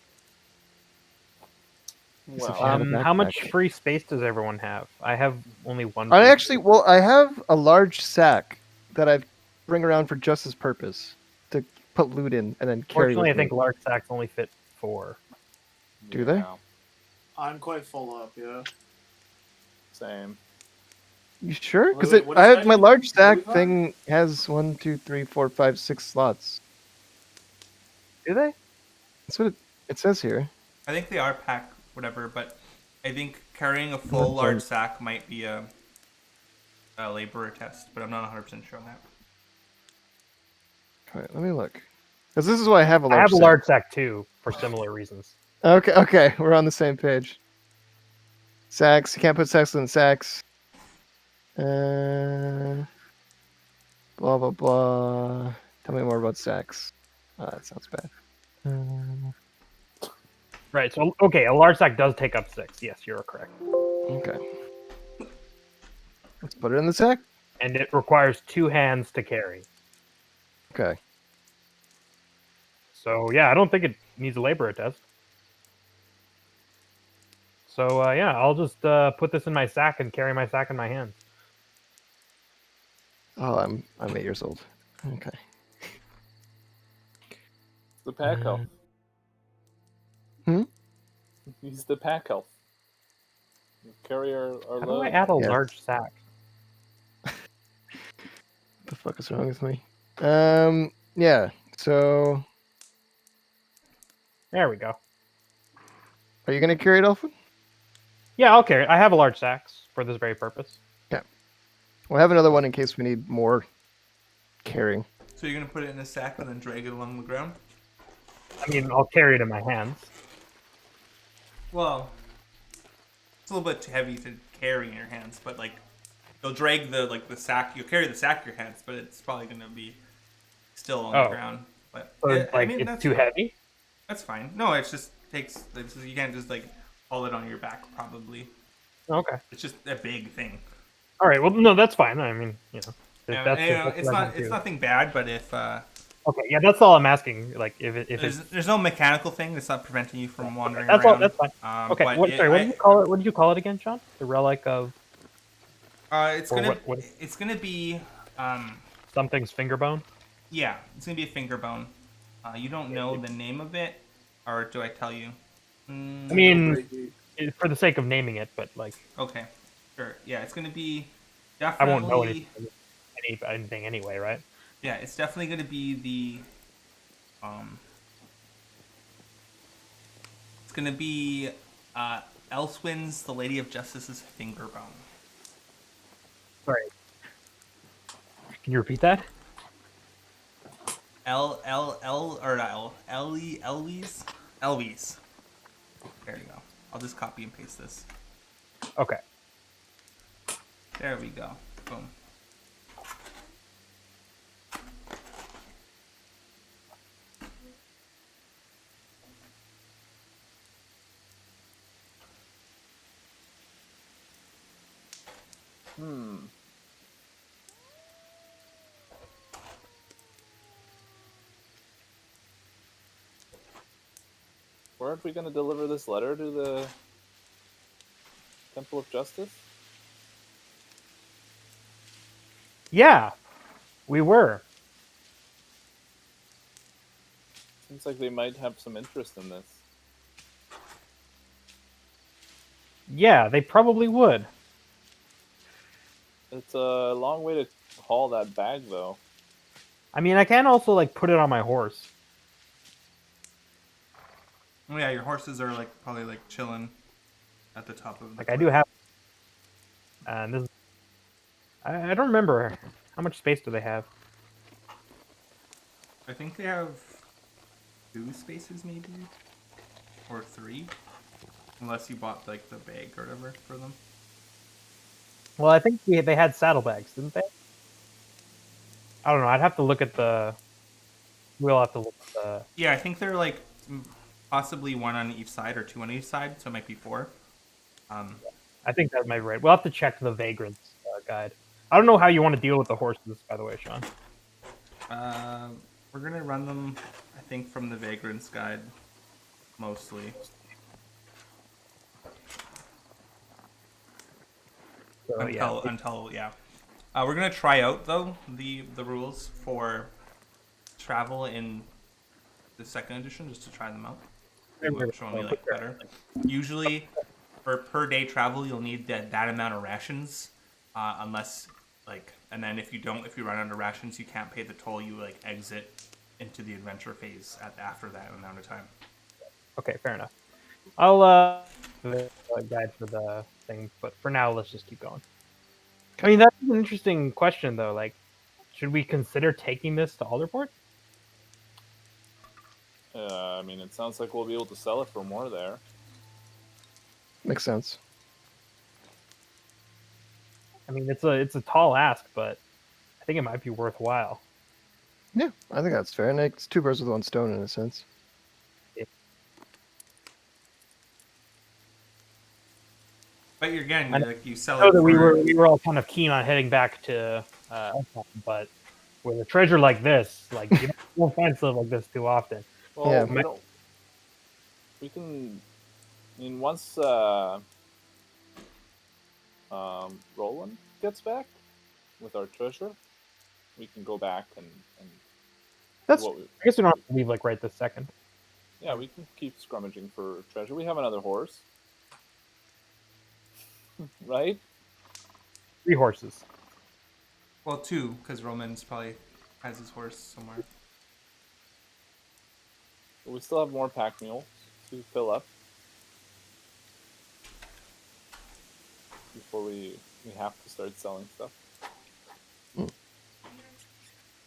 Speaker 5: Well,
Speaker 2: if you have a
Speaker 3: How much
Speaker 2: backpack.
Speaker 3: free space does everyone have? I have only one.
Speaker 2: I
Speaker 3: free
Speaker 2: actually, well, I have a large sack that I bring around for just this purpose, to put loot in and then carry
Speaker 3: Fortunately, I
Speaker 2: with me.
Speaker 3: think large sacks only fit 4.
Speaker 2: Do they?
Speaker 5: yeah,
Speaker 4: I'm quite full up, yeah.
Speaker 5: Same.
Speaker 2: You sure? Because
Speaker 4: Wait, what
Speaker 2: I
Speaker 4: is
Speaker 2: have my
Speaker 4: that?
Speaker 2: large sack
Speaker 4: What is that?
Speaker 2: thing has 1, 2, 3, 4, 5, 6 slots.
Speaker 3: Do they?
Speaker 2: That's what it says here.
Speaker 1: I think they are pack whatever, but I think carrying a full
Speaker 2: That's
Speaker 1: large
Speaker 2: right.
Speaker 1: sack might be a laborer test, but I'm not 100% sure on that.
Speaker 2: Alright, let me look. Because this is why I have a large
Speaker 3: I have a
Speaker 2: sack.
Speaker 3: large sack too, for similar reasons.
Speaker 2: Okay, we're on the same page. Sacks, you can't put sacks in sacks. Blah, blah, blah. Tell me more about sacks. Oh, that sounds bad.
Speaker 3: Right. So okay, a large sack does take up 6. Yes, you're correct.
Speaker 2: Okay. Let's put it in the sack.
Speaker 3: And it requires 2 hands to carry.
Speaker 2: Okay.
Speaker 3: So yeah, I don't think it needs a laborer test. So yeah, I'll just put this in my sack and carry my sack in my hand.
Speaker 2: Oh, I'm 8 years old. Okay.
Speaker 5: The pack elf.
Speaker 2: Hmm?
Speaker 5: He's the pack elf. Carry our
Speaker 3: How do I
Speaker 5: load.
Speaker 3: add a
Speaker 2: Yes.
Speaker 3: large sack?
Speaker 2: What the fuck is wrong with me? Yeah. So,
Speaker 3: There we go.
Speaker 2: are you gonna carry it, Elfin?
Speaker 3: Yeah, I'll carry it. I have a large sacks for this very purpose.
Speaker 2: We'll have another one in case we need more carrying.
Speaker 1: So you're gonna put it in a sack and then drag it along the ground?
Speaker 3: I mean, I'll carry it in my hands.
Speaker 1: Well, it's a little bit too heavy to carry in your hands, but like you'll drag the sack. You'll carry the sack in your hands, but it's probably gonna be still on the
Speaker 3: Oh.
Speaker 1: ground. But
Speaker 3: So
Speaker 1: yeah,
Speaker 3: like
Speaker 1: I mean,
Speaker 3: it's too heavy.
Speaker 1: That's fine. No, it just takes. You can't just like haul it on your back. Probably,
Speaker 3: Okay.
Speaker 1: it's just a big thing.
Speaker 3: All right. Well, no, that's fine. I mean, if
Speaker 1: And,
Speaker 3: that's,
Speaker 1: you know,
Speaker 3: that's
Speaker 1: it's
Speaker 3: what I
Speaker 1: not.
Speaker 3: can
Speaker 1: It's
Speaker 3: do.
Speaker 1: nothing bad, but if
Speaker 3: Okay. Yeah, that's all I'm asking. Like, if it's
Speaker 1: there's no mechanical thing that's not preventing you from wandering
Speaker 3: that's all.
Speaker 1: around.
Speaker 3: That's fine. Okay.
Speaker 1: But
Speaker 3: What? Sorry. What did you call it? What did you call it again, Sean? The relic of
Speaker 1: It's
Speaker 3: or
Speaker 1: gonna.
Speaker 3: what-
Speaker 1: It's gonna be.
Speaker 3: something's finger bone.
Speaker 1: Yeah, it's gonna be a finger bone. You don't know the name of it, or do I tell you?
Speaker 3: I mean, for the sake of naming it, but like,
Speaker 1: Okay, sure. Yeah, it's gonna be
Speaker 3: I
Speaker 1: definitely.
Speaker 3: won't know anything anyway, right?
Speaker 1: Yeah, it's definitely gonna be the. It's gonna be Elswyn's, the Lady of Justice's finger bone.
Speaker 3: Sorry. Can you repeat that?
Speaker 1: Elwys. There you go. I'll just copy and paste this.
Speaker 3: Okay.
Speaker 1: There we go. Boom.
Speaker 5: Weren't we going to deliver this letter to the Temple of Justice?
Speaker 3: Yeah, we were.
Speaker 5: Seems like they might have some interest in this.
Speaker 3: Yeah, they probably would.
Speaker 5: It's a long way to haul that bag, though.
Speaker 3: I mean, I can also like put it on my horse.
Speaker 1: Oh yeah, your horses are like probably like chilling at the top of.
Speaker 3: Like I do have, and this. I don't remember how much space do they have.
Speaker 1: I think they have 2 spaces maybe, or 3, unless you bought like the bag or whatever for them.
Speaker 3: Well, I think they had saddlebags, didn't they? I don't know. I'd have to look at the. We'll have to look at the.
Speaker 1: Yeah, I think they're like possibly 1 on each side or 2 on each side, so it might be 4.
Speaker 3: I think that might be right. We'll have to check the vagrants guide. I don't know how you want to deal with the horses, by the way, Sean.
Speaker 1: We're gonna run them, I think, from the Vagrant's Guide, mostly.
Speaker 3: So,
Speaker 1: Until yeah. We're gonna try out though the rules for travel in the 2nd edition just to try them out. Which one we like better. Usually, for per day travel, you'll need that amount of rations, unless and then if you run out of rations, you can't pay the toll. You like exit into the adventure phase after that amount of time.
Speaker 3: Okay, fair enough. I'll the guide for the thing, but for now, let's just keep going. I mean, that's an interesting question, though. Like, should we consider taking this to Alderport?
Speaker 5: I mean, it sounds like we'll be able to sell it for more there.
Speaker 2: Makes sense.
Speaker 3: I mean, it's a tall ask, but I think it might be worthwhile.
Speaker 2: Yeah, I think that's fair. And it's 2 birds with 1 stone in a sense.
Speaker 1: But again, you sell
Speaker 3: I know
Speaker 1: it
Speaker 3: that
Speaker 1: for...
Speaker 3: we were all kind of keen on heading back to Elfheim, but with a treasure like this, like you won't find stuff like this too often.
Speaker 5: Well,
Speaker 2: Yeah.
Speaker 5: we can. I mean, once Roland gets back with our treasure, we can go back and
Speaker 3: That's.
Speaker 5: what we,
Speaker 3: I guess we don't have to leave like right this second.
Speaker 5: yeah, we can keep scrummaging for treasure. We have another horse. right?
Speaker 3: 3 horses.
Speaker 1: Well, 2, because Roman's probably has his horse somewhere.
Speaker 5: But we still have more pack mules to fill up before we have to start selling stuff.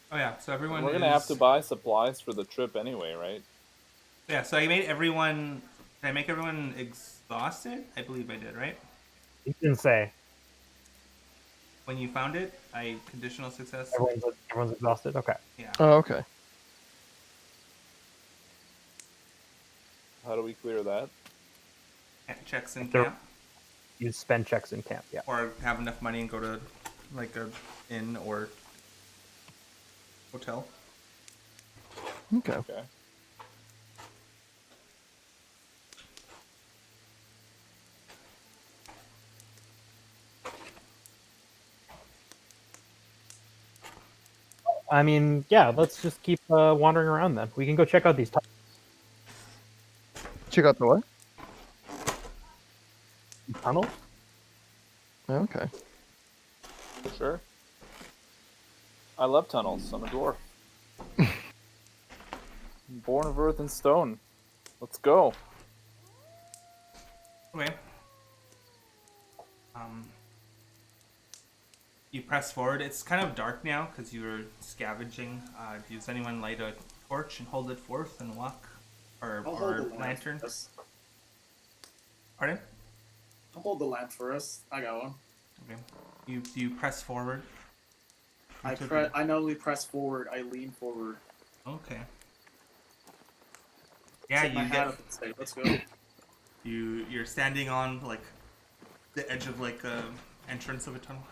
Speaker 1: Oh yeah, so everyone
Speaker 5: We're gonna
Speaker 1: is...
Speaker 5: have to buy supplies for the trip anyway, right?
Speaker 1: Yeah, so I made everyone... Did I make everyone exhausted? I believe I did, right?
Speaker 3: You can say
Speaker 1: When you found it, I conditional success.
Speaker 3: everyone's exhausted. Okay.
Speaker 1: Yeah.
Speaker 2: Oh, okay.
Speaker 5: How do we clear that?
Speaker 1: Checks in
Speaker 3: There-
Speaker 1: camp.
Speaker 3: You spend checks in camp. Yeah.
Speaker 1: Or have enough money and go to like a inn or hotel.
Speaker 2: Okay.
Speaker 5: Okay.
Speaker 3: I mean, yeah. Let's just keep wandering around then. We can go check out these
Speaker 2: Check out the what?
Speaker 3: tunnels.
Speaker 2: Okay.
Speaker 5: Sure. I love tunnels. I'm a dwarf. Born of earth and stone. Let's go.
Speaker 1: Okay. You press forward. It's kind of dark now because you were scavenging. Does anyone light a torch and hold it forth and walk? Or
Speaker 4: I'll hold the lamp
Speaker 1: lantern?
Speaker 4: for us.
Speaker 1: Pardon?
Speaker 4: I'll hold the lamp for us. I got one.
Speaker 1: Okay. You press forward.
Speaker 4: I not only press forward, I lean forward.
Speaker 1: Okay. Yeah,
Speaker 4: Tip my
Speaker 1: you
Speaker 4: hat
Speaker 1: get
Speaker 4: up and say, "Let's go."
Speaker 1: you're standing on like the edge of like a entrance of a tunnel.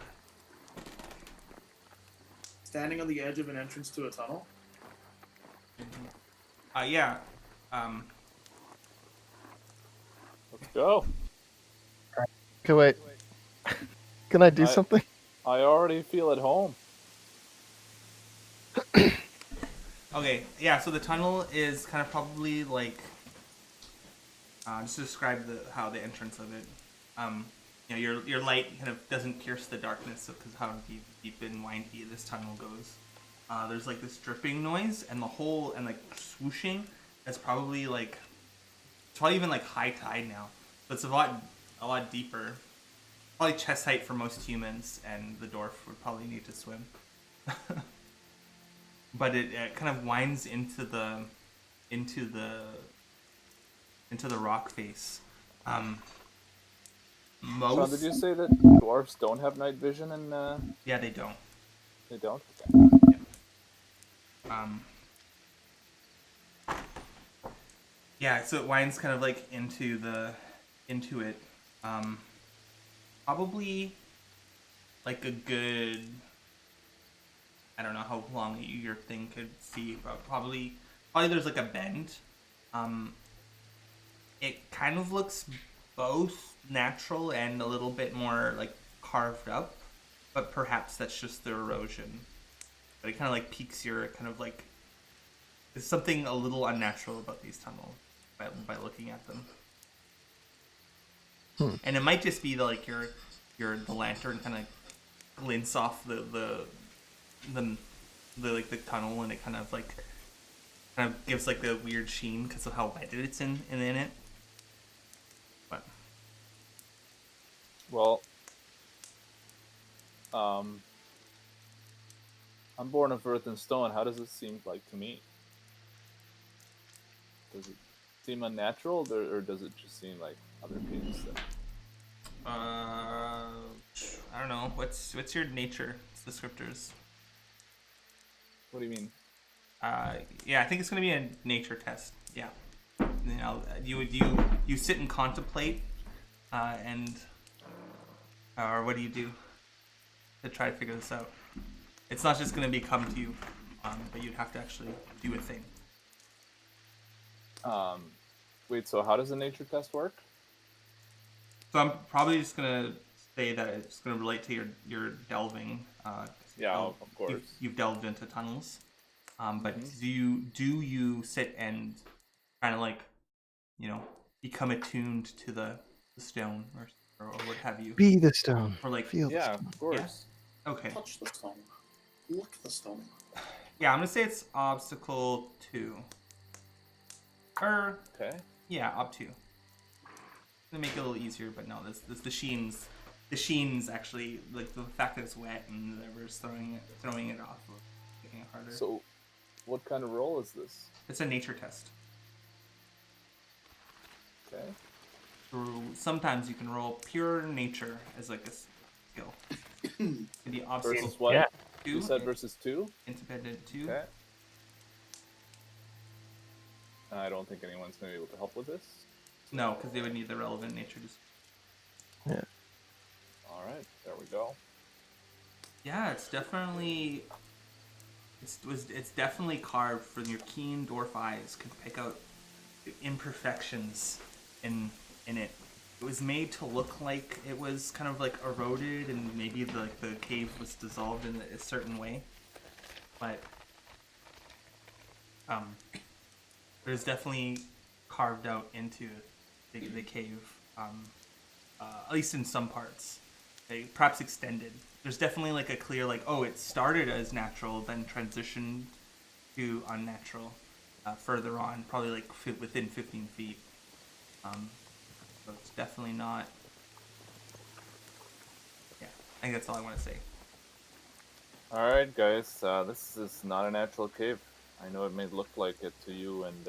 Speaker 4: Standing on the edge of an entrance to a tunnel.
Speaker 1: Yeah.
Speaker 5: Let's go.
Speaker 2: Okay, wait. Can I do
Speaker 5: I-
Speaker 2: something?
Speaker 5: I already feel at home.
Speaker 1: Okay, yeah, so the tunnel is kind of probably like just to describe how the entrance of it. Your light kind of doesn't pierce the darkness because how deep and windy this tunnel goes. There's like this dripping noise and the whole and like swooshing. That's probably like it's probably even like high tide now. So it's a lot deeper. Probably chest height for most humans, and the dwarf would probably need to swim. But it kind of winds into the rock face.
Speaker 5: Sean,
Speaker 1: Most
Speaker 5: did you say that dwarves don't have night vision and
Speaker 1: yeah, they don't.
Speaker 5: they don't?
Speaker 1: Um, yeah, so it winds kind of like into it. Probably like a good. I don't know how long your thing could see, but probably there's like a bend. It kind of looks both natural and a little bit more like carved up, but perhaps that's just the erosion. But it kind of like piques your kind of like there's something a little unnatural about these tunnels by looking at them. And it might just be like the lantern kind of glints off the like the tunnel, and it kind of gives like a weird sheen because of how wetted it's in it. But
Speaker 5: Well, I'm born of earth and stone. How does it seem like to me? Does it seem unnatural, or does it just seem like other things?
Speaker 1: I don't know. What's your nature descriptors?
Speaker 5: What do you mean?
Speaker 1: Yeah, I think it's gonna be a nature test. Yeah, you sit and contemplate, or what do you do to try to figure this out? It's not just gonna come to you, but you'd have to actually do a thing.
Speaker 5: Wait, so how does the nature test work?
Speaker 1: So I'm probably just gonna say that it's gonna relate to your delving.
Speaker 5: Yeah, of course.
Speaker 1: You've delved into tunnels. But do you sit and kind of like, become attuned to the stone or or what have you,
Speaker 2: Be the stone.
Speaker 1: or like
Speaker 2: Feel the
Speaker 5: Yeah,
Speaker 2: stone.
Speaker 5: of course.
Speaker 1: okay,
Speaker 4: Touch the stone. Look at the stone.
Speaker 1: yeah, I'm gonna say it's obstacle 2, or
Speaker 5: Okay.
Speaker 1: yeah, up 2. To make it a little easier, but no, this the sheen's actually like the fact that it's wet and whatever's throwing it off, making it harder.
Speaker 5: So, what kind of roll is this?
Speaker 1: It's a nature test.
Speaker 5: Okay.
Speaker 1: So sometimes you can roll pure nature as like a skill. Can be obstacle
Speaker 5: Versus what?
Speaker 3: Yeah.
Speaker 1: 2,
Speaker 5: You said versus 2?
Speaker 1: independent 2.
Speaker 5: Okay. I don't think anyone's going to be able to help with this.
Speaker 1: No, because they would need the relevant nature.
Speaker 5: Alright, there we go.
Speaker 1: Yeah, it's definitely it's definitely carved from your keen dwarf eyes can pick out the imperfections in it. It was made to look like it was kind of like eroded and maybe the cave was dissolved in a certain way, but there's definitely carved out into the cave, at least in some parts. Okay, perhaps extended. There's definitely like a clear like, oh, it started as natural, then transitioned to unnatural further on, probably like within 15 feet. So it's definitely not. Yeah, I think that's all I want to say.
Speaker 5: Alright, guys, this is not a natural cave. I know it may look like it to you and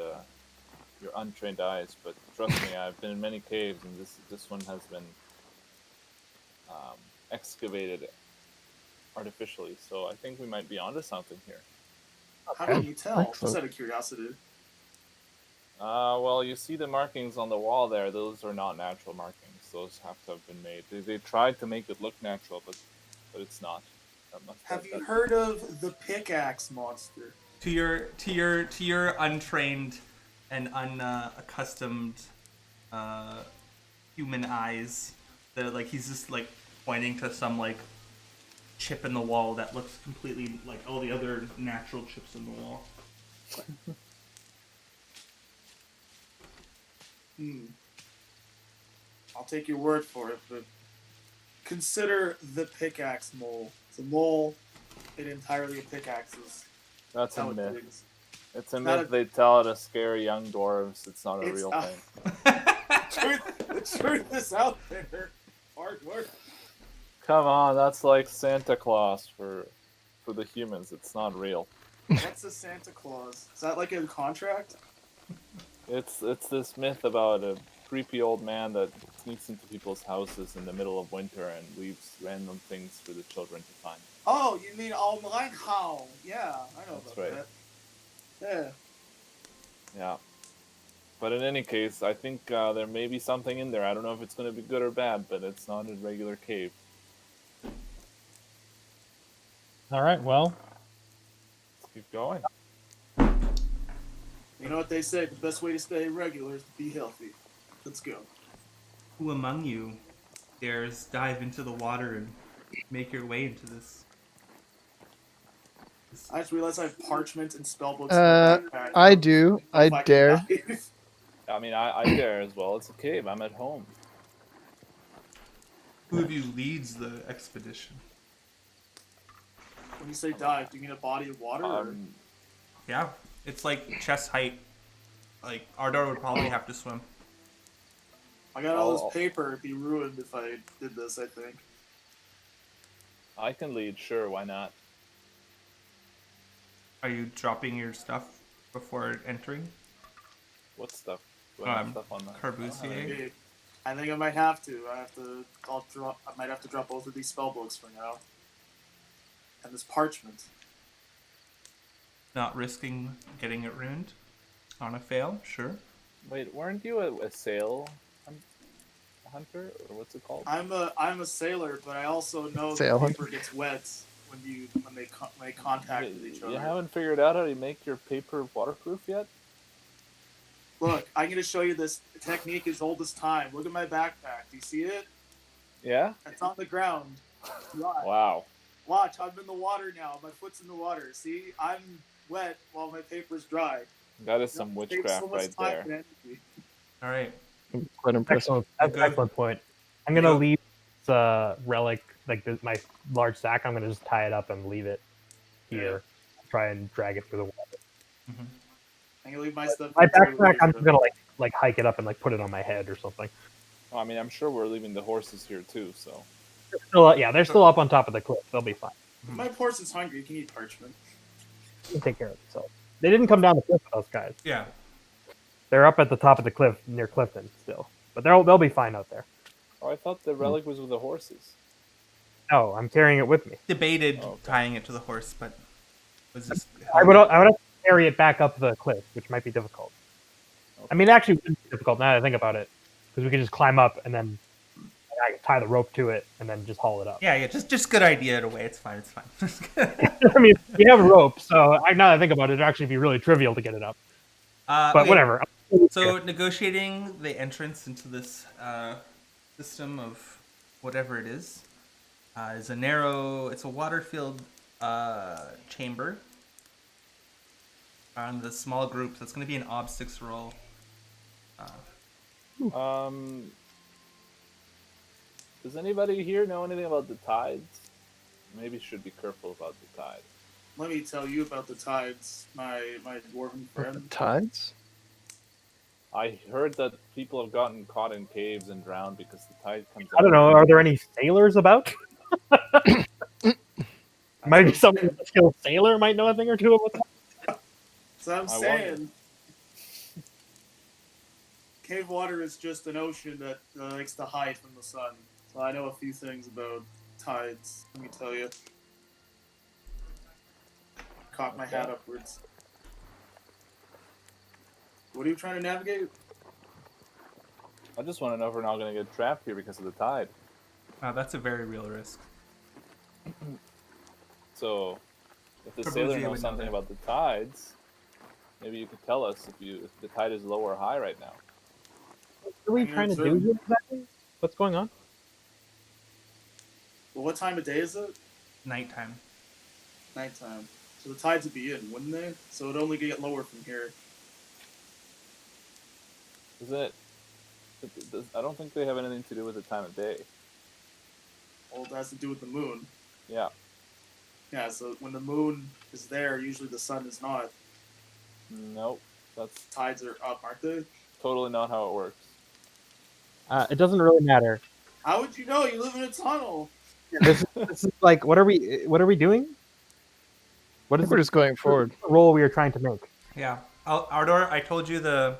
Speaker 5: your untrained eyes, but trust me, I've been in many caves, and this one has been excavated artificially. So I think we might be onto something here.
Speaker 4: How can you tell?
Speaker 2: Excellent.
Speaker 4: Just out of curiosity.
Speaker 5: Well, you see the markings on the wall there. Those are not natural markings. Those have to have been made. They tried to make it look natural, but it's not.
Speaker 4: Have you heard of the pickaxe monster?
Speaker 1: To your untrained and unaccustomed human eyes, that like he's just like pointing to some like chip in the wall that looks completely like all the other natural chips in the wall.
Speaker 4: I'll take your word for it, but consider the pickaxe mole. It's a mole made entirely of pickaxes.
Speaker 5: That's a
Speaker 4: How it
Speaker 5: myth.
Speaker 4: digs.
Speaker 5: It's a
Speaker 4: not
Speaker 5: myth
Speaker 4: a-
Speaker 5: they tell to scare young dwarves. It's not a
Speaker 4: It's
Speaker 5: real
Speaker 4: a-
Speaker 5: thing.
Speaker 4: The truth is out there. Hard work.
Speaker 5: Come on, that's like Santa Claus for the humans. It's not real.
Speaker 4: What's a Santa Claus? Is that like a contract?
Speaker 5: It's this myth about a creepy old man that sneaks into people's houses in the middle of winter and leaves random things for the children to find.
Speaker 4: Oh, you mean online how? Yeah, I know
Speaker 5: That's
Speaker 4: about
Speaker 5: right.
Speaker 4: that. Yeah.
Speaker 5: Yeah. But in any case, I think there may be something in there. I don't know if it's going to be good or bad, but it's not a regular cave.
Speaker 3: All right. Well,
Speaker 5: Let's keep going.
Speaker 4: You know what they say, the best way to stay regular is to be healthy. Let's go.
Speaker 1: Who among you dares dive into the water and make your way into this?
Speaker 4: I just realized I have parchment and spellbooks
Speaker 2: Uh,
Speaker 4: in my backpack.
Speaker 2: I do.
Speaker 4: If
Speaker 2: I
Speaker 4: can
Speaker 2: dare.
Speaker 4: dive.
Speaker 5: I mean, I dare as well. It's a cave. I'm at home.
Speaker 1: Who of you leads the expedition?
Speaker 4: When you say dive, do you mean a body of water? Or?
Speaker 1: Yeah, it's like chest height. Like Ardor would probably have to swim.
Speaker 4: I got all
Speaker 5: Oh.
Speaker 4: this paper. It'd be ruined if I did this, I think.
Speaker 5: I can lead, sure, why not?
Speaker 1: Are you dropping your stuff before entering?
Speaker 5: What stuff? Do I have
Speaker 1: Um,
Speaker 5: stuff on that?
Speaker 1: Corbusier?
Speaker 4: Maybe. I think I might have to. I might have to drop both of these spellbooks for now. And this parchment.
Speaker 1: Not risking getting it ruined on a fail? Sure.
Speaker 5: Wait, weren't you a sail hunter, or what's it called?
Speaker 4: I'm a sailor, but I also know
Speaker 2: Sail
Speaker 4: that
Speaker 2: hunter.
Speaker 4: paper gets wet when they make contact with each
Speaker 5: You
Speaker 4: other.
Speaker 5: haven't figured out how to make your paper waterproof yet?
Speaker 4: Look, I'm gonna show you this technique as old as time. Look at my backpack. Do you see it?
Speaker 5: Yeah?
Speaker 4: It's on the ground. Watch.
Speaker 5: Wow.
Speaker 4: Watch, I'm in the water now. My foot's in the water. See, I'm wet while my paper's dry.
Speaker 5: That is some
Speaker 4: It saves
Speaker 5: witchcraft
Speaker 4: so much
Speaker 5: right
Speaker 4: time
Speaker 5: there.
Speaker 4: and energy.
Speaker 1: All right.
Speaker 2: Quite impressive.
Speaker 3: excellent. That's an
Speaker 1: Good.
Speaker 3: excellent point. I'm gonna
Speaker 1: Yep.
Speaker 3: leave the relic, like my large sack. I'm gonna just tie it up and leave it here. Try and drag it through the water.
Speaker 1: Mhm.
Speaker 4: I'm gonna leave my stuff
Speaker 3: My
Speaker 4: here too.
Speaker 3: backpack, I'm
Speaker 4: There's
Speaker 3: just gonna like hike it up and like put it on my head or something.
Speaker 5: I mean, I'm sure we're leaving the horses here too. So
Speaker 3: They're still, yeah, they're still up on top of the cliff. They'll be fine.
Speaker 4: My horse is hungry. You can eat parchment.
Speaker 3: They can take care of themselves. They didn't come down the cliff with those guys.
Speaker 1: Yeah.
Speaker 3: They're up at the top of the cliff near Clifton still, but they'll be fine out there.
Speaker 5: oh, I thought the relic was with the horses.
Speaker 3: No, I'm carrying it with me.
Speaker 1: Debated
Speaker 5: Oh, okay.
Speaker 1: tying it to the horse, but was just
Speaker 3: I would have to carry it back up the cliff, which might be difficult. I mean, it actually wouldn't be difficult now that I think about it, because we could just climb up and then I can tie the rope to it and then just haul it up.
Speaker 1: Yeah, just good idea in a way. It's fine. It's fine.
Speaker 3: I mean, we have a rope, so now that I think about it, it'd actually be really trivial to get it up. But
Speaker 1: Okay,
Speaker 3: whatever.
Speaker 1: So negotiating the entrance into this system of whatever it is a narrow. It's a water-filled chamber. On the small group, so it's going to be an obstics roll.
Speaker 5: Does anybody here know anything about the tides? Maybe should be careful about the tide.
Speaker 4: Let me tell you about the tides, my dwarven
Speaker 2: The
Speaker 4: friend.
Speaker 2: tides?
Speaker 5: I heard that people have gotten caught in caves and drowned because the tide comes.
Speaker 3: I don't know. Are there any sailors about? Maybe some skilled sailor might know a thing or two about that.
Speaker 4: So I'm
Speaker 5: I
Speaker 4: saying, cave water is just an ocean that likes to hide from the sun. So I know a few things about tides. Let me tell you. Cock my hat upwards. What are you trying to navigate?
Speaker 5: I just want to know if we're not going to get trapped here because of the tide.
Speaker 1: That's a very real risk.
Speaker 5: So, if the
Speaker 1: Probably
Speaker 5: sailor
Speaker 1: would
Speaker 5: knows
Speaker 1: know
Speaker 5: something
Speaker 1: that.
Speaker 5: about the tides, maybe you could tell us if the tide is low or high right now.
Speaker 3: What are we trying to do here exactly? What's going on?
Speaker 4: Well, what time of day is it?
Speaker 1: Nighttime.
Speaker 4: Nighttime. So the tides would be in, wouldn't they? So it'd only get lower from here.
Speaker 5: Is it? I don't think they have anything to do with the time of day.
Speaker 4: Well, it has to do with the moon.
Speaker 5: Yeah.
Speaker 4: Yeah, so when the moon is there, usually the sun is not.
Speaker 5: Nope. That's
Speaker 4: Tides are up, aren't they?
Speaker 5: totally not how it works.
Speaker 3: It doesn't really matter.
Speaker 4: How would you know? You live in a tunnel.
Speaker 3: This is like, what are we doing? What is
Speaker 2: We're just going forward.
Speaker 3: the role we are trying to make?
Speaker 1: Yeah. Ardor, I told you the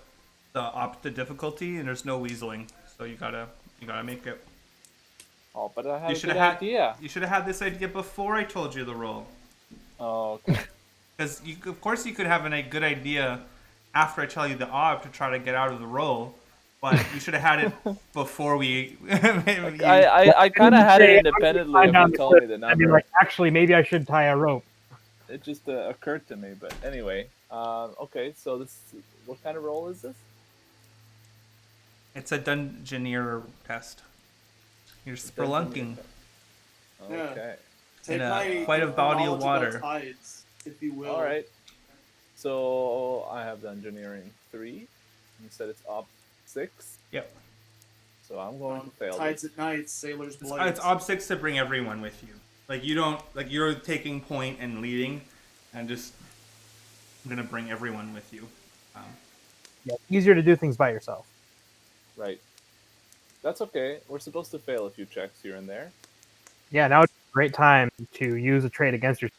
Speaker 1: difficulty, and there's no weaseling, so you gotta make it.
Speaker 5: Oh, but I had
Speaker 1: You
Speaker 5: a
Speaker 1: should
Speaker 5: good
Speaker 1: have had.
Speaker 5: idea.
Speaker 1: You should have had this idea before I told you the role.
Speaker 5: Oh, okay.
Speaker 1: Because of course you could have a good idea after I tell you the ob to try to get out of the role, but you should have had it before we.
Speaker 5: I kind of had it independently of you told me the
Speaker 3: I'd be
Speaker 5: number.
Speaker 3: like, actually, maybe I should tie a rope.
Speaker 5: It just occurred to me, but anyway. Okay, so what kind of role is this?
Speaker 1: It's a Dungeoneer test. You're spelunking.
Speaker 5: Okay.
Speaker 4: Take
Speaker 1: In
Speaker 4: my
Speaker 1: quite a body of
Speaker 4: knowledge about
Speaker 1: water.
Speaker 4: tides, if you will.
Speaker 5: All right. So I have the engineering 3. You said it's op 6.
Speaker 1: Yep.
Speaker 5: So I'm going to fail
Speaker 4: Tides
Speaker 5: this.
Speaker 4: at night, sailors'
Speaker 1: It's
Speaker 4: blades.
Speaker 1: ob 6 to bring everyone with you. Like you don't you're taking point and leading, and just I'm gonna bring everyone with you.
Speaker 3: Yeah, it's easier to do things by yourself.
Speaker 5: Right. That's okay. We're supposed to fail a few checks here and there.
Speaker 3: Yeah, now it's a great time to use a trade against yourself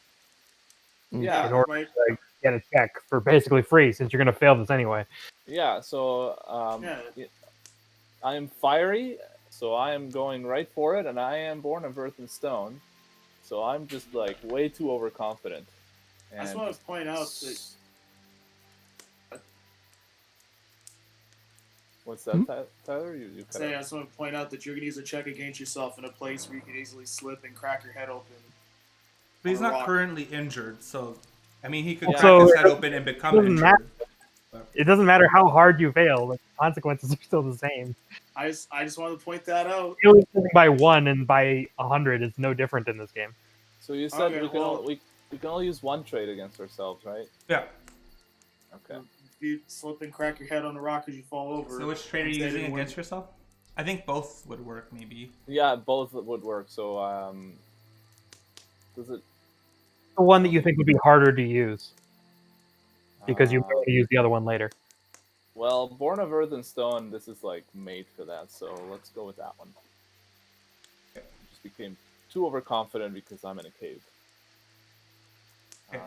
Speaker 5: Yeah.
Speaker 3: in order
Speaker 4: right?
Speaker 3: to get a check for basically free, since you're going to fail this anyway.
Speaker 5: Yeah, so I am fiery, so I am going right for it, and I am born of earth and stone. So I'm just like way too overconfident.
Speaker 4: I just want to point out that
Speaker 5: What's that, Tyler? You cut
Speaker 4: I
Speaker 5: out.
Speaker 4: just want to point out that you're gonna use a check against yourself in a place where you could easily slip and crack your head open.
Speaker 1: But he's
Speaker 4: On a
Speaker 1: not
Speaker 4: rock.
Speaker 1: currently injured, so I mean he could
Speaker 5: Yeah.
Speaker 1: crack
Speaker 3: So
Speaker 1: his
Speaker 3: it
Speaker 1: head open and become
Speaker 3: doesn't
Speaker 1: injured.
Speaker 3: matter. It doesn't matter how hard you fail; the consequences are still the same.
Speaker 4: I just wanted to point that out.
Speaker 3: Failing by 1 and by 100 is no different in this game.
Speaker 5: So you said
Speaker 4: Okay,
Speaker 5: we can
Speaker 4: well-
Speaker 5: we can only use one trade against ourselves, right?
Speaker 1: Yeah.
Speaker 5: Okay.
Speaker 4: If you slip and crack your head on the rock as you fall over.
Speaker 1: So which trade are you
Speaker 4: instead
Speaker 1: using
Speaker 4: of
Speaker 1: against yourself? I think both would work, maybe.
Speaker 5: Yeah, both would work. So does it?
Speaker 3: The one that you think would be harder to use because you
Speaker 5: um,
Speaker 3: want to use the other one later.
Speaker 5: Well, Born of Earth and Stone, this is like made for that, so let's go with that one. Just became too overconfident because I'm in a cave.
Speaker 1: Okay.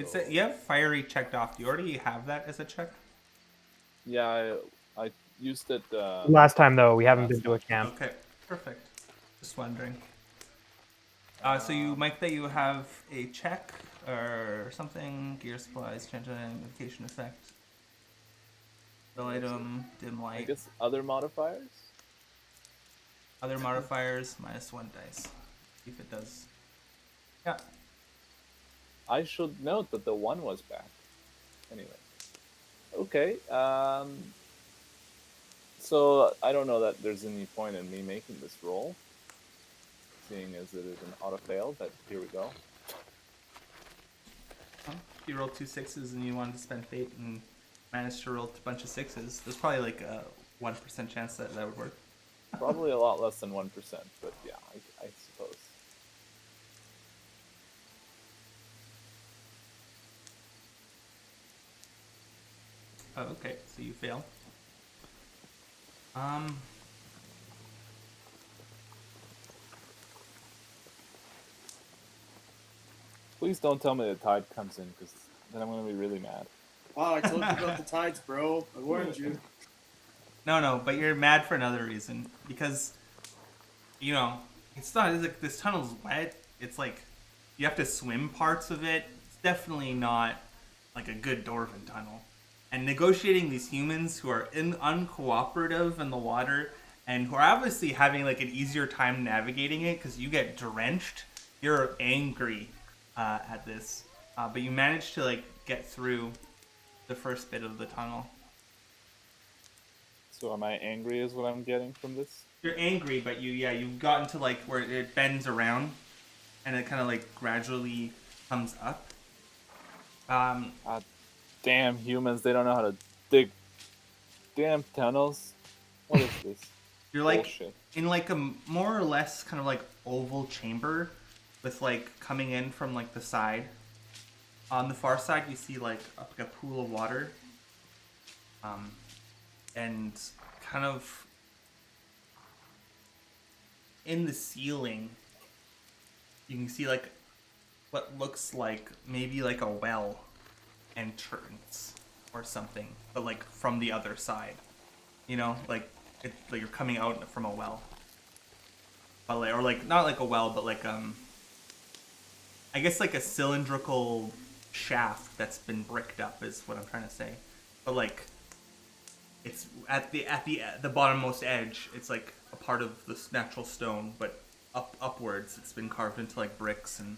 Speaker 5: So,
Speaker 1: You have fiery checked off. Do you already have that as a check?
Speaker 5: yeah, I used it.
Speaker 3: Last time though, we haven't
Speaker 5: last
Speaker 3: been to a
Speaker 5: time.
Speaker 3: camp.
Speaker 1: Okay, perfect. Just wondering. So you, Mike, that you have a check or something, gear supplies, change identification effect, spell item, dim
Speaker 5: I
Speaker 1: light,
Speaker 5: guess other modifiers.
Speaker 1: other modifiers, -1 dice. See if it does. Yeah.
Speaker 5: I should note that the one was back. Anyway. Okay. So I don't know that there's any point in me making this roll, seeing as it is an auto fail. But here we go.
Speaker 1: Well, if you roll 2 6s and you wanted to spend fate and managed to roll a bunch of 6s, there's probably like a 1% chance that that would work.
Speaker 5: Probably a lot less than 1%, but yeah, I suppose.
Speaker 1: Oh, okay, so you fail.
Speaker 5: Please don't tell me the tide comes in, because then I'm going to be really mad.
Speaker 4: Wow, I told you about the tides, bro. I warned you.
Speaker 1: No, but you're mad for another reason. Because, you know, it's like this tunnel's wet. It's like you have to swim parts of it. It's definitely not like a good Dwarven tunnel. And negotiating these humans who are uncooperative in the water and who are obviously having like an easier time navigating it because you get drenched. You're angry at this, but you manage to like get through the first bit of the tunnel.
Speaker 5: So am I angry is what I'm getting from this?
Speaker 1: You're angry, but you've gotten to like where it bends around, and it kind of like gradually comes up.
Speaker 5: Damn humans, they don't know how to dig damn tunnels. What is this?
Speaker 1: You're like
Speaker 5: Bullshit.
Speaker 1: in like a more or less kind of like oval chamber, with like coming in from like the side. On the far side, you see like a pool of water, and kind of in the ceiling, you can see like what looks like maybe like a well entrance or something, but like from the other side. You know, like you're coming out from a well, but like, or like not like a well, but like I guess like a cylindrical shaft that's been bricked up is what I'm trying to say. But like it's at the bottommost edge, it's like a part of this natural stone, but upwards it's been carved into like bricks and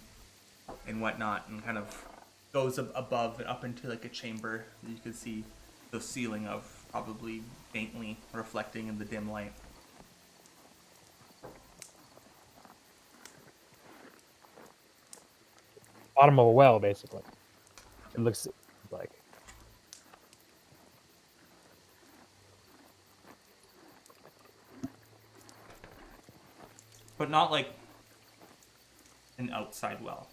Speaker 1: whatnot, and kind of goes above and up into like a chamber that you can see the ceiling of, probably faintly reflecting in the dim light.
Speaker 3: Bottom of a well, basically. It looks like.
Speaker 1: But not like an outside well.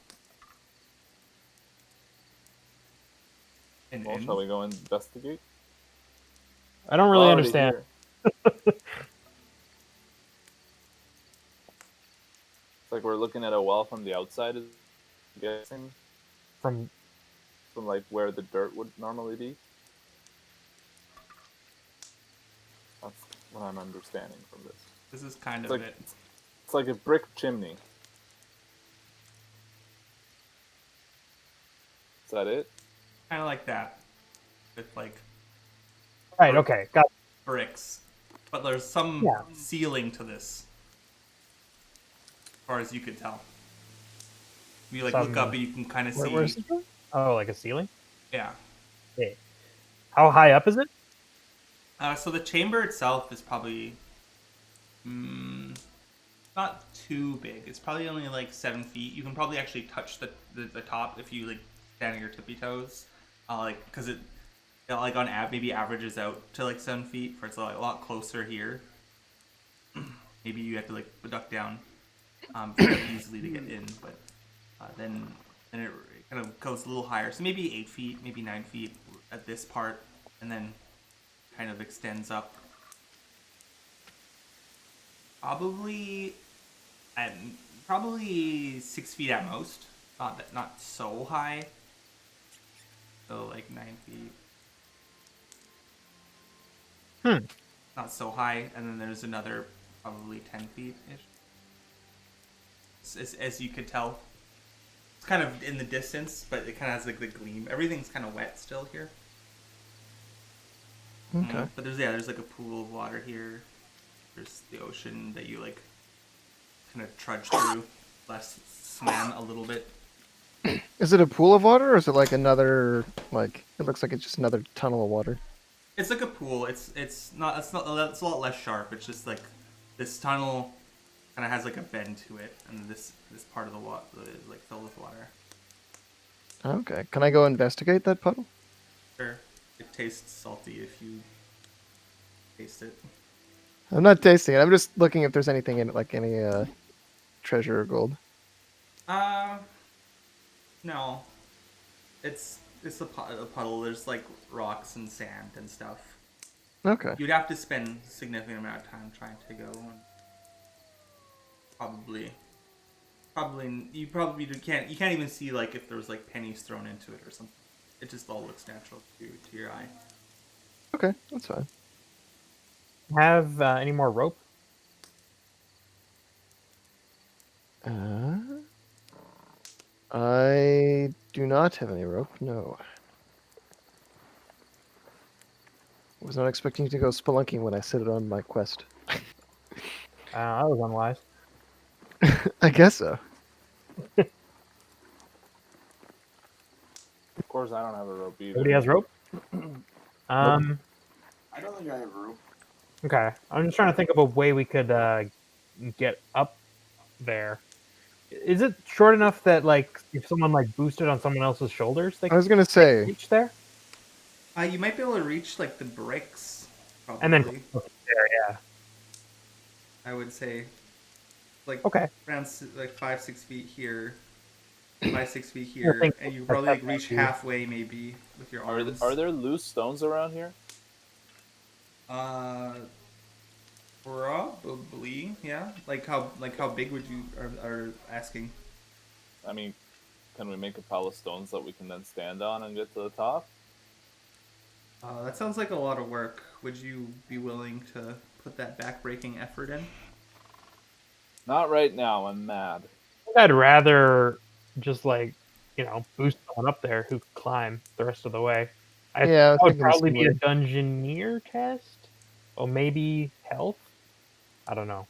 Speaker 5: Well, shall we go investigate?
Speaker 3: I don't really
Speaker 5: We're already
Speaker 3: understand.
Speaker 5: here. It's like we're looking at a well from the outside, I'm guessing.
Speaker 3: From
Speaker 5: like where the dirt would normally be. That's what I'm understanding from this.
Speaker 1: This is kind
Speaker 5: It's
Speaker 1: of
Speaker 5: like
Speaker 1: it.
Speaker 5: it's like a brick chimney. Is that it?
Speaker 1: Kind of like that, with like
Speaker 3: right, okay, got
Speaker 1: bricks, but there's some ceiling to this, as far as you could tell. You like look up and you can kind of see.
Speaker 3: Where's it from? Oh, like a ceiling?
Speaker 1: Yeah.
Speaker 3: Hey. How high up is it?
Speaker 1: So the chamber itself is probably not too big. It's probably only like 7 feet. You can probably actually touch the top if you like stand on your tippy toes, like because it like on maybe averages out to like 7 feet, for it's like a lot closer here. maybe you have to like duck down fairly easily to get in, but then it kind of goes a little higher. So maybe 8 feet, maybe 9 feet at this part, and then kind of extends up. Probably at probably 6 feet at most. Not so high. So like 9 feet. Not so high, and then there's another probably 10 feet ish. As you could tell, it's kind of in the distance, but it kind of has like the gleam. Everything's kind of wet still here.
Speaker 2: Okay.
Speaker 1: But there's like a pool of water here. There's the ocean that you like kind of trudge through, less swam a little bit.
Speaker 2: Is it a pool of water, or is it like another like? It looks like it's just another tunnel of water.
Speaker 1: It's like a pool. It's a lot less sharp. It's just like this tunnel kind of has like a bend to it, and this part of the water is like filled with water.
Speaker 2: Okay. Can I go investigate that puddle?
Speaker 1: Sure, it tastes salty if you taste it.
Speaker 2: I'm not tasting it. I'm just looking if there's anything in it, like any treasure or gold.
Speaker 1: No, it's a puddle. There's like rocks and sand and stuff.
Speaker 2: Okay.
Speaker 1: You'd have to spend a significant amount of time trying to go. And you probably can't even see like if there's like pennies thrown into it or something. It just all looks natural to your eye.
Speaker 2: Okay, that's fine.
Speaker 3: Have any more rope?
Speaker 2: I do not have any rope. No. Was not expecting to go spelunking when I set it on my quest.
Speaker 3: That was unwise.
Speaker 2: I guess so.
Speaker 5: Of course, I don't have a rope either.
Speaker 3: Nobody has rope?
Speaker 4: I don't think I have rope.
Speaker 3: Okay. I'm just trying to think of a way we could get up there. Is it short enough that like if someone like boosted on someone else's shoulders, they
Speaker 2: I was
Speaker 3: could
Speaker 2: gonna say.
Speaker 3: reach there?
Speaker 1: You might be able to reach like the bricks, probably.
Speaker 3: And then there, yeah.
Speaker 1: I would say, like
Speaker 3: Okay.
Speaker 1: around like 5-6 feet here, 5-6 feet here,
Speaker 3: think
Speaker 1: and you
Speaker 3: like
Speaker 1: probably like
Speaker 3: that
Speaker 1: reach
Speaker 3: might be-
Speaker 1: halfway maybe with your arms.
Speaker 5: Are there loose stones around here?
Speaker 1: Probably, yeah. Like how big would you are asking?
Speaker 5: I mean, can we make a pile of stones that we can then stand on and get to the top?
Speaker 1: That sounds like a lot of work. Would you be willing to put that back-breaking effort in?
Speaker 5: Not right now. I'm mad.
Speaker 3: I'd rather just like, boost someone up there who could climb the rest of the way.
Speaker 2: Yeah, I was
Speaker 3: that would
Speaker 2: thinking the
Speaker 3: probably
Speaker 2: same
Speaker 3: be a
Speaker 2: way.
Speaker 3: dungeoneer test. Or maybe health? I don't know.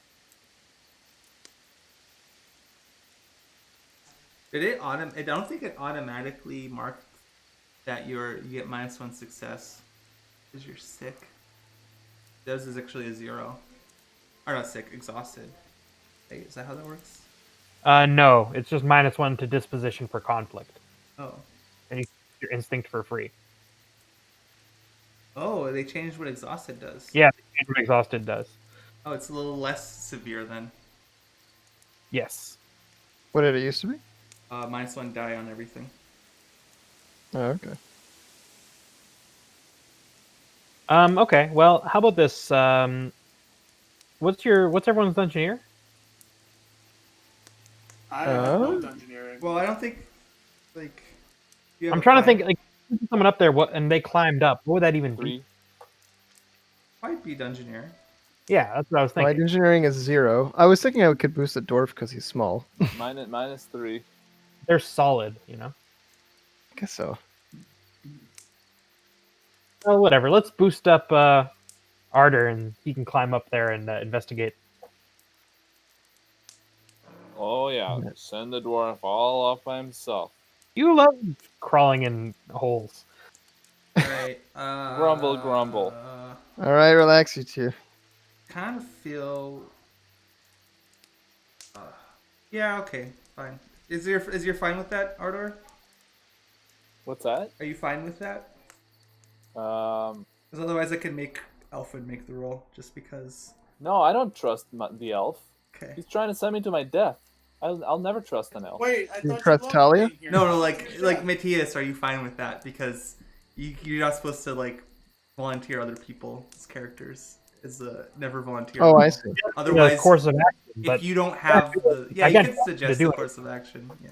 Speaker 1: I don't think it automatically marked that you get -1 success because you're sick. Theirs is actually a 0. Or not sick, exhausted. Hey, is that how that works?
Speaker 3: No, it's just -1 to disposition for conflict.
Speaker 1: Oh.
Speaker 3: And you keep your instinct for free.
Speaker 1: Oh, they changed what exhausted does.
Speaker 3: Yeah, that's what exhausted does.
Speaker 1: Oh, it's a little less severe then.
Speaker 3: Yes.
Speaker 2: What did it used to be?
Speaker 1: -1 die on everything.
Speaker 2: Oh, okay.
Speaker 3: Okay. Well, how about this? What's everyone's dungeoneer?
Speaker 4: I have no dungeoneering.
Speaker 1: Well, I don't think like you have
Speaker 3: I'm
Speaker 1: a
Speaker 3: trying to
Speaker 1: plan.
Speaker 3: think like someone up there and they climbed up. What would that even be?
Speaker 5: 3.
Speaker 1: Might be Dungeoneer.
Speaker 3: Yeah, that's what I was
Speaker 2: My
Speaker 3: thinking.
Speaker 2: engineering is 0. I was thinking I could boost the dwarf because he's small.
Speaker 5: minus 3.
Speaker 3: They're solid,
Speaker 2: I guess so.
Speaker 3: Well, whatever. Let's boost up Ardor and he can climb up there and investigate.
Speaker 5: Oh yeah, send the dwarf all off by himself.
Speaker 3: You love crawling in holes.
Speaker 1: Alright.
Speaker 5: Grumble, grumble.
Speaker 2: All right, relax, you two.
Speaker 1: Kind of feel. Yeah. Okay. Fine. Is you're fine with that, Ardor?
Speaker 5: What's that?
Speaker 1: Are you fine with that?
Speaker 5: Um,
Speaker 1: Because otherwise, I could make Alfred make the roll just because.
Speaker 5: No, I don't trust the elf.
Speaker 1: Okay.
Speaker 5: He's trying to send me to my death. I'll never trust an elf.
Speaker 4: Wait, I
Speaker 2: You
Speaker 4: thought
Speaker 2: trust
Speaker 4: you loved
Speaker 2: Talia?
Speaker 4: being here.
Speaker 1: No,
Speaker 4: Now
Speaker 1: like
Speaker 4: it's
Speaker 1: like
Speaker 4: Chef.
Speaker 1: Matthias, are you fine with that? Because you're not supposed to like volunteer other people's characters. Is never volunteer.
Speaker 2: Oh,
Speaker 1: at
Speaker 2: I
Speaker 1: all.
Speaker 2: see.
Speaker 1: Otherwise,
Speaker 3: course of action,
Speaker 1: if
Speaker 3: but
Speaker 1: you don't have the
Speaker 3: I
Speaker 1: you
Speaker 3: got
Speaker 1: could
Speaker 3: to
Speaker 1: suggest
Speaker 3: do
Speaker 1: the
Speaker 3: it.
Speaker 1: course of action. Yeah,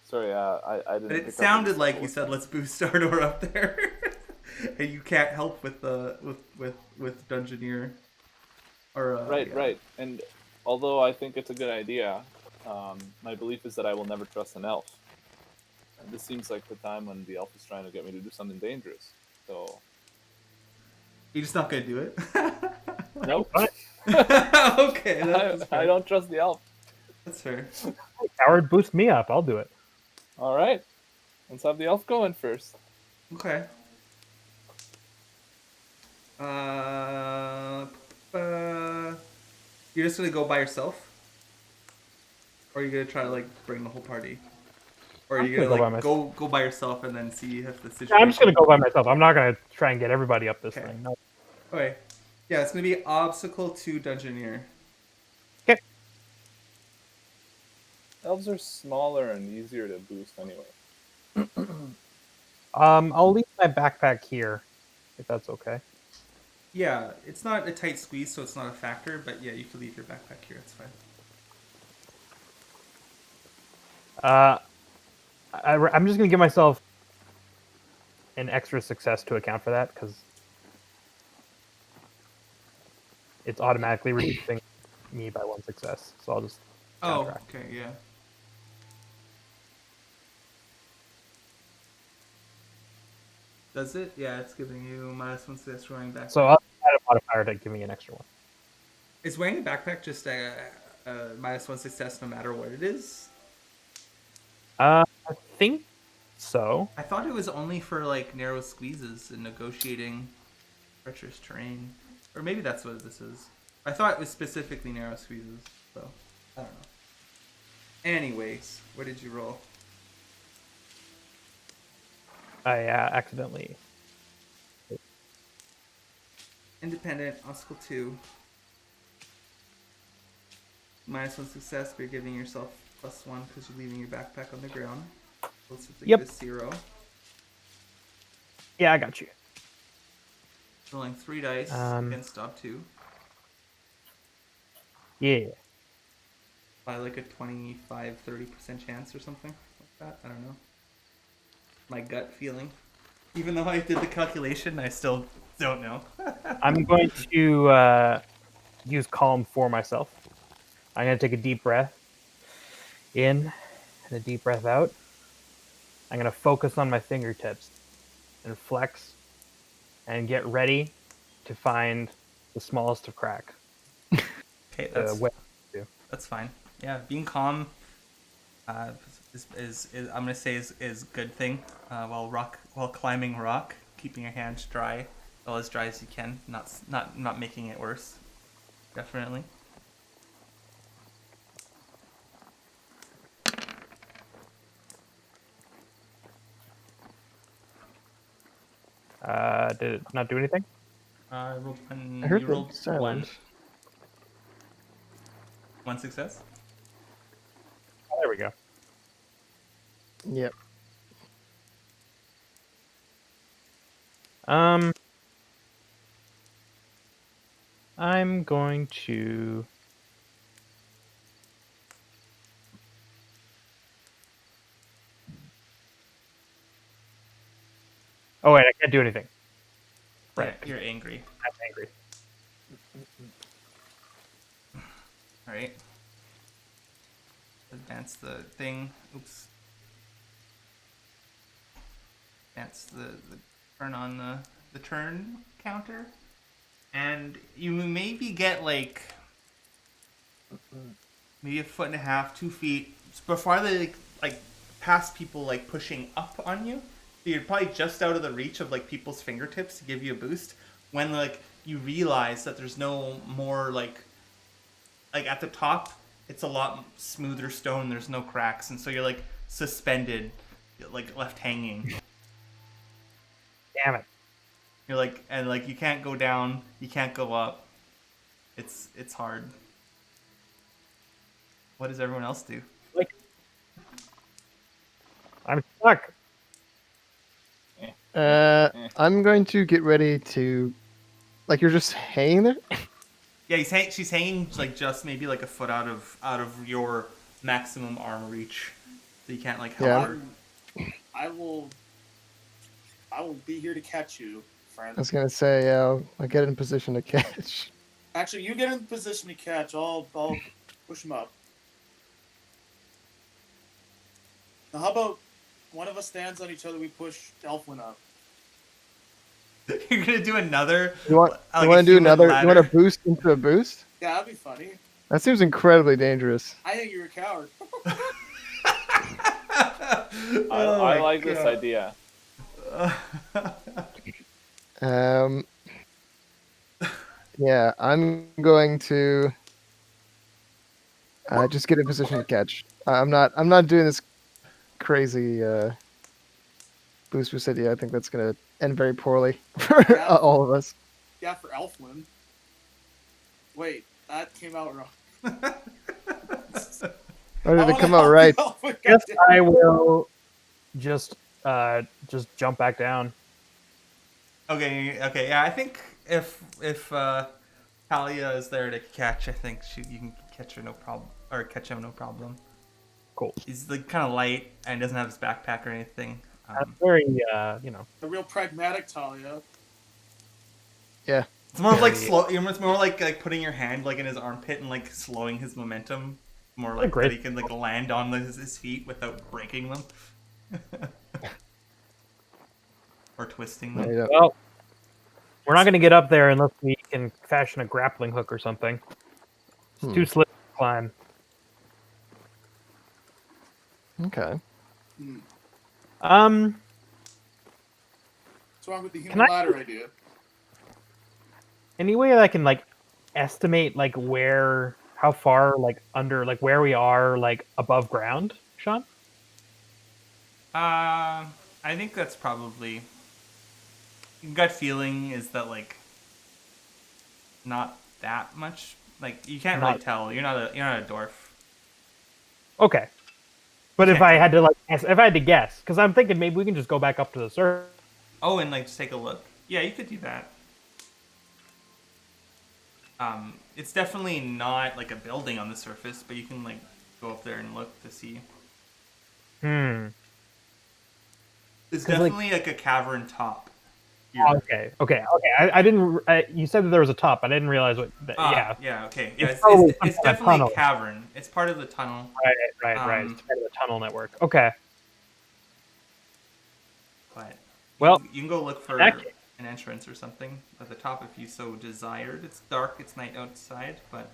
Speaker 5: Sorry, I didn't.
Speaker 1: but it
Speaker 5: pick
Speaker 1: sounded
Speaker 5: up
Speaker 1: like you said, "Let's boost Ardor up there," and you can't help with the with Dungeoneer. Or
Speaker 5: Right,
Speaker 1: yeah.
Speaker 5: right. And although I think it's a good idea, my belief is that I will never trust an elf. And this seems like the time when the elf is trying to get me to do something dangerous. So,
Speaker 1: You're just not gonna do it.
Speaker 5: nope.
Speaker 1: Okay, that's fair.
Speaker 5: I don't trust the elf.
Speaker 1: That's fair.
Speaker 3: Howard, boost me up. I'll do it.
Speaker 5: All right, let's have the elf go in first.
Speaker 1: Okay. You're just gonna go by yourself, or are you gonna try to like bring the whole party, or are
Speaker 3: I'm
Speaker 1: you
Speaker 3: gonna
Speaker 1: gonna
Speaker 3: go
Speaker 1: like
Speaker 3: by myself.
Speaker 1: go by yourself and then see if the situation?
Speaker 3: I'm just gonna go by myself. I'm not gonna try and get everybody up this
Speaker 1: Okay.
Speaker 3: thing. No.
Speaker 1: Okay. Yeah, it's gonna be obstacle to Dungeoneer.
Speaker 3: Okay.
Speaker 5: Elves are smaller and easier to boost anyway.
Speaker 3: I'll leave my backpack here, if that's okay.
Speaker 1: Yeah, it's not a tight squeeze, so it's not a factor. But yeah, you can leave your backpack here. It's fine.
Speaker 3: I'm just gonna give myself an extra success to account for that because it's automatically reducing me by 1 success. So I'll just
Speaker 1: Oh,
Speaker 3: counteract.
Speaker 1: okay, yeah. Does it? Yeah, it's giving you -1 success wearing backpack.
Speaker 3: So I'll add a modifier to give me an extra one.
Speaker 1: Is wearing a backpack just a -1 success no matter what it is?
Speaker 3: I think so.
Speaker 1: I thought it was only for like narrow squeezes and negotiating treacherous terrain, or maybe that's what this is. I thought it was specifically narrow squeezes, so I don't know. Anyways, what did you roll?
Speaker 3: I accidentally.
Speaker 1: Independent, obstacle 2. -1 success, but you're giving yourself +1 because you're leaving your backpack on the ground. So it's
Speaker 3: Yep.
Speaker 1: a 0.
Speaker 3: Yeah, I got you.
Speaker 1: Rolling 3 dice against Dob 2
Speaker 3: Yeah.
Speaker 1: by like a 25-30% chance or something like that. I don't know. My gut feeling. Even though I did the calculation, I still don't know.
Speaker 3: I'm going to use calm for myself. I'm going to take a deep breath in and a deep breath out. I'm going to focus on my fingertips and flex and get ready to find the smallest of crack.
Speaker 1: Okay, that's fine. Yeah, being calm is I'm gonna say is good thing. While climbing rock, keeping your hands dry, well as dry as you can, not making it worse. Definitely.
Speaker 3: Did it not do anything?
Speaker 1: I rolled one.
Speaker 2: I heard
Speaker 1: You
Speaker 2: the
Speaker 1: rolled
Speaker 2: sound.
Speaker 1: one success.
Speaker 3: Oh, there we go.
Speaker 2: Yep.
Speaker 3: I'm going to. Oh wait, I can't do anything. Right.
Speaker 1: Yeah, you're angry.
Speaker 3: I'm angry.
Speaker 1: All right. Advance the thing. Oops. Advance the turn on the turn counter, and you maybe get like maybe 1.5 2 feet before they like past people like pushing up on you. So you're probably just out of the reach of like people's fingertips to give you a boost when like you realize that there's no more like at the top it's a lot smoother stone, there's no cracks, and so you're like suspended, like left hanging.
Speaker 3: Damn it.
Speaker 1: You're like, and like you can't go down, you can't go up. It's hard. What does everyone else do?
Speaker 3: I'm stuck.
Speaker 2: I'm going to get ready to. Like you're just hanging there.
Speaker 1: Yeah, she's hanging like just maybe like a foot out of your maximum arm reach, so you can't like help
Speaker 2: Yeah.
Speaker 1: her.
Speaker 4: I will be here to catch you, friend.
Speaker 2: I was gonna say, I'll get in position to catch.
Speaker 4: Actually, you get in position to catch. I'll push him up. Now, how about one of us stands on each other? We push Elfwin up.
Speaker 1: You're gonna do another.
Speaker 2: You want?
Speaker 1: like
Speaker 2: You
Speaker 1: a
Speaker 2: want to do
Speaker 1: human
Speaker 2: another? You want
Speaker 1: ladder?
Speaker 2: to boost into a boost?
Speaker 4: Yeah, that'd be funny.
Speaker 2: That seems incredibly dangerous.
Speaker 4: I think you're a coward.
Speaker 5: I like this idea.
Speaker 2: Yeah, I'm going to just get in position to catch. I'm not doing this crazy boost idea. I think that's gonna end very poorly for
Speaker 4: Yeah.
Speaker 2: all of us.
Speaker 4: Yeah, for Elfwin. Wait, that came out wrong.
Speaker 2: Or did
Speaker 4: I
Speaker 2: it
Speaker 4: wanna
Speaker 2: come out
Speaker 4: help
Speaker 2: right?
Speaker 4: Elfwin,
Speaker 3: Yes,
Speaker 4: goddamn.
Speaker 3: I will just jump back down.
Speaker 1: Okay, yeah. I think if Talia is there to catch, I think you can catch her no problem, or catch him no problem.
Speaker 3: Cool.
Speaker 1: He's like kind of light and doesn't have his backpack or anything.
Speaker 3: That's very,
Speaker 4: The real pragmatic Talia.
Speaker 2: Yeah.
Speaker 1: It's more of like
Speaker 3: Very-
Speaker 1: slow. It's more like putting your hand like in his armpit and like slowing his momentum. More like
Speaker 3: great.
Speaker 1: that he can like land on his feet without breaking them. Or twisting them.
Speaker 2: There you go.
Speaker 3: Well, we're not going to get up there unless we can fashion a grappling hook or something. It's too slippery to climb.
Speaker 2: Okay.
Speaker 4: What's wrong with the
Speaker 3: Can
Speaker 4: human
Speaker 3: I-
Speaker 4: ladder idea?
Speaker 3: Any way that I can like estimate like how far like under like where we are like above ground, Sean?
Speaker 1: I think that's probably gut feeling is that like not that much. Like you can't really
Speaker 3: Not-
Speaker 1: tell. You're not a dwarf.
Speaker 3: Okay. But if
Speaker 1: Okay.
Speaker 3: I had to like if I had to guess, because I'm thinking maybe we can just go back up to the surface.
Speaker 1: Oh, and like just take a look. Yeah, you could do that. It's definitely not like a building on the surface, but you can like go up there and look to see.
Speaker 3: Hmm.
Speaker 1: It's
Speaker 3: 'Cause, like-
Speaker 1: definitely like a cavern top. Here.
Speaker 3: Okay. I didn't. You said that there was a top. I didn't realize what.
Speaker 1: Ah,
Speaker 3: Yeah.
Speaker 1: okay. Yeah,
Speaker 3: It's probably
Speaker 1: it's
Speaker 3: some kind of
Speaker 1: definitely
Speaker 3: tunnel.
Speaker 1: a cavern. It's part of the tunnel.
Speaker 3: Right.
Speaker 1: Um,
Speaker 3: It's part of the tunnel network. Okay.
Speaker 1: But
Speaker 3: Well,
Speaker 1: you can go look for
Speaker 3: that case-
Speaker 1: an entrance or something at the top if you so desired. It's dark. It's night outside, but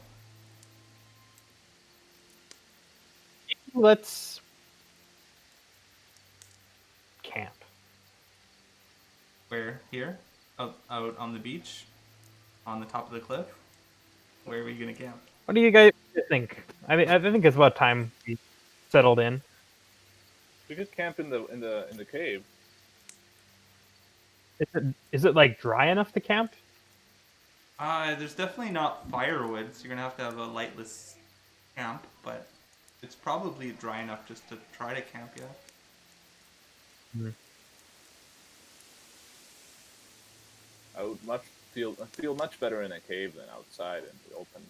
Speaker 3: Let's camp.
Speaker 1: where here? Out on the beach, on the top of the cliff. Where are we gonna camp?
Speaker 3: What do you guys think? I think it's about time we settled in.
Speaker 5: We could camp in the cave.
Speaker 3: Is it like dry enough to camp?
Speaker 1: There's definitely not firewood, so you're gonna have a lightless camp, but it's probably dry enough just to try to camp. Yeah.
Speaker 5: I would feel much better in a cave than outside in the open.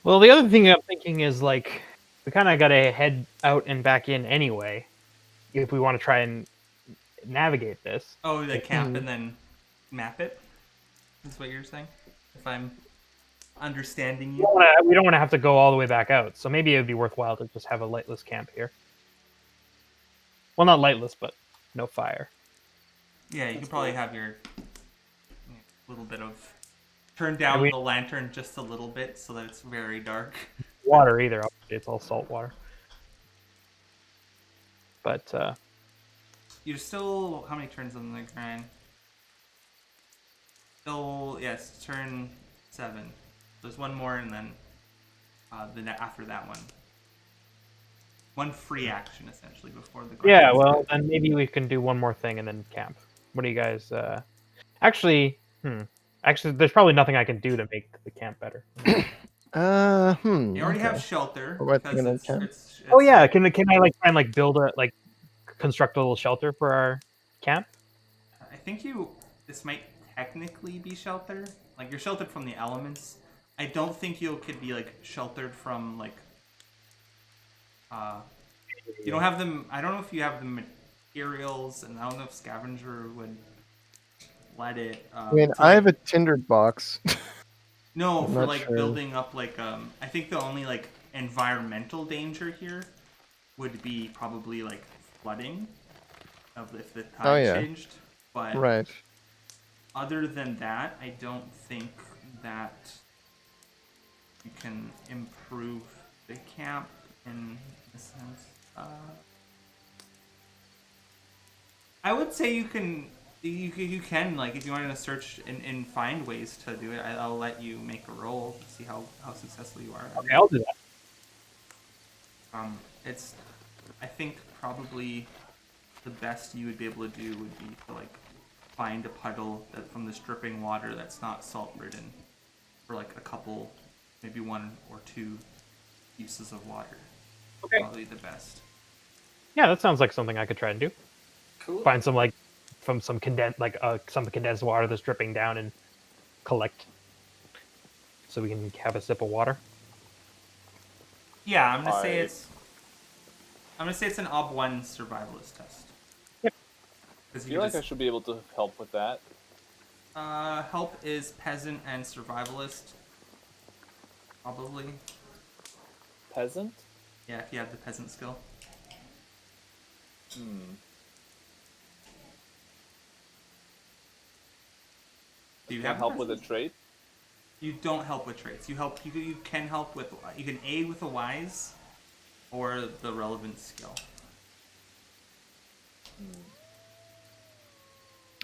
Speaker 3: Well, the other thing I'm thinking is like we kind of got to head out and back in anyway, if we want to try and navigate this.
Speaker 1: Oh, the camp and then map it. Is what you're saying? If I'm understanding you.
Speaker 3: We don't want to have to go all the way back out, so maybe it would be worthwhile to just have a lightless camp here. Well, not lightless, but no fire.
Speaker 1: Yeah, you could probably have your little bit of turn down
Speaker 3: we-
Speaker 1: the lantern just a little bit so that it's very dark.
Speaker 3: Water either. Obviously, it's all salt water. But
Speaker 1: You're still how many turns on the grind? Still yes, turn 7. There's one more and then after that one free action essentially before the grind.
Speaker 3: yeah, well, then maybe we can do one more thing and then camp. What do you guys? Actually, I Actually, there's probably nothing I can do to make the camp better.
Speaker 1: You already have
Speaker 2: Okay.
Speaker 1: shelter
Speaker 2: What
Speaker 1: because
Speaker 2: about
Speaker 1: it's,
Speaker 2: camp?
Speaker 1: it's
Speaker 3: Oh
Speaker 1: it's
Speaker 3: yeah,
Speaker 1: like-
Speaker 3: can I like try and like build a like construct a little shelter for our camp?
Speaker 1: I think this might technically be shelter. Like you're sheltered from the elements. I don't think you could be like sheltered from like you don't have them. I don't know if you have the materials, and I don't know if scavenger would let it.
Speaker 2: I mean,
Speaker 1: to,
Speaker 2: I have
Speaker 1: like-
Speaker 2: a tindered box.
Speaker 1: no
Speaker 2: I'm
Speaker 1: for
Speaker 2: not
Speaker 1: like
Speaker 2: sure.
Speaker 1: building up like I think the only like environmental danger here would be probably like flooding of if the tide
Speaker 2: Oh, yeah.
Speaker 1: changed. But
Speaker 2: Right.
Speaker 1: other than that, I don't think that you can improve the camp in a sense. I would say you can. You can like if you wanted to search and find ways to do it. I'll let you make a roll to see how successful you are.
Speaker 3: Okay, I'll do that.
Speaker 1: It's I think probably the best you would be able to do would be to like find a puddle that from this dripping water that's not salt ridden for like a couple, maybe 1 or 2 uses of water.
Speaker 3: Okay.
Speaker 1: Probably the best.
Speaker 3: Yeah, that sounds like something I could try and do.
Speaker 4: Cool.
Speaker 3: Find some like from some some condensed water that's dripping down and collect, so we can have a sip of water.
Speaker 1: Yeah, I'm gonna say
Speaker 5: Alright.
Speaker 1: it's an Ob 1 survivalist test.
Speaker 3: Yep.
Speaker 1: Because
Speaker 5: I
Speaker 1: you
Speaker 5: feel like I
Speaker 1: just
Speaker 5: should be able to help with that.
Speaker 1: help is peasant and survivalist. Probably.
Speaker 5: Peasant?
Speaker 1: Yeah, if you have the peasant skill. Do you
Speaker 5: Can I
Speaker 1: have
Speaker 5: help with a trait?
Speaker 1: You don't help with traits. You can help with you can aid with a wise or the relevant skill.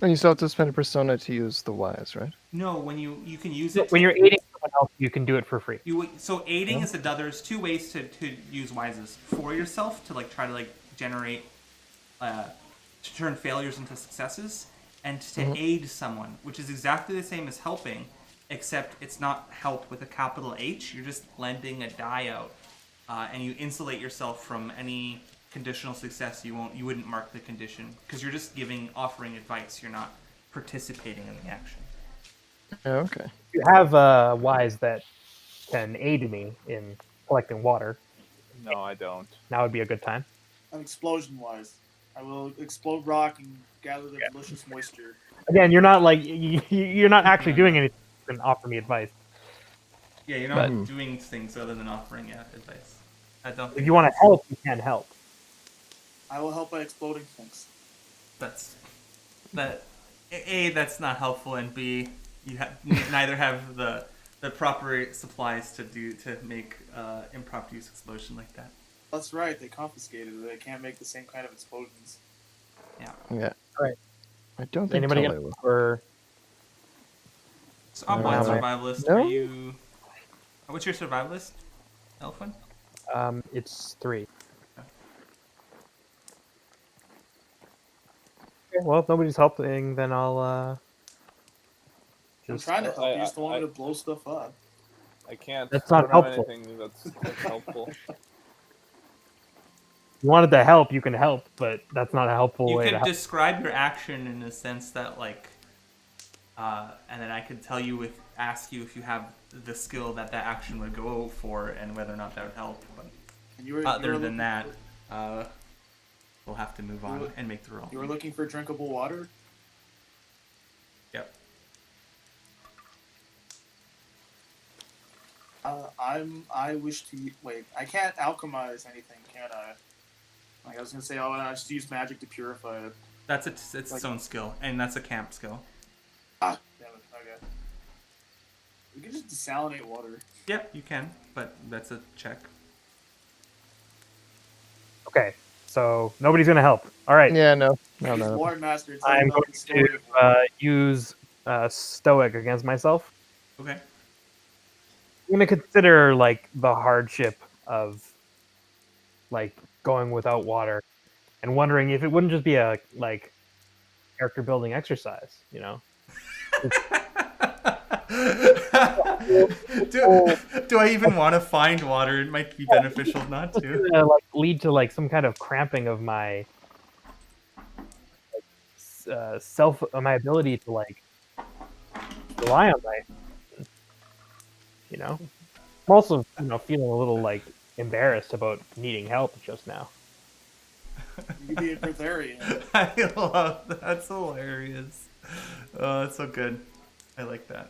Speaker 2: And you still have to spend a persona to use the wise, right?
Speaker 1: No, when you can use it
Speaker 3: When you're aiding someone else, you can do it for free.
Speaker 1: so aiding is there's 2 ways to use wises for yourself to like try to like generate to turn failures into successes and to aid someone, which is exactly the same as helping, except it's not help with a capital H. You're just lending a die out, and you insulate yourself from any conditional success. You wouldn't mark the condition because you're just offering advice. You're not participating in the action.
Speaker 2: Oh, okay.
Speaker 3: You have a wise that can aid me in collecting water.
Speaker 5: No, I don't.
Speaker 3: Now would be a good time.
Speaker 4: I'm explosion wise. I will explode rock and gather the delicious moisture.
Speaker 3: Again, you're not like you're not actually doing anything. You can offer me advice.
Speaker 1: Yeah, you're not
Speaker 2: But-
Speaker 1: doing things other than offering advice. I don't.
Speaker 3: If
Speaker 1: Think
Speaker 3: you want to help, you can help.
Speaker 4: I will help by exploding things.
Speaker 1: that's that's not helpful, and B, you neither have the proper supplies to make impromptu use explosion like that.
Speaker 4: That's right, they confiscated it. They can't make the same kind of explosions.
Speaker 1: Yeah.
Speaker 2: Yeah.
Speaker 3: Right.
Speaker 2: I don't
Speaker 3: Is
Speaker 2: think
Speaker 3: anybody
Speaker 2: Tully
Speaker 3: gonna
Speaker 2: will.
Speaker 3: or
Speaker 1: So I'm one
Speaker 2: Uh,
Speaker 1: survivalist.
Speaker 2: no?
Speaker 1: Are you? What's your survivalist, Elfin?
Speaker 3: it's 3. Okay, well, if nobody's helping, then I'll
Speaker 4: I'm
Speaker 3: just
Speaker 4: trying to help. You just don't want
Speaker 5: I-
Speaker 4: me to blow stuff up.
Speaker 5: I can't.
Speaker 3: That's
Speaker 5: I
Speaker 3: not
Speaker 5: don't have
Speaker 3: helpful.
Speaker 5: anything that's helpful.
Speaker 3: If you wanted to help, you can help, but that's not a helpful
Speaker 1: You
Speaker 3: way to
Speaker 1: could
Speaker 3: help.
Speaker 1: describe your action in the sense that like, and then I could ask you if you have the skill that action would go for, and whether or not that would help. But
Speaker 4: And you were,
Speaker 1: other than that, we'll have to move on
Speaker 4: were-
Speaker 1: and make the roll.
Speaker 4: you were looking for drinkable water.
Speaker 1: Yep.
Speaker 4: I wish to wait. I can't alchemize anything, can I? Like I was gonna say, oh, I just use magic to purify it.
Speaker 1: That's it's its own skill, and that's a camp skill.
Speaker 4: Ah, damn it. Okay. We can just desalinate water.
Speaker 1: Yep, you can, but that's a check.
Speaker 3: Okay, so nobody's gonna help. All right,
Speaker 2: Yeah, no.
Speaker 4: Use
Speaker 2: No.
Speaker 4: water master. Tell
Speaker 3: I'm
Speaker 4: me about
Speaker 3: going
Speaker 4: the story
Speaker 3: to
Speaker 4: of water.
Speaker 3: use stoic against myself.
Speaker 1: Okay.
Speaker 3: I'm gonna consider like the hardship of like going without water, and wondering if it wouldn't just be a like character building exercise. You know,
Speaker 1: do I even want to find water? It might be beneficial not
Speaker 3: It's
Speaker 1: to.
Speaker 3: gonna like lead to like some kind of cramping of my my ability to like rely on my, you know. I'm also, feeling a little like embarrassed about needing help just now.
Speaker 4: You be a Breatharian.
Speaker 1: I love that. That's hilarious. Oh, that's so good. I like that.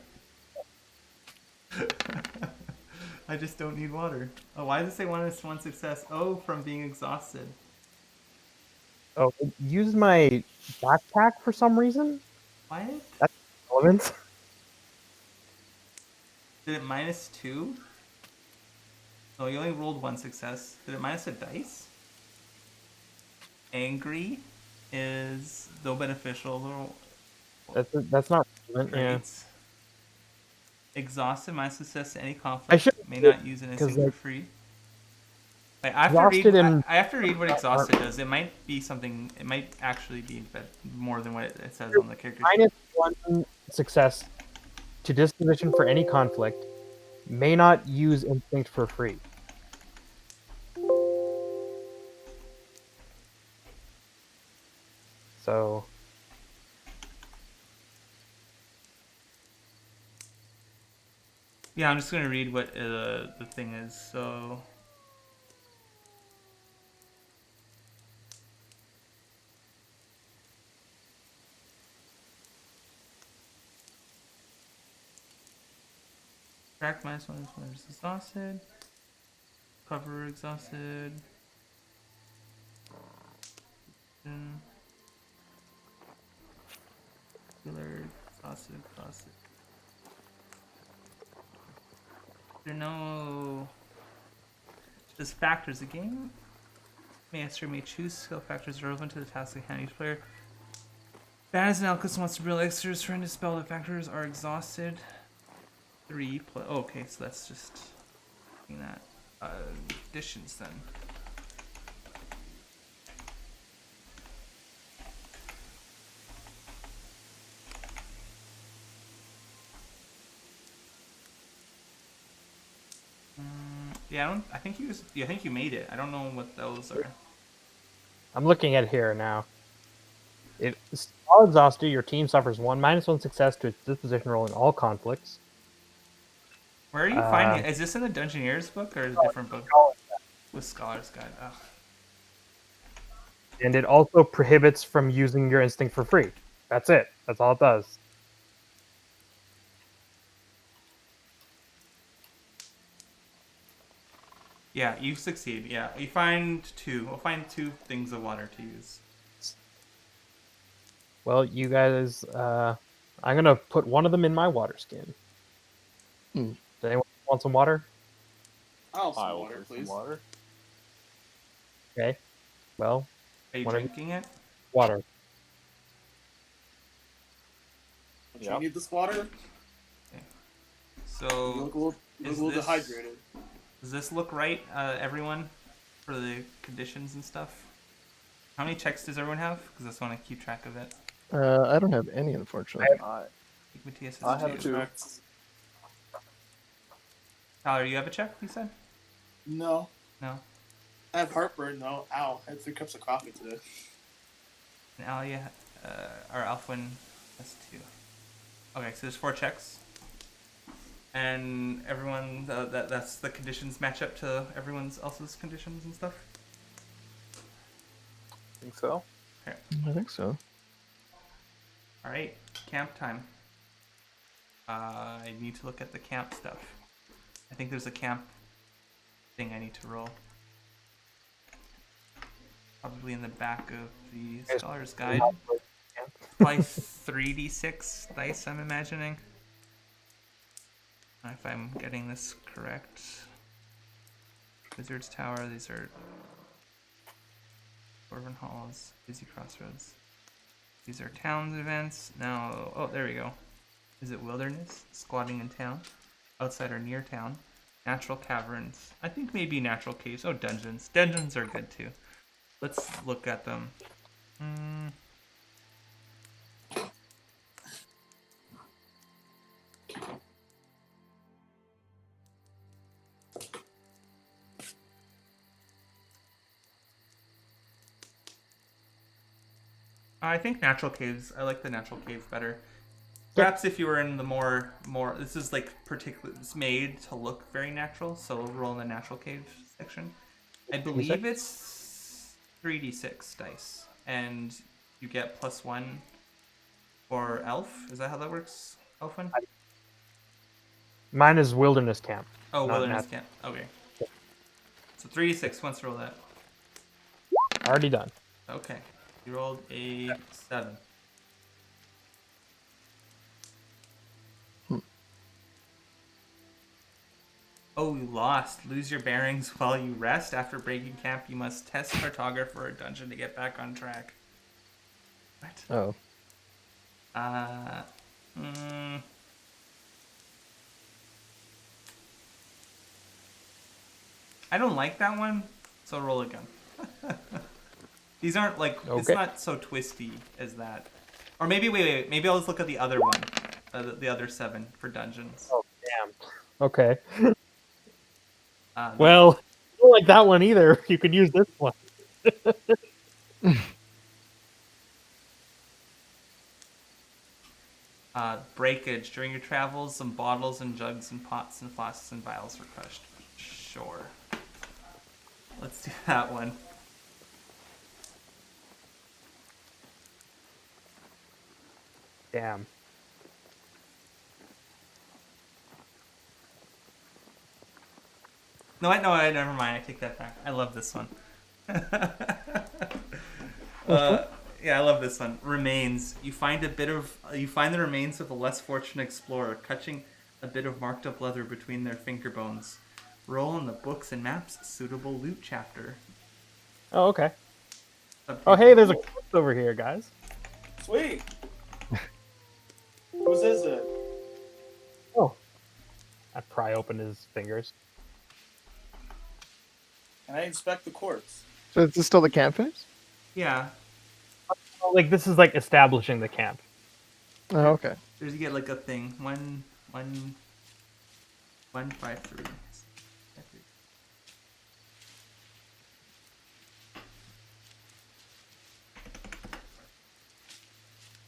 Speaker 1: I just don't need water. Oh, why does it say one success? Oh, from being exhausted.
Speaker 3: Oh, it used my backpack for some reason.
Speaker 1: What?
Speaker 3: That's elements.
Speaker 1: Did it -2? Oh, you only rolled one success. Did it minus a dice? Angry is though beneficial.
Speaker 3: That's not relevant, yeah.
Speaker 1: Great. Exhausted minus success to any
Speaker 3: I
Speaker 1: conflict.
Speaker 3: should
Speaker 1: May not use an
Speaker 3: because
Speaker 1: instinct for
Speaker 3: like
Speaker 1: free. Like, I have
Speaker 3: exhausted
Speaker 1: to read.
Speaker 3: and
Speaker 1: I have to read what exhausted does. It might be something. It might actually be more than what it says on the character sheet.
Speaker 3: -1 success to disposition for any conflict. May not use instinct for free. So
Speaker 1: Yeah, I'm just gonna read what the thing is. So. Track -1 is exhausted. Cover exhausted. Healer exhausted. There are no. Just factors. The game master may choose skill factors relevant to the task at hand. Each player. As an alchemist wants to real extras trying to spell the factors are exhausted. 3 plus. Oh, okay, so that's just that. Additions then. Yeah, I think you. I think you made it. I don't know what those are.
Speaker 3: I'm looking at it here now. While exhausted, your team suffers -1 success to its disposition roll in all conflicts.
Speaker 1: Where are you finding it? Is this in the Dungeoneer's book or a different book? With Scholar's Guide. Ugh.
Speaker 3: And it also prohibits from using your instinct for free. That's it. That's all it does.
Speaker 1: Yeah, you succeed. Yeah, you find 2. We'll find 2 things of water to use.
Speaker 3: Well, you guys, I'm gonna put one of them in my water skin. Does anyone want some water?
Speaker 4: I'll
Speaker 5: I
Speaker 4: some
Speaker 5: will
Speaker 4: water,
Speaker 5: drink
Speaker 4: please.
Speaker 5: some water.
Speaker 3: Okay. Well,
Speaker 1: Are you
Speaker 3: Water.
Speaker 1: drinking it?
Speaker 3: water.
Speaker 4: Do you need this water?
Speaker 1: So
Speaker 4: You look a little
Speaker 1: this-
Speaker 4: dehydrated.
Speaker 1: does this look right, everyone, for the conditions and stuff? How many checks does everyone have? Because I just want to keep track of it.
Speaker 2: I don't have any, unfortunately.
Speaker 5: I
Speaker 1: think Matthias
Speaker 5: I
Speaker 1: has
Speaker 5: have 2.
Speaker 4: Checks.
Speaker 1: Tyler, you have a check, you said?
Speaker 4: No.
Speaker 1: No.
Speaker 4: I have heartburn though. Ow. I had 3 cups of coffee today.
Speaker 1: And Alia, or Alfwin has 2. Okay, so there's 4 checks. And everyone, that's the conditions match up to everyone's else's conditions and stuff?
Speaker 5: think so.
Speaker 1: Okay.
Speaker 2: I think so.
Speaker 1: Alright, camp time. I need to look at the camp stuff. I think there's a camp thing I need to roll. Probably in the back of the Scholar's Guide. Probably 3d6 dice, I'm imagining. If I'm getting this correct. Wizard's Tower, these are Dwarven Halls, Busy Crossroads. These are towns events. Now, oh, there we go. Is it Wilderness? Squatting in town. Outside or near town. Natural caverns. I think maybe natural caves. Oh, dungeons. Dungeons are good too. Let's look at them. I think natural caves. I like the natural cave better. Perhaps if you were in the more this is like particularly it's made to look very natural, so we'll roll in the natural cave section. I believe it's 3d6 dice, and you get +1 for elf. Is that how that works, Elfin?
Speaker 3: Mine is wilderness camp.
Speaker 1: Oh,
Speaker 3: not
Speaker 1: wilderness
Speaker 3: nat-
Speaker 1: camp. Okay. So 3d6. Once roll that.
Speaker 3: Already done.
Speaker 1: Okay. You rolled a 7. Oh, you lost. Lose your bearings while you rest. After breaking camp, you must test cartographer or dungeon to get back on track. What?
Speaker 2: Oh.
Speaker 1: I don't like that one, so roll again. These aren't like it's
Speaker 3: Okay.
Speaker 1: not so twisty as that. Or maybe wait. Maybe I'll just look at the other one, the other 7 for dungeons.
Speaker 3: Oh, damn. Okay.
Speaker 1: No.
Speaker 3: Well, I don't like that one either. You could use this one.
Speaker 1: Breakage. During your travels, some bottles and jugs and pots and flasks and vials were crushed. Sure. Let's do that one.
Speaker 3: Damn.
Speaker 1: No, never mind. I take that back. I love this one. Yeah, I love this one. Remains. You find the remains of a less fortunate explorer, clutching a bit of marked up leather between their finger bones. Roll in the books and maps suitable loot chapter.
Speaker 3: Oh, okay. Oh, hey, there's a quest over here, guys.
Speaker 4: Sweet. Whose is it?
Speaker 3: Oh. I pry open his fingers.
Speaker 4: Can I inspect the corpse?
Speaker 2: So is this still the camp phase?
Speaker 1: Yeah.
Speaker 3: Oh, like, this is like establishing the camp.
Speaker 2: Oh, okay.
Speaker 1: There's you get like a thing. 153.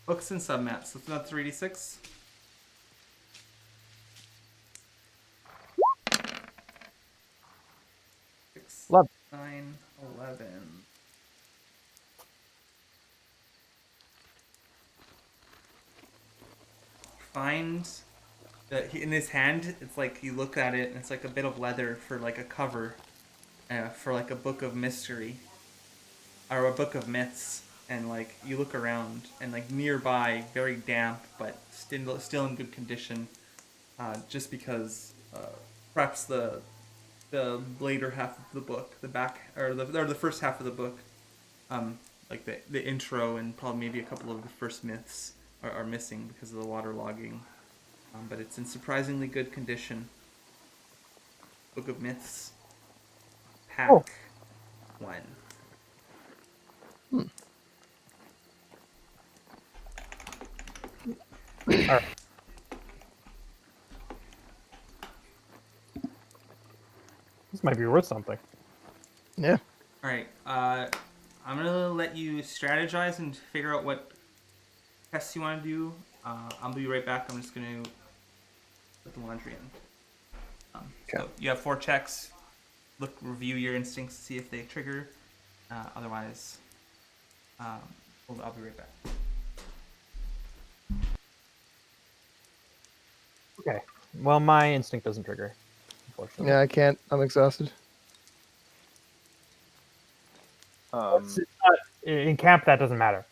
Speaker 1: Books and submaps. So it's not 3d6.
Speaker 3: Love.
Speaker 1: 9, 11. Find that in his hand, it's like you look at it and it's like a bit of leather for like a cover, for like a book of mystery or a book of myths. And like you look around and like nearby, very damp but still in good condition, just because perhaps the later half of the book, the back or the first half of the book, like the intro and probably maybe a couple of the first myths are missing because of the waterlogging, but it's in surprisingly good condition. Book of Myths, pack 1.
Speaker 3: Alright. This might be worth something.
Speaker 2: Yeah.
Speaker 1: All right, I'm gonna let you strategize and figure out what tests you want to do. I'll be right back. I'm just gonna put the laundry in. So you have 4 checks. Review your instincts to see if they trigger. Otherwise, I'll be right back.
Speaker 3: Okay. Well, my instinct doesn't trigger, unfortunately.
Speaker 2: Yeah, I can't. I'm exhausted.
Speaker 3: It's not, in camp, that doesn't matter.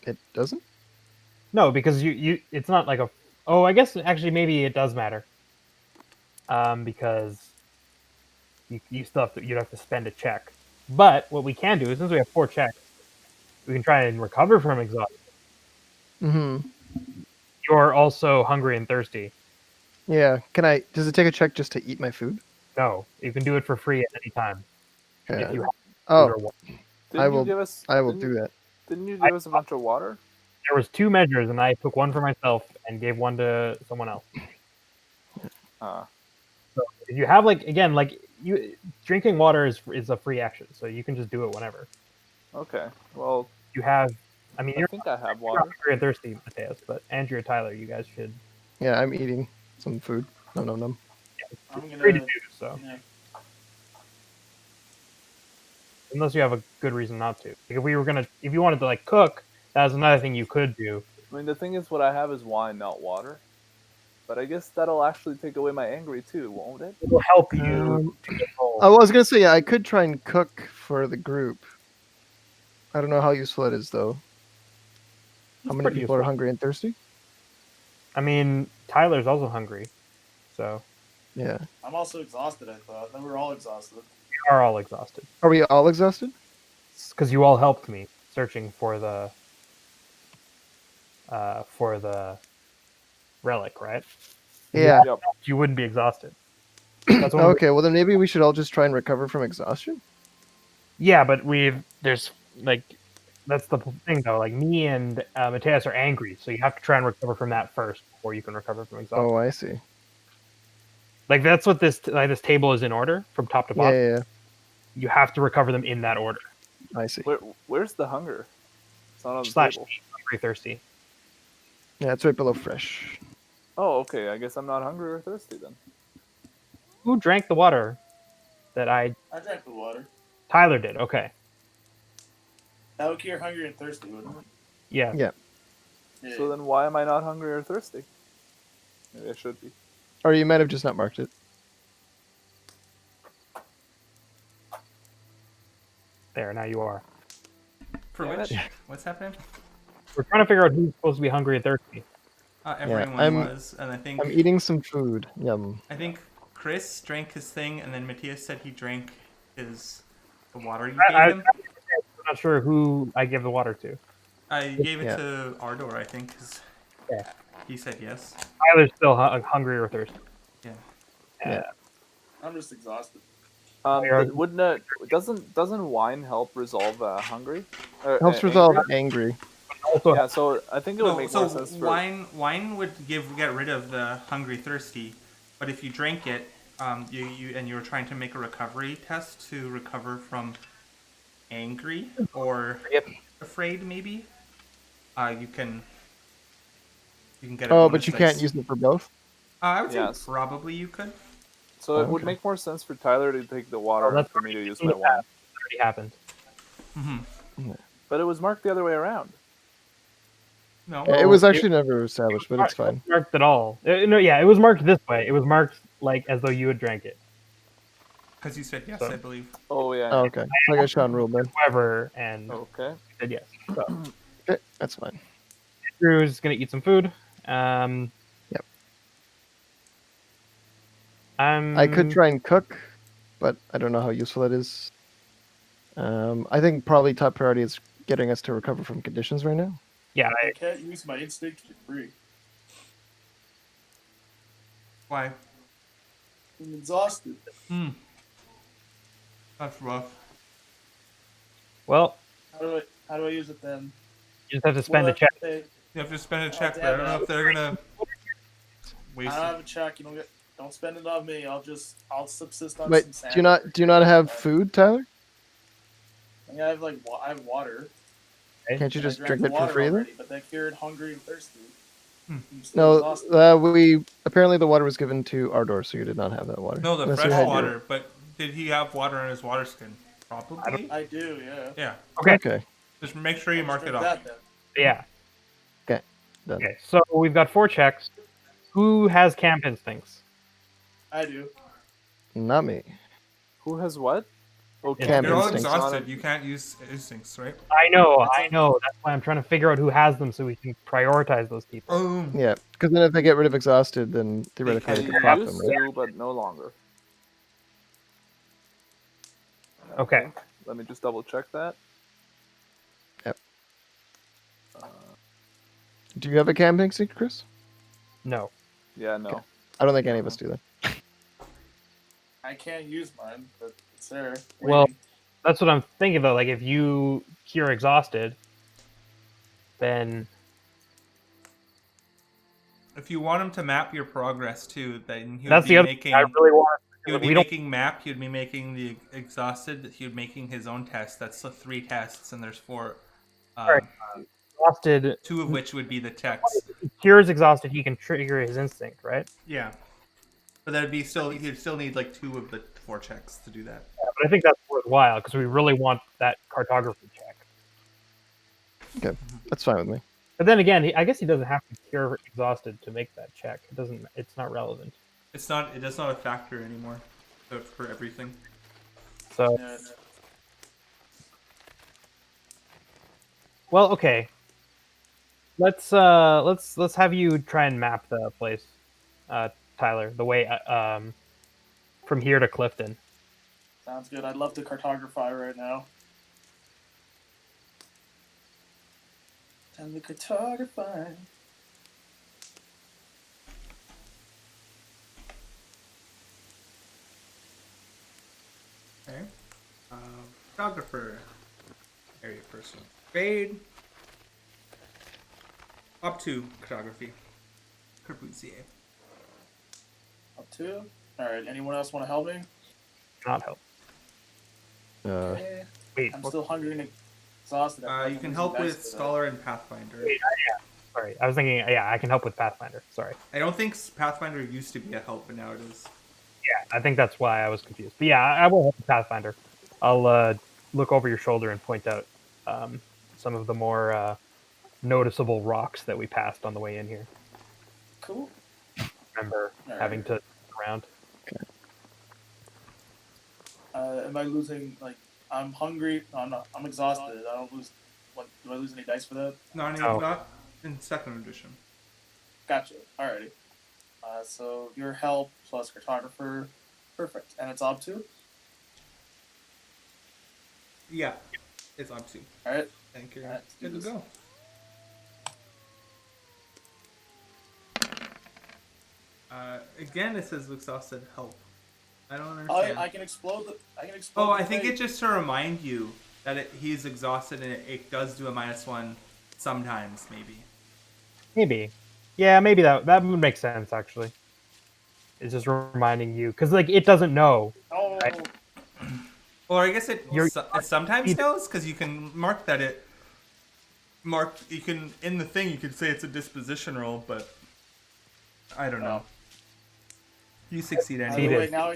Speaker 2: It doesn't?
Speaker 3: No, because you it's not like a. Oh, I guess actually maybe it does matter. Because you still have to you'd have to spend a check. But what we can do is since we have 4 checks, we can try and recover from exhaustion.
Speaker 2: Mm-hmm.
Speaker 3: You're also hungry and thirsty.
Speaker 2: Yeah. Does it take a check just to eat my food?
Speaker 3: No, you can do it for free at any time.
Speaker 2: Okay.
Speaker 3: If you have food
Speaker 2: Oh,
Speaker 3: or water.
Speaker 2: I will
Speaker 5: give us?
Speaker 2: I will
Speaker 5: didn't
Speaker 2: do
Speaker 5: you-
Speaker 2: that.
Speaker 5: Didn't you give us a bunch of water?
Speaker 3: There was 2 measures, and I took one for myself and gave one to someone else. So if you have drinking water is a free action, so you can just do it whenever.
Speaker 5: Okay. Well,
Speaker 3: You have. I mean,
Speaker 5: I
Speaker 3: you're
Speaker 5: think I have
Speaker 3: not
Speaker 5: water.
Speaker 3: hungry and thirsty, Mateus, but Andrew or Tyler, you guys should.
Speaker 2: Yeah, I'm eating some food. No.
Speaker 4: I'm
Speaker 3: Free to
Speaker 4: gonna.
Speaker 3: do so,
Speaker 4: Yeah.
Speaker 3: unless you have a good reason not to. Like if you wanted to like cook, that's another thing you could do.
Speaker 5: I mean, the thing is, what I have is wine, not water. But I guess that'll actually take away my angry too, won't it?
Speaker 3: It will help you
Speaker 2: Um,
Speaker 3: to get full.
Speaker 2: I was gonna say, yeah, I could try and cook for the group. I don't know how useful it is though. How
Speaker 3: It's
Speaker 2: many
Speaker 3: pretty
Speaker 2: people are
Speaker 3: useful.
Speaker 2: hungry and thirsty?
Speaker 3: I mean, Tyler's also hungry, so
Speaker 2: Yeah.
Speaker 4: I'm also exhausted. I thought. Then we're all exhausted.
Speaker 3: we are all exhausted
Speaker 2: Are we all exhausted?
Speaker 3: because you all helped me searching for the relic, right?
Speaker 2: Yeah.
Speaker 5: Yep.
Speaker 3: You wouldn't be exhausted. That's one of the-
Speaker 2: Okay. Well, then maybe we should all just try and recover from exhaustion.
Speaker 3: Yeah, but there's like that's the thing though. Like me and Mateus are angry, so you have to try and recover from that first before you can recover from exhaustion.
Speaker 2: Oh, I see.
Speaker 3: Like that's what this table is in order from top to
Speaker 2: Yeah,
Speaker 3: bottom.
Speaker 2: yeah,
Speaker 3: You have to recover them in that order.
Speaker 2: yeah. I see.
Speaker 5: Where's the hunger? It's not on the
Speaker 3: Slash
Speaker 5: table.
Speaker 3: hungry, thirsty.
Speaker 2: Yeah, it's right below fresh.
Speaker 5: Oh, okay. I guess I'm not hungry or thirsty then.
Speaker 3: Who drank the water that
Speaker 4: I drank the water.
Speaker 3: Tyler did? Okay.
Speaker 4: That would cure hungry and thirsty, wouldn't it?
Speaker 3: Yeah.
Speaker 2: Yeah.
Speaker 4: Yeah.
Speaker 5: So then why am I not hungry or thirsty? Maybe I should be.
Speaker 2: Or you might have just not marked it.
Speaker 3: There, now you are.
Speaker 1: For
Speaker 5: Damn
Speaker 1: which?
Speaker 5: it.
Speaker 1: What's happening?
Speaker 3: We're trying to figure out who's supposed to be hungry and thirsty.
Speaker 1: Everyone
Speaker 2: I'm-
Speaker 1: was, and I think
Speaker 2: I'm eating some food. Yum.
Speaker 1: Chris drank his thing, and then Matthias said he drank the water you
Speaker 3: I-
Speaker 1: gave him.
Speaker 3: I'm not sure who I give the water to.
Speaker 1: I gave it
Speaker 2: Yeah.
Speaker 1: to Ardor, I think, because
Speaker 3: Yeah.
Speaker 1: he said yes.
Speaker 3: Tyler's still hungry or thirsty.
Speaker 1: Yeah.
Speaker 2: Yeah.
Speaker 4: I'm just exhausted.
Speaker 3: You're-
Speaker 5: Wouldn't it, doesn't wine help resolve hungry?
Speaker 2: Helps resolve angry.
Speaker 3: Also,
Speaker 5: Yeah, so I think it would
Speaker 1: No,
Speaker 5: make
Speaker 1: so
Speaker 5: more sense for.
Speaker 1: wine would get rid of the hungry thirsty, but if you drank it, you were trying to make a recovery test to recover from angry or
Speaker 3: Yep.
Speaker 1: afraid, maybe. You can get.
Speaker 2: Oh, but you can't use it for both.
Speaker 1: I would
Speaker 5: Yes.
Speaker 1: say probably you could.
Speaker 5: So it would
Speaker 2: Okay.
Speaker 5: make more sense for Tyler to take the water
Speaker 3: Oh, that's
Speaker 5: and for me to use
Speaker 3: in
Speaker 5: my
Speaker 3: the
Speaker 5: wine.
Speaker 3: past. It already happened.
Speaker 1: Mm-hmm.
Speaker 5: But it was marked the other way around.
Speaker 1: No.
Speaker 2: Yeah, it was actually never established, but it's
Speaker 3: It wasn't
Speaker 2: fine.
Speaker 3: marked at all. No, yeah, it was marked this way. It was marked like as though you had drank it.
Speaker 1: Because you said yes,
Speaker 3: So-
Speaker 1: I believe.
Speaker 5: Oh yeah.
Speaker 2: Oh, okay. I got Sean ruled then.
Speaker 3: However, and
Speaker 5: Okay.
Speaker 3: he said yes. So
Speaker 2: Okay, that's fine.
Speaker 3: Drew's gonna eat some food.
Speaker 2: Yep.
Speaker 3: I
Speaker 2: I could try and cook, but I don't know how useful it is. I think probably top priority is getting us to recover from conditions right now.
Speaker 3: Yeah,
Speaker 4: I can't use my instinct to get free.
Speaker 1: Why?
Speaker 4: I'm exhausted.
Speaker 1: That's rough.
Speaker 3: well,
Speaker 4: How do I use it then?
Speaker 3: you just have to spend a
Speaker 4: What
Speaker 3: check.
Speaker 4: do I say?
Speaker 1: You have to spend a check, but
Speaker 4: damn
Speaker 1: I don't know
Speaker 4: it.
Speaker 1: if they're gonna
Speaker 4: I
Speaker 1: waste
Speaker 4: don't
Speaker 1: it.
Speaker 4: have a check. You don't spend it on me. I'll subsist on
Speaker 2: Wait,
Speaker 4: some
Speaker 2: do you not have food, Tyler?
Speaker 4: I mean, I have water.
Speaker 2: Can't you
Speaker 4: and I
Speaker 2: just
Speaker 4: drank
Speaker 2: drink
Speaker 4: the
Speaker 2: it for
Speaker 4: water
Speaker 2: free then?
Speaker 4: already, but that cured hungry and thirsty.
Speaker 1: Hmm.
Speaker 4: I'm still
Speaker 2: No,
Speaker 4: exhausted.
Speaker 2: we apparently the water was given to Ardor, so you did not have that water.
Speaker 1: No, the
Speaker 2: Unless you
Speaker 1: fresh
Speaker 2: had your-
Speaker 1: water. But did he have water in his water skin? Probably.
Speaker 4: I do, yeah.
Speaker 1: Yeah.
Speaker 3: Okay.
Speaker 2: Okay.
Speaker 1: Just make sure you
Speaker 4: I'll
Speaker 1: mark
Speaker 4: drink
Speaker 1: it off.
Speaker 4: that then.
Speaker 3: Yeah.
Speaker 2: Okay. Done.
Speaker 3: Okay. So we've got 4 checks. Who has camp instincts?
Speaker 4: I do.
Speaker 2: Not me.
Speaker 5: Who has what? Oh,
Speaker 3: Yeah,
Speaker 2: Camp
Speaker 1: You're all
Speaker 2: instincts.
Speaker 1: exhausted. You can't use instincts, right?
Speaker 3: I know.
Speaker 4: That's
Speaker 3: That's why I'm trying to figure out who has them so we can prioritize those people.
Speaker 1: Oh.
Speaker 2: Yeah, because then if they get rid of exhausted, then theoretically
Speaker 5: I
Speaker 2: they could pop them,
Speaker 5: used
Speaker 2: right?
Speaker 5: to, but no longer.
Speaker 3: Okay.
Speaker 5: Let me just double check that.
Speaker 2: Yep. Do you have a camp instinct, Chris?
Speaker 3: No.
Speaker 5: Yeah, no.
Speaker 2: Okay. I don't think any of us do that.
Speaker 4: I can't use mine, but it's there.
Speaker 3: Well,
Speaker 4: waiting.
Speaker 3: that's what I'm thinking though. Like if you cure exhausted, then
Speaker 1: If you want him to map your progress too, then he would
Speaker 3: that's
Speaker 1: be
Speaker 3: the other
Speaker 1: making.
Speaker 3: thing I really want.
Speaker 1: He would be
Speaker 3: We don't-
Speaker 1: making map. He'd be making the exhausted. He would be making his own test. That's the 3 tests, and there's 4
Speaker 3: Alright. Exhausted.
Speaker 1: 2 of which would be the checks.
Speaker 3: If he cures exhausted, he can trigger his instinct, right?
Speaker 1: Yeah, but that'd be still you'd still need like 2 of the 4 checks to do that.
Speaker 3: Yeah, but I think that's worthwhile because we really want that cartography check.
Speaker 2: Okay, that's fine with me.
Speaker 3: But then again, I guess he doesn't have to cure exhausted to make that check. It doesn't. It's not relevant.
Speaker 1: It's not. It does not a factor anymore. For everything.
Speaker 3: So,
Speaker 4: Yeah.
Speaker 3: well, okay. Let's have you try and map the place, Tyler. The way from here to Clifton.
Speaker 4: Sounds good. I'd love to cartography right now. Time to cartography.
Speaker 1: Okay. Photographer. Area personal. Fade. Up to cartography. Corbusier.
Speaker 4: Up to. All right. Anyone else want to help me?
Speaker 3: Not help.
Speaker 4: Okay.
Speaker 3: Wait.
Speaker 4: I'm still hungry and exhausted.
Speaker 1: You can help with Scholar and Pathfinder.
Speaker 3: Sorry, I was thinking. Yeah, I can help with Pathfinder. Sorry.
Speaker 1: I don't think Pathfinder used to be a help, but now it is.
Speaker 3: Yeah, I think that's why I was confused. But yeah, I will help with Pathfinder. I'll look over your shoulder and point out some of the more noticeable rocks that we passed on the way in here.
Speaker 4: Cool.
Speaker 3: Remember having to look around.
Speaker 4: Am I losing? Like, I'm hungry. No, I'm not. I'm exhausted. I don't lose. What? Do I lose any dice for that?
Speaker 1: Not in second edition.
Speaker 4: Gotcha. Alrighty. So your help plus cartographer, perfect. And it's up to.
Speaker 1: Yeah, it's up to.
Speaker 4: All right.
Speaker 1: Thank you.
Speaker 4: Alright,
Speaker 1: Good to
Speaker 4: let's do
Speaker 1: go. Again, it says exhausted help. I don't understand.
Speaker 4: I can explode the. I can explode.
Speaker 1: Oh,
Speaker 4: the
Speaker 1: I think
Speaker 4: thing.
Speaker 1: it's just to remind you that he's exhausted and it does do a -1 sometimes, maybe.
Speaker 3: Maybe. Yeah, maybe that would make sense actually. It's just reminding you because like it doesn't know.
Speaker 4: Oh.
Speaker 3: Right.
Speaker 1: Or I guess it sometimes
Speaker 3: Either.
Speaker 1: knows because you can mark that it. You can in the thing you could say it's a disposition roll, but I don't know. You succeed
Speaker 4: Either
Speaker 1: anyway.
Speaker 4: way, now.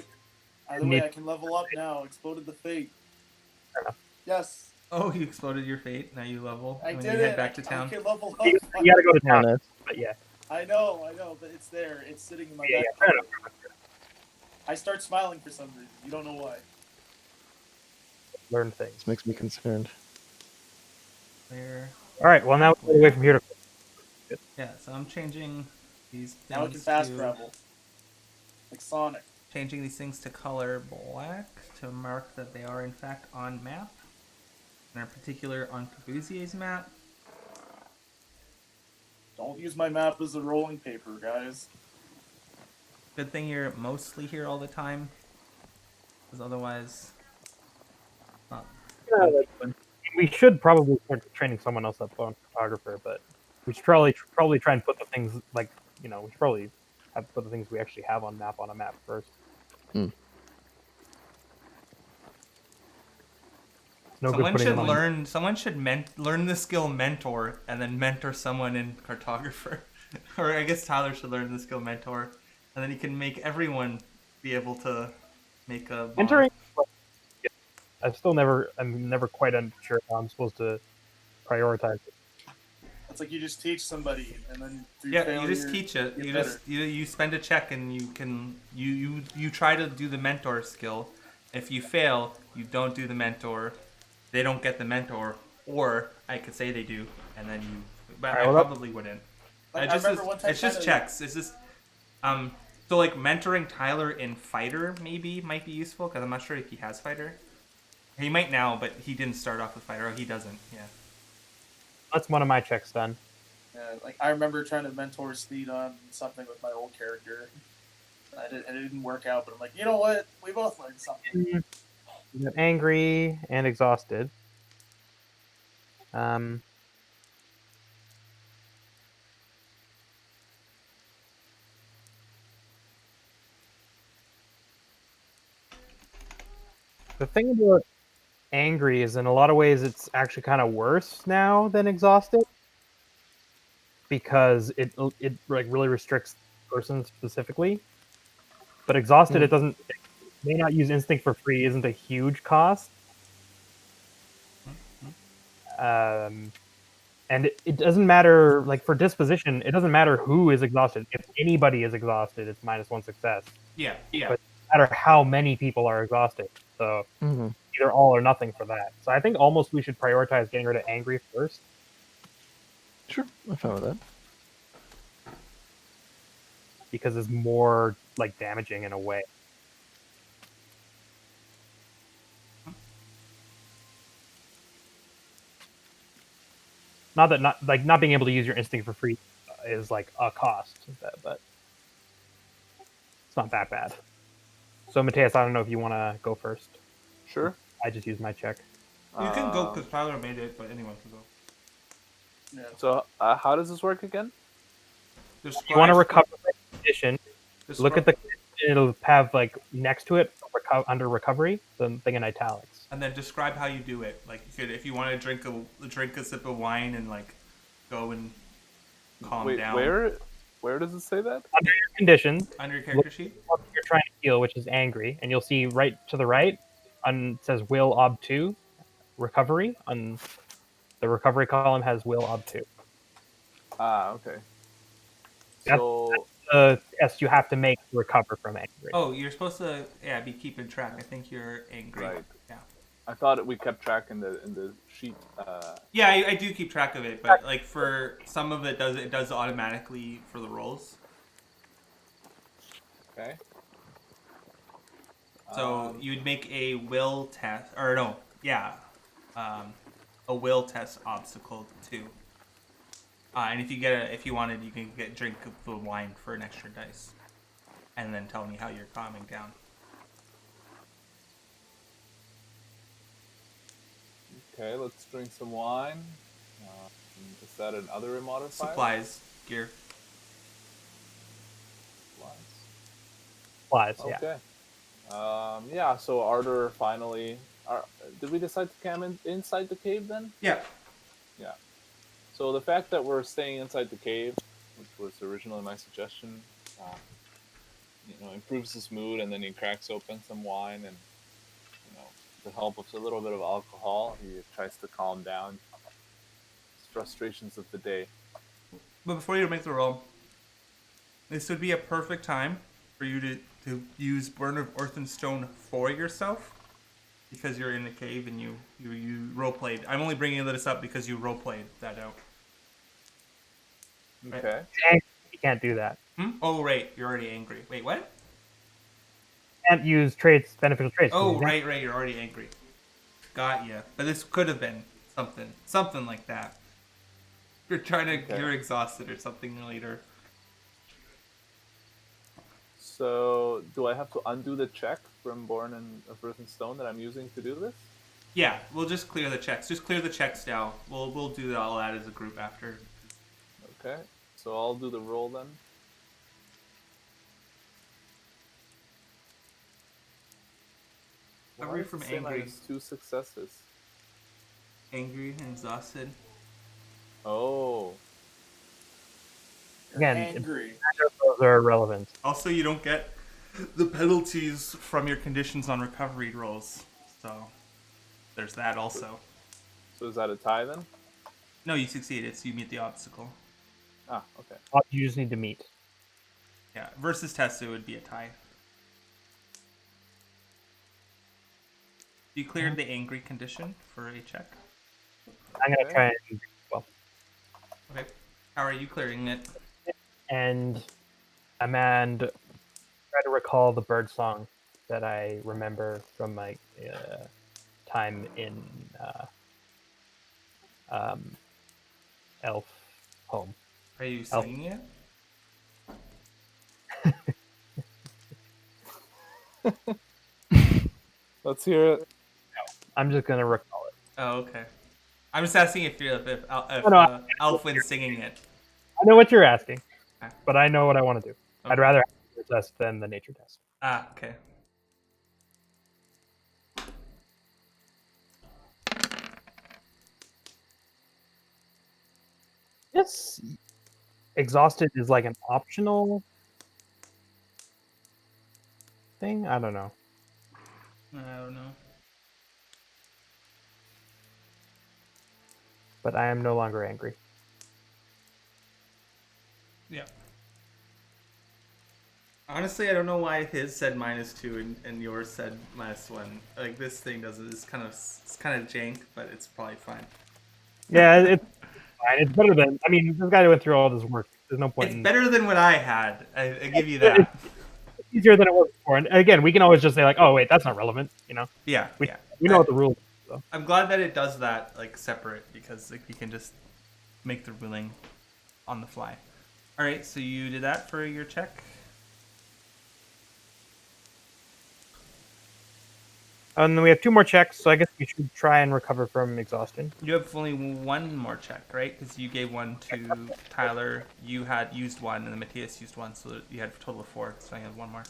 Speaker 4: Either way, I can level up now. Exploded the fate. Yes,
Speaker 1: Oh, you exploded your fate. Now you level
Speaker 4: I
Speaker 1: when
Speaker 4: did
Speaker 1: you
Speaker 4: it.
Speaker 1: head back to
Speaker 4: I
Speaker 1: town.
Speaker 4: can level up.
Speaker 3: You gotta go to town.
Speaker 2: Nice.
Speaker 3: But yeah.
Speaker 4: I know, but it's there. It's sitting in my
Speaker 3: Yeah,
Speaker 4: back
Speaker 3: fair
Speaker 4: pocket.
Speaker 3: enough.
Speaker 4: I start smiling for some reason. You don't know why.
Speaker 3: Learn things.
Speaker 2: This makes me concerned.
Speaker 1: There.
Speaker 3: All right. Well, now we're away from here to.
Speaker 1: Yeah, so I'm changing these things
Speaker 4: Now I can fast
Speaker 1: to
Speaker 4: travel. Like Sonic.
Speaker 1: changing these things to color black to mark that they are in fact on map. And in particular on Corbusier's map.
Speaker 4: Don't use my map as a rolling paper, guys.
Speaker 1: Good thing you're mostly here all the time. Because otherwise not
Speaker 3: We should probably start training someone else up on photographer, but we should probably try and put the things like we should probably have to put the things we actually have on a map first.
Speaker 2: Hmm.
Speaker 3: No good
Speaker 1: someone
Speaker 3: putting
Speaker 1: should
Speaker 3: them on.
Speaker 1: learn the skill mentor and then mentor someone in cartographer. Or I guess Tyler should learn the skill mentor and then he can make everyone be able to make a bond.
Speaker 3: Entering. I'm never quite unsure how I'm supposed to prioritize it.
Speaker 4: It's like you just teach somebody, and then through
Speaker 1: Yeah,
Speaker 4: failure,
Speaker 1: you just teach it.
Speaker 4: get
Speaker 1: You
Speaker 4: better.
Speaker 1: just you spend a check and you try to do the mentor skill. If you fail, you don't do the mentor. They don't get the mentor, or I could say they do, and then you. But
Speaker 3: Alright,
Speaker 1: I
Speaker 3: well,
Speaker 1: probably wouldn't.
Speaker 4: Like,
Speaker 1: It's
Speaker 4: I remember one time
Speaker 1: it's just
Speaker 4: trying to-
Speaker 1: checks. It's just so like mentoring Tyler in fighter maybe might be useful because I'm not sure if he has fighter. He might now, but he didn't start off with fighter. Oh, he doesn't. Yeah.
Speaker 3: That's one of my checks done.
Speaker 4: Yeah, like I remember trying to mentor Steed on something with my old character. And it didn't work out, but I'm like, you know what? We both learned something.
Speaker 3: You got angry and exhausted. The thing about angry is in a lot of ways it's actually kind of worse now than exhausted because it like really restricts the person specifically. But exhausted, it doesn't. It may not use instinct for free isn't a huge cost. And it doesn't matter, like for disposition, it doesn't matter who is exhausted. If anybody is exhausted, it's -1 success.
Speaker 1: Yeah.
Speaker 3: But it doesn't matter how many people are exhausted. So
Speaker 2: Mm-hmm.
Speaker 3: either all or nothing for that. So I think almost we should prioritize getting rid of angry first.
Speaker 2: Sure, I'm fine with that.
Speaker 3: Because it's more like damaging in a way. Not that not being able to use your instinct for free is like a cost, but it's not that bad. So Mateus, I don't know if you want to go first.
Speaker 5: Sure.
Speaker 3: I just used my check.
Speaker 1: You can go because Tyler made it, but anyone can go.
Speaker 4: Yeah.
Speaker 5: So how does this work again?
Speaker 3: You want to recover the condition. Look at the condition, it'll have like next to it under recovery the thing in italics.
Speaker 1: And then describe how you do it. Like you could, if you want to drink a sip of wine and like go and calm down.
Speaker 5: Where does it say that?
Speaker 3: Under your conditions,
Speaker 1: Under your character sheet.
Speaker 3: What you're trying to heal, which is angry, and you'll see right to the right, it says will ob 2, recovery. On the recovery column has will ob 2.
Speaker 5: Ah, okay.
Speaker 3: That's the test you have to make to recover from angry.
Speaker 1: Oh, you're supposed to be keeping track. I think you're angry.
Speaker 5: Right.
Speaker 1: Yeah.
Speaker 5: I thought we kept track in the sheet.
Speaker 1: Yeah, I do keep track of it, but like for some of it does automatically for the rolls.
Speaker 5: Okay.
Speaker 1: So you'd make a will test, or no, a will test obstacle too. And if you wanted, you can drink the wine for an extra dice, and then tell me how you're calming down.
Speaker 5: Okay, let's drink some wine. Is that another modifier?
Speaker 1: Supplies, gear.
Speaker 3: Supplies, yeah.
Speaker 5: Okay. So Ardor finally... did we decide to camp inside the cave then?
Speaker 1: Yeah.
Speaker 5: Yeah. So the fact that we're staying inside the cave, which was originally my suggestion, improves his mood, and then he cracks open some wine, and with the help of a little bit of alcohol, he tries to calm down his frustrations of the day.
Speaker 1: But before you make the roll, this would be a perfect time for you to use Burn of Earth and Stone for yourself, because you're in the cave and you roleplayed. I'm only bringing this up because you roleplayed that out. Right?
Speaker 5: Okay.
Speaker 3: You can't do that.
Speaker 1: Oh, right. You're already angry. Wait, what?
Speaker 3: You can't use beneficial traits.
Speaker 1: Oh, right. You're already angry. Got ya. But this could have been something like that. You're you're exhausted or something later.
Speaker 5: So, do I have to undo the check from Born of Earth and Stone that I'm using to do this?
Speaker 1: Yeah, we'll just clear the checks. Just clear the checks now. We'll do all that as a group after.
Speaker 5: Okay, so I'll do the roll then.
Speaker 1: Recovery from angry.
Speaker 5: -2 successes.
Speaker 1: Angry and exhausted.
Speaker 5: Oh.
Speaker 3: Again,
Speaker 4: Angry.
Speaker 3: those are irrelevant.
Speaker 1: Also, you don't get the penalties from your conditions on recovery rolls. So, there's that also.
Speaker 5: So is that a tie then?
Speaker 1: No, you succeed. You meet the obstacle.
Speaker 5: Ah, okay.
Speaker 3: You just need to meet.
Speaker 1: Yeah, versus test, it would be a tie. You cleared the angry condition for a check.
Speaker 3: I'm going to try and...
Speaker 1: Okay. How are you clearing it?
Speaker 3: And Amand, try to recall the bird song that I remember from my time in elf home.
Speaker 1: Are you singing it?
Speaker 5: Let's hear it.
Speaker 3: I'm just going to recall it.
Speaker 1: Oh, okay. I'm just asking if Alfwin's singing it.
Speaker 3: I know what you're asking, but I know what I want to do.
Speaker 1: Okay.
Speaker 3: I'd rather have the test than the nature test.
Speaker 1: Ah, okay.
Speaker 3: guess exhausted is like an optional thing. I don't know.
Speaker 1: I don't know.
Speaker 3: But I am no longer angry.
Speaker 1: Yeah. Honestly, I don't know why his said -2 and yours said -1. Like this thing doesn't. It's kind of jank, but it's probably fine.
Speaker 3: Yeah, it's fine. It's better than. I mean, this guy went through all this work. There's no point
Speaker 1: It's
Speaker 3: in.
Speaker 1: better than what I had. I give you
Speaker 3: It's
Speaker 1: that.
Speaker 3: easier than it was before. And again, we can always just say like, "Oh, wait, that's not relevant." You know,
Speaker 1: Yeah,
Speaker 3: we
Speaker 1: yeah.
Speaker 3: we know what the rules. Are, so.
Speaker 1: I'm glad that it does that like separate because like you can just make the ruling on the fly. All right, so you did that for your check.
Speaker 3: And then we have 2 more checks, so I guess we should try and recover from exhaustion.
Speaker 1: You have only one more check, right? Because you gave one to Tyler. You had used one, and then Matthias used one, so you had a total of 4. So I have one more.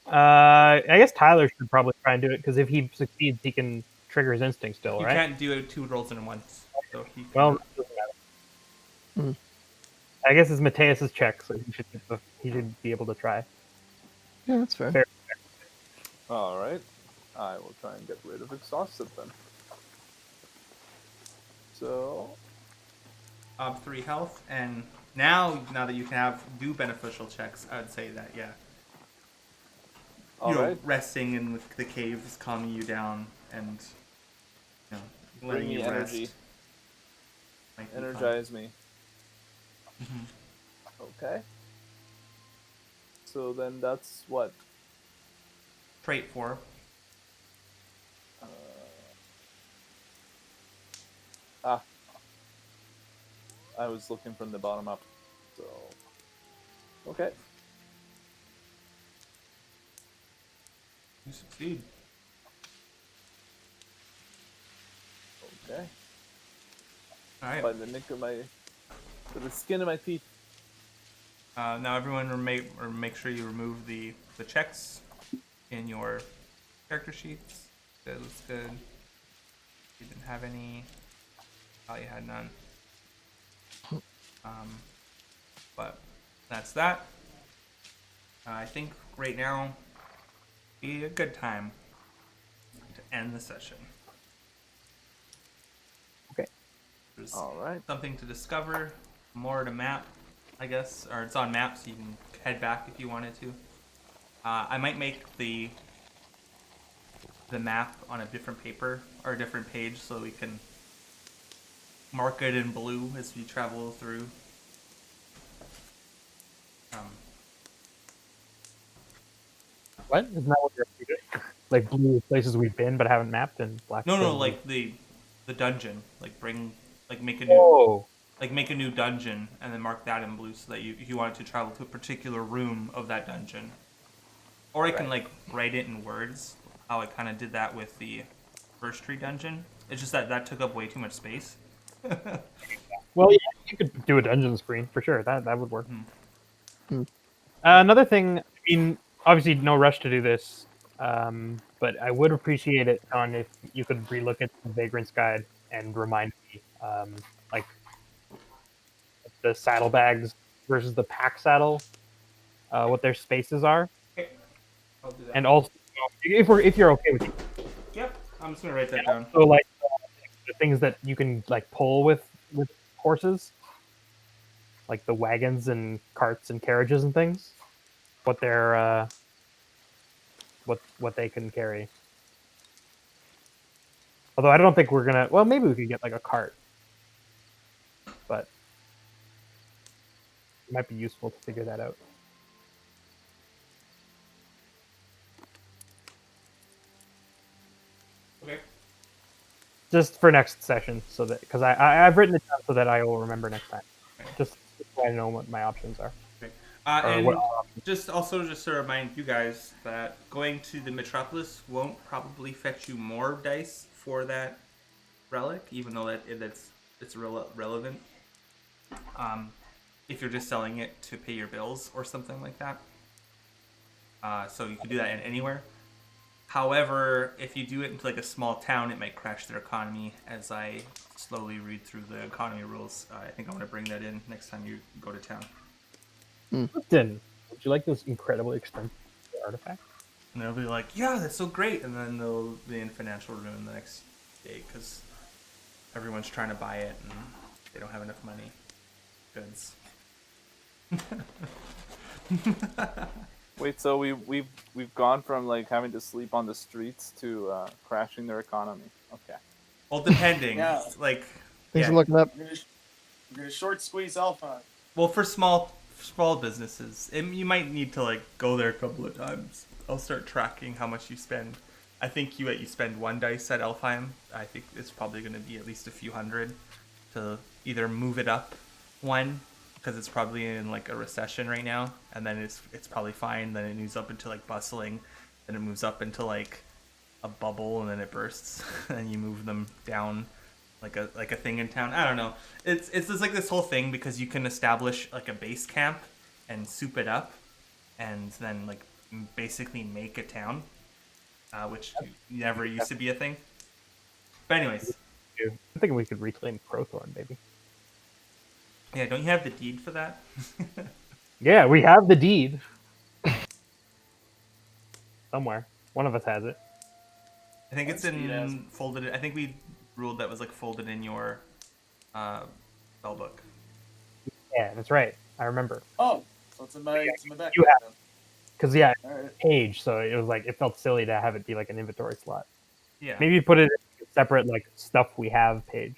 Speaker 3: I guess Tyler should probably try and do it because if he succeeds, he can trigger his instinct still,
Speaker 1: You
Speaker 3: right?
Speaker 1: can't do 2 rolls in once, so he.
Speaker 3: Well, it doesn't matter.
Speaker 2: Hmm.
Speaker 3: I guess it's Mateus's check, so he should be able to try.
Speaker 2: Yeah, that's fair.
Speaker 3: Fair.
Speaker 5: All right. I will try and get rid of exhausted then. So
Speaker 1: 3 health, and now that you can do beneficial checks, I would say that
Speaker 5: all right.
Speaker 1: resting in the cave is calming you down and letting
Speaker 5: Bring me
Speaker 1: you
Speaker 5: energy.
Speaker 1: rest. Might be fun.
Speaker 5: Energize me.
Speaker 1: Mhm.
Speaker 5: Okay. So then that's what?
Speaker 1: Trait 4.
Speaker 5: I was looking from the bottom up. So okay.
Speaker 1: You succeed.
Speaker 5: Okay.
Speaker 1: All right.
Speaker 5: By the nick of the skin of my teeth.
Speaker 1: Now everyone make sure you remove the checks in your character sheets. That looks good. You didn't have any. Oh, you had none. But that's that. I think right now be a good time to end the session.
Speaker 3: Okay.
Speaker 1: There's
Speaker 5: All right.
Speaker 1: something to discover, more to map, I guess, or it's on map, so you can head back if you wanted to. I might make the map on a different paper or a different page so we can mark it in blue as we travel through.
Speaker 3: What? Isn't that what you're doing? Like blue places we've been but haven't mapped, and black.
Speaker 1: No,
Speaker 3: places
Speaker 1: like the dungeon. Make a new
Speaker 3: Oh,
Speaker 1: make a new dungeon and then mark that in blue so that if you wanted to travel to a particular room of that dungeon. Or I can write it in words, how I kind of did that with the first tree dungeon. It's just that took up way too much space.
Speaker 3: well, yeah, you could do a dungeon screen for sure. That would work.
Speaker 2: Hmm.
Speaker 3: Another thing, I mean, obviously, no rush to do this, but I would appreciate it, John, if you could relook at the Vagrant's Guide and remind me, like, the saddlebags versus the pack saddle, what their spaces are,
Speaker 1: Okay, I'll do that.
Speaker 3: and also if you're okay with it.
Speaker 1: Yep, I'm just gonna write that down.
Speaker 3: So like the things that you can like pull with horses, like the wagons and carts and carriages and things, what they're what they can carry. Although I don't think we're gonna. Well, maybe we could get like a cart, but it might be useful to figure that out.
Speaker 1: Okay.
Speaker 3: Just for next session, so that because I've written it down so that I will remember next time.
Speaker 1: Okay.
Speaker 3: Just so I know what my options are.
Speaker 1: Okay.
Speaker 3: Or
Speaker 1: And
Speaker 3: what-
Speaker 1: just to remind you guys that going to the Metropolis won't probably fetch you more dice for that relic, even though it's relevant. If you're just selling it to pay your bills or something like that. So you can do that anywhere. However, if you do it into like a small town, it might crash their economy. As I slowly read through the economy rules, I think I want to bring that in next time you go to town.
Speaker 3: Listen, would you like this incredibly expensive artifact?
Speaker 1: And they'll be like, "Yeah, that's so great," and then they'll be in financial ruin the next day because everyone's trying to buy it and they don't have enough money. Goods.
Speaker 5: Wait, so we've gone from like having to sleep on the streets to crashing their economy. Okay.
Speaker 1: Well, depending.
Speaker 4: Yeah.
Speaker 1: Like,
Speaker 2: Thanks
Speaker 1: yeah.
Speaker 2: for looking up.
Speaker 4: We're gonna short squeeze Alpha.
Speaker 1: Well, for small businesses, you might need to like go there a couple of times. I'll start tracking how much you spend. I think you spend 1 dice at Elfheim. I think it's probably going to be at least a few hundred to either move it up one because it's probably in like a recession right now, and then it's probably fine. Then it moves up into like bustling, then it moves up into like a bubble, and then it bursts, and you move them down like a thing in town. I don't know. It's just like this whole thing because you can establish like a base camp and soup it up, and then like basically make a town, which never used to be a thing. But anyways,
Speaker 3: I think we could reclaim Crowthorn, baby.
Speaker 1: yeah, don't you have the deed for that?
Speaker 3: Yeah, we have the deed. Somewhere. One of us has it.
Speaker 1: I think it's
Speaker 4: That's neat as-
Speaker 1: in folded. I think we ruled that was like folded in your spell book.
Speaker 3: Yeah, that's right. I remember.
Speaker 4: Oh, so it's in my back.
Speaker 3: You have- Because, yeah,
Speaker 4: All right.
Speaker 3: page, so it was like, it felt silly to have it be like an inventory slot.
Speaker 1: Yeah.
Speaker 3: Maybe put it in a separate, like, stuff we have page.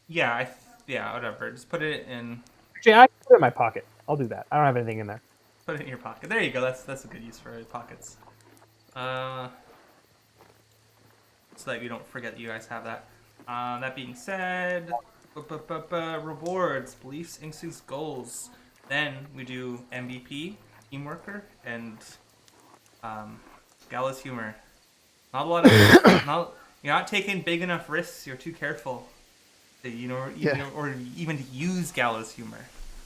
Speaker 1: Yeah. Yeah. Whatever. Just put it in.
Speaker 3: Actually, I can put it in my pocket. I'll do that. I don't have anything in there.
Speaker 1: Put it in your pocket. There you go. That's a good use for pockets. So that you don't forget that you guys have that. That being said, rewards, beliefs, instincts, goals. Then we do MVP, team worker, and gallows humor. Not a lot of you're not taking big enough risks. You're too careful. Or even to use gallows humor.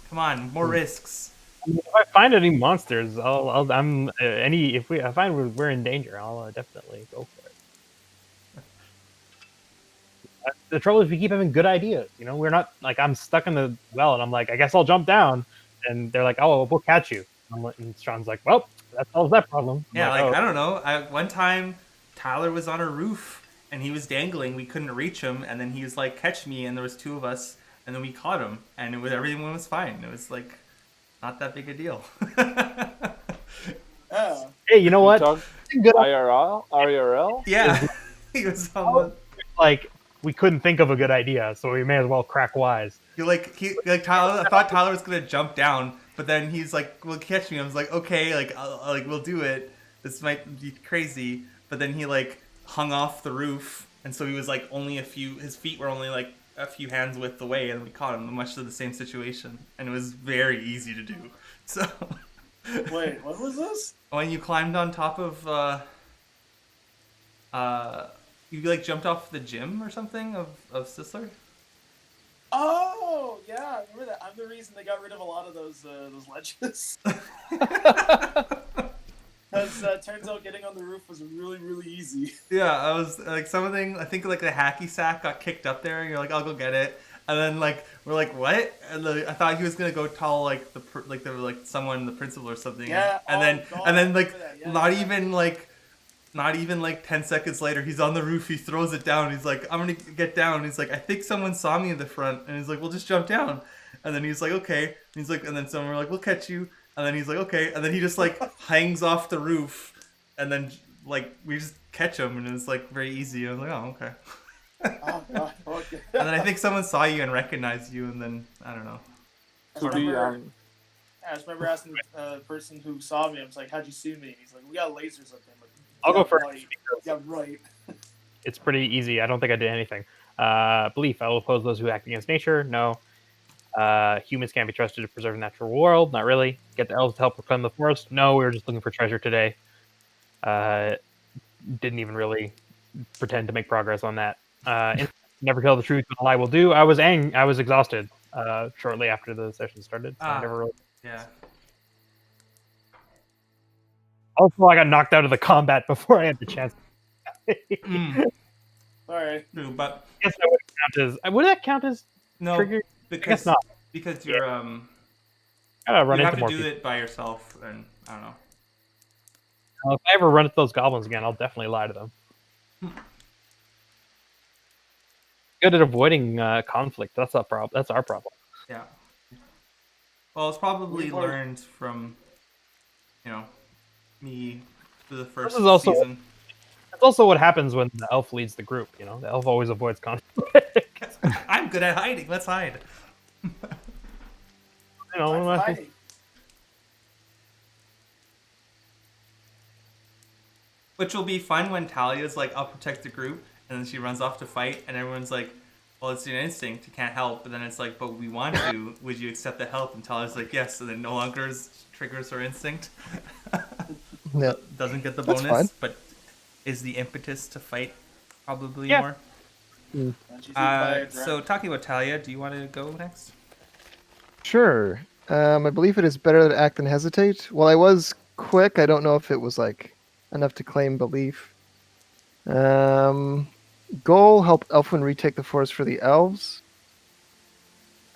Speaker 1: Come on, more risks.
Speaker 3: If I find any monsters, if I find we're in danger, I'll definitely go for it. The trouble is we keep having good ideas. We're not like I'm stuck in the well, and I'm like, I guess I'll jump down, and they're like, oh, we'll catch you. And Sean's like, well, that solves that problem.
Speaker 1: Yeah,
Speaker 3: I'm
Speaker 1: I don't know. One time, Tyler was on a roof and he was dangling. We couldn't reach him, and then he was like, catch me, and there was 2 of us, and then we caught him, and everyone was fine. It was like not that big a deal.
Speaker 4: Yeah.
Speaker 3: Hey, you know what?
Speaker 5: Good IRL?
Speaker 1: Yeah, he was on the.
Speaker 3: Like we couldn't think of a good idea, so we may as well crack wise.
Speaker 1: Tyler. I thought Tyler was gonna jump down, but then he's like, "Well, catch me." I was like, "Okay, we'll do it. This might be crazy." But then he like hung off the roof, and so he was like his feet were only like a few hands width away, and we caught him. Much to the same situation, and it was very easy to do. So.
Speaker 4: Wait, what was this?
Speaker 1: When you climbed on top of you like jumped off the gym or something of Sisler?
Speaker 4: Oh, yeah, I remember that. I'm the reason they got rid of a lot of those ledges. Because turns out getting on the roof was really, really easy.
Speaker 1: Yeah, I was like I think like the hacky sack got kicked up there, and you're like, I'll go get it. And then like we're like, what? And I thought he was gonna go tell like the someone, the principal or something.
Speaker 4: Yeah.
Speaker 1: And
Speaker 4: God,
Speaker 1: then like
Speaker 4: yeah,
Speaker 1: not even like 10 seconds later, he's on the roof. He throws it down. He's like, I'm gonna get down. He's like, I think someone saw me in the front. And he's like, well, just jump down. And then he's like, okay. And he's like, and then someone were like, we'll catch you. And then he's like, okay. And then he just like hangs off the roof. And then like we just catch him, and it's like very easy. I was like, oh, okay.
Speaker 4: Oh, God, okay.
Speaker 1: And then I think someone saw you and recognized you, and then I don't know.
Speaker 4: I just remember asking the person who saw me, I was like, how'd you see me? And he's like, we got lasers up there. Like,
Speaker 3: I'll go first.
Speaker 4: Right. Yeah, right.
Speaker 3: It's pretty easy. I don't think I did anything. Belief. I will oppose those who act against nature. No. Humans can't be trusted to preserve the natural world. Not really. Get the elves to help reclaim the forest. No, we were just looking for treasure today. Didn't even really pretend to make progress on that. Never tell the truth, but a lie will do. I was exhausted shortly after the session started. So I never really...
Speaker 1: Yeah.
Speaker 3: Also, I got knocked out of the combat before I had the chance.
Speaker 4: Sorry.
Speaker 1: True, but
Speaker 3: I guess that would count as. Would that count as
Speaker 1: no,
Speaker 3: trigger?
Speaker 1: because
Speaker 3: I guess not.
Speaker 1: because you're
Speaker 3: Gotta run
Speaker 1: you
Speaker 3: into
Speaker 1: have to
Speaker 3: more
Speaker 1: do
Speaker 3: people.
Speaker 1: it by yourself, and I don't know.
Speaker 3: If I ever run into those goblins again, I'll definitely lie to them. Good at avoiding conflict. That's our problem. That's our problem.
Speaker 1: Yeah. Well, it's probably
Speaker 4: We've already-
Speaker 1: learned from, me for the first
Speaker 3: is also-
Speaker 1: season.
Speaker 3: That's also what happens when the elf leads the group. You know, the elf always avoids conflict.
Speaker 1: I'm good at hiding. Let's hide.
Speaker 3: You know, what am I supposed-
Speaker 4: Hiding.
Speaker 1: Which will be fun when Talia's like, I'll protect the group, and then she runs off to fight, and everyone's like, well, it's your instinct, you can't help. But then it's like, but we want to. Would you accept the help? And Talia's like, yes. And then no longer triggers her instinct.
Speaker 2: Yeah.
Speaker 1: Doesn't get the
Speaker 2: That's
Speaker 1: bonus,
Speaker 2: fine.
Speaker 1: but is the impetus to fight probably
Speaker 3: Yeah.
Speaker 1: more.
Speaker 4: And she's eaten by a
Speaker 1: So talking about Talia, do you want to go next?
Speaker 2: Sure. I believe it is better to act than hesitate. Well, I was quick. I don't know if it was like enough to claim belief. Goal: help Elfwin retake the forest for the elves.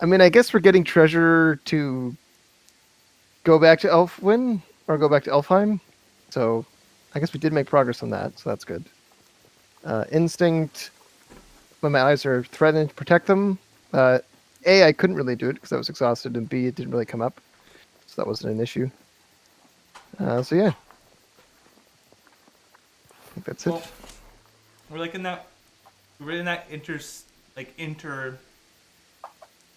Speaker 2: I mean, I guess we're getting treasure to go back to Elfwin or go back to Elfheim. So, I guess we did make progress on that. So that's good. Instinct: when my eyes are threatened, protect them. A, I couldn't really do it because I was exhausted, and B, it didn't really come up, so that wasn't an issue. So yeah, I think that's
Speaker 1: Well,
Speaker 2: it.
Speaker 1: we're like in that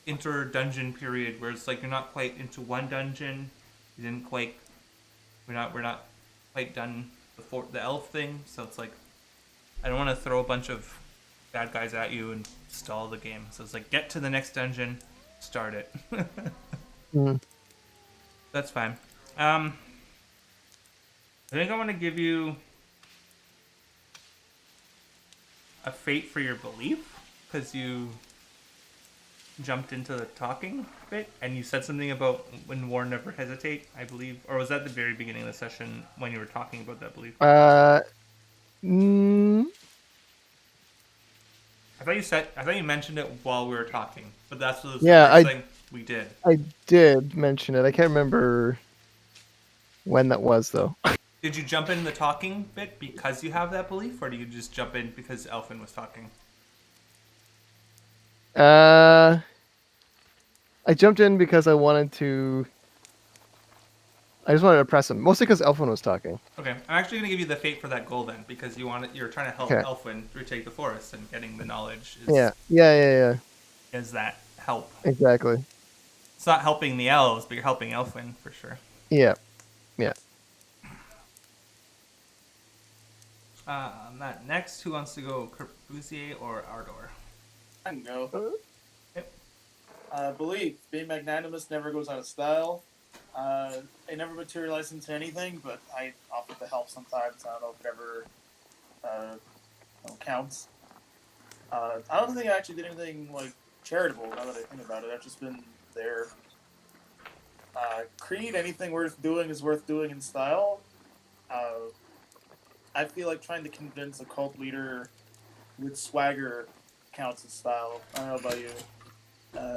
Speaker 1: inter dungeon period where it's like you're not quite into one dungeon. You didn't quite. We're not quite done before the elf thing. So it's like I don't want to throw a bunch of bad guys at you and stall the game. So it's like get to the next dungeon, start it.
Speaker 2: Mm.
Speaker 1: That's fine. I think I want to give you a fate for your belief because you jumped into the talking bit and you said something about when war never hesitate, I believe, or was that the very beginning of the session when you were talking about that belief?
Speaker 2: Mm,
Speaker 1: I thought you mentioned it while we were talking, but that's the
Speaker 2: Yeah,
Speaker 1: first thing we did.
Speaker 2: I did mention it. I can't remember when that was though.
Speaker 1: Did you jump in the talking bit because you have that belief, or do you just jump in because Elfin was talking?
Speaker 2: I jumped in because I wanted to. I just wanted to press him, mostly because Elfwin was talking.
Speaker 1: Okay, I'm actually going to give you the fate for that goal then, because you're trying to help
Speaker 2: Okay.
Speaker 1: Elfwin retake the forest, and getting the knowledge
Speaker 2: Yeah.
Speaker 1: is that help.
Speaker 2: Exactly.
Speaker 1: It's not helping the elves, but you're helping Elfwin for sure.
Speaker 2: Yeah.
Speaker 1: Matt, next, who wants to go, Corbusier or Ardor?
Speaker 4: I can go.
Speaker 1: Yep.
Speaker 4: Belief. Being magnanimous never goes out of style. It never materialized into anything, but I offer to help sometimes. I don't know if it ever counts. I don't think I actually did anything like charitable. Now that I think about it, I've just been there. Creed, anything worth doing is worth doing in style. I feel like trying to convince a cult leader with swagger counts as style. I don't know about you.